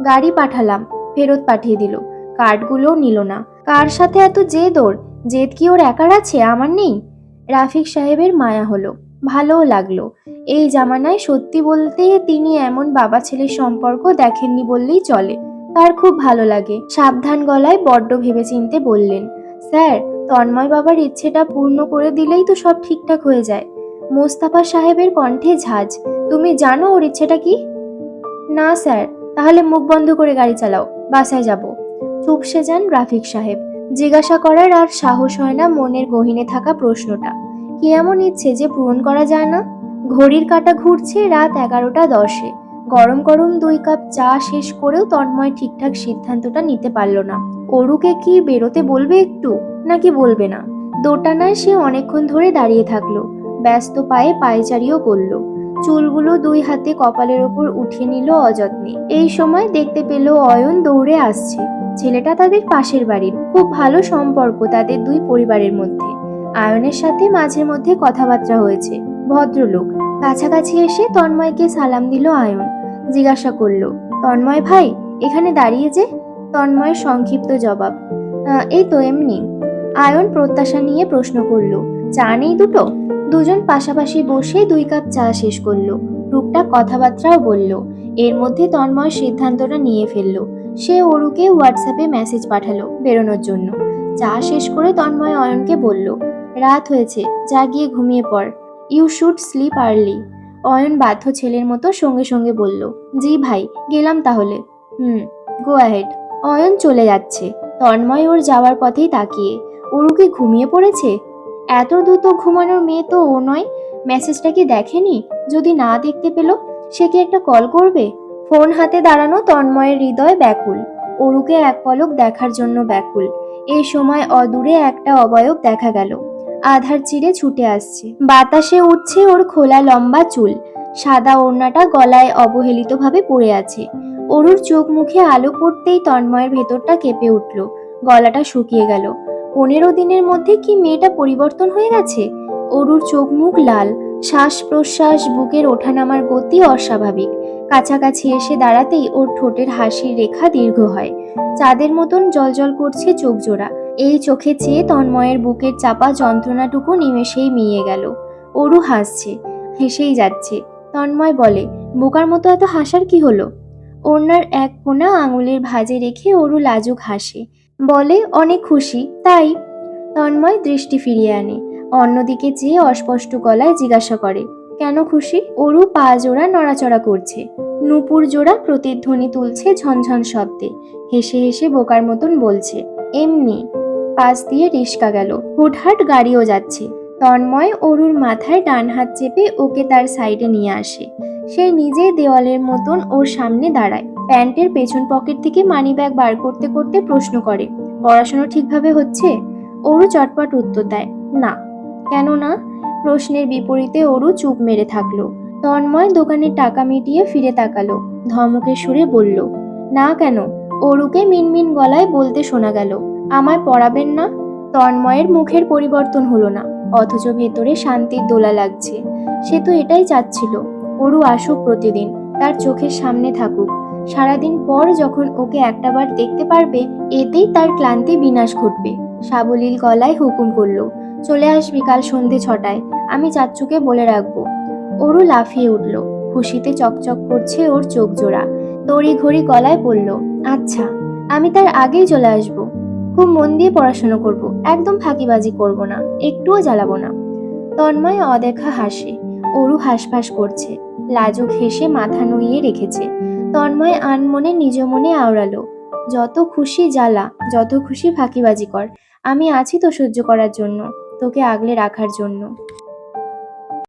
গাড়ি পাঠালাম, ফেরত পাঠিয়ে দিল। কার্ডগুলোও নিল না। কার সাথে এত জেদ ওর? জেদ কি ওর একার আছে, আমার নেই? রাফিক সাহেবের মায়া হলো, ভালোও লাগলো। এই জামানায় সত্যি বলতে তিনি এমন বাবা ছেলের সম্পর্ক দেখেননি বললেই চলে। তার খুব ভালো লাগে। সাবধান গলায় বড্ড ভেবেচিন্তে বললেন, স্যার, তন্ময় বাবার ইচ্ছেটা পূর্ণ করে দিলেই তো সব ঠিকঠাক হয়ে যায়। মোস্তফা সাহেবের কণ্ঠে ঝাঁজ, তুমি জানো ওর ইচ্ছেটা কি? না স্যার। তাহলে মুখ বন্ধ করে গাড়ি চালাও, বাসায় যাব। চুপসে যান রাফিক সাহেব। জিজ্ঞাসা করার আর সাহস হয় না মনের গহীনে থাকা প্রশ্নটা। কি এমন ইচ্ছে যে পূরণ করা যায় না? ঘড়ির কাঁটা ঘুরছে রাত 11টা 10-এ। গরম গরম 2 কাপ চা শেষ করেও তন্ময় ঠিকঠাক সিদ্ধান্তটা নিতে পারল না। অরুকে কি বেরোতে বলবে একটু, নাকি বলবে না? দোটানায় সে অনেকক্ষণ ধরে দাঁড়িয়ে থাকলো। ব্যস্ত পায়ে পায়চারিও করলো। চুলগুলো 2 হাতে কপালের ওপর উঠিয়ে নিল অযত্নে। এই সময় দেখতে পেল অয়ন দৌড়ে আসছে। ছেলেটা তাদের পাশের বাড়ির। খুব ভালো সম্পর্ক তাদের দুই পরিবারের মধ্যে। আয়নের সাথে মাঝে মধ্যে কথাবার্তা হয়েছে। ভদ্রলোক। কাছাকাছি এসে তন্ময়কে সালাম দিল আয়ন। জিজ্ঞাসা করলো, তন্ময় ভাই, এখানে দাঁড়িয়ে যে? তন্ময়ের সংক্ষিপ্ত জবাব, এই তো এমনি। আয়ন প্রত্যাশা নিয়ে প্রশ্ন করলো, চা নেই দুটো? দুজন পাশাপাশি বসে 2 কাপ চা শেষ করলো। টুকটাক কথাবার্তাও বলল। এর মধ্যে তন্ময় সিদ্ধান্তটা নিয়ে ফেললো। সে অরুকে হোয়াটসঅ্যাপে মেসেজ পাঠালো বেরোনোর জন্য। চা শেষ করে তন্ময় অয়নকে বলল, রাত হয়েছে, যা গিয়ে ঘুমিয়ে পড়। You should sleep early. Ayan বাধ্য ছেলের মতো সঙ্গে সঙ্গে বলল, জি ভাই, গেলাম তাহলে। Go ahead. অয়ন চলে যাচ্ছে। তন্ময় ওর যাওয়ার পথেই তাকিয়ে। অরু কি ঘুমিয়ে পড়েছে? এত দ্রুত ঘুমানোর মেয়ে তো ও নয়। মেসেজটা কি দেখেনি? যদি না দেখতে পেল, সে কি একটা কল করবে? ফোন হাতে দাঁড়ানো তন্ময়ের হৃদয় ব্যাকুল। অরুকে এক পলক দেখার জন্য ব্যাকুল। এই সময় অদূরে একটা অবয়ব দেখা গেল। আধার চিরে ছুটে আসছে। বাতাসে উঠছে ওর খোলা লম্বা চুল। সাদা ওড়নাটা গলায় অবহেলিতভাবে পড়ে আছে। অরুর চোখ মুখে আলো পড়তেই তন্ময়ের ভেতরটা কেঁপে উঠল। গলাটা শুকিয়ে গেল। 15 দিনের মধ্যে কি মেয়েটা পরিবর্তন হয়ে গেছে? অরুর চোখ মুখ লাল, শ্বাস প্রশ্বাস, বুকের ওঠানামার গতি অস্বাভাবিক। কাছাকাছি এসে দাঁড়াতেই ওর ঠোঁটের হাসির রেখা দীর্ঘ হয়। চাঁদের মতন জলজল করছে চোখ জোড়া। এই চোখে চেয়ে তন্ময়ের বুকের চাপা যন্ত্রণাটুকু নিমেষেই মিইয়ে গেল। অরু হাসছে, হেসেই যাচ্ছে। তন্ময় বলে, বোকার মতো এত হাসার কি হলো? ওড়নার এক কোণা আঙুলের ভাঁজে রেখে অরু লাজুক হাসে। বলে, অনেক খুশি তাই। তন্ময় দৃষ্টি ফিরিয়ে আনে। অন্যদিকে চেয়ে অস্পষ্ট গলায় জিজ্ঞাসা করে, কেন খুশি? অরু পা জোড়া নড়াচড়া করছে, নূপুর জোড়া প্রতিধ্বনি তুলছে ঝনঝন শব্দে। হেসে হেসে বোকার মতন বলছে, এমনি। পাশ দিয়ে রিস্কা গেল, হুটহাট গাড়িও যাচ্ছে। তন্ময় অরুর মাথায় ডান হাত চেপে ওকে তার সাইডে নিয়ে আসে। সে নিজেই দেওয়ালের মতন ওর সামনে দাঁড়ায়। প্যান্টের পেছন পকেট থেকে মানিব্যাগ বার করতে করতে প্রশ্ন করে, পড়াশোনা ঠিকভাবে হচ্ছে? অরু চটপট উত্তর দেয়, না। কেন না? প্রশ্নের বিপরীতে অরু চুপ মেরে থাকলো। তন্ময় দোকানের টাকা মিটিয়ে ফিরে তাকালো, ধমকের সুরে বলল, না কেন? অরুকে মিনমিন গলায় বলতে শোনা গেল, আমায় পড়াবেন না? তন্ময়ের মুখের পরিবর্তন হলো না, অথচ ভেতরে শান্তির দোলা লাগছে। সে তো এটাই চাচ্ছিল, অরু আসুক প্রতিদিন, তার চোখের সামনে থাকুক। সারাদিন পর যখন ওকে একটাবার দেখতে পারবে, এতেই তার ক্লান্তি বিনাশ ঘটবে। সাবলীল গলায় হুকুম করলো, চলে আসবি কাল সন্ধে 6টায়, আমি চাচ্চুকে বলে রাখবো। অরু লাফিয়ে উঠল, খুশিতে চকচক করছে ওর চোখ জোড়া। তড়ি ঘড়ি গলায় বলল, আচ্ছা, আমি তার আগেই চলে আসব। খুব মন দিয়ে পড়াশোনা করব, একদম ফাঁকিবাজি করব না, একটুও জ্বালাবো না। তন্ময় অদেখা হাসে, অরু হাসফাস করছে, লাজুক হেসে মাথা নুইয়ে রেখেছে। তন্ময় আনমনে নিজ মনে আওড়ালো, যত খুশি জ্বালা, যত খুশি ফাঁকিবাজি কর, আমি আছি তো সহ্য করার জন্য, তোকে আগলে রাখার জন্য।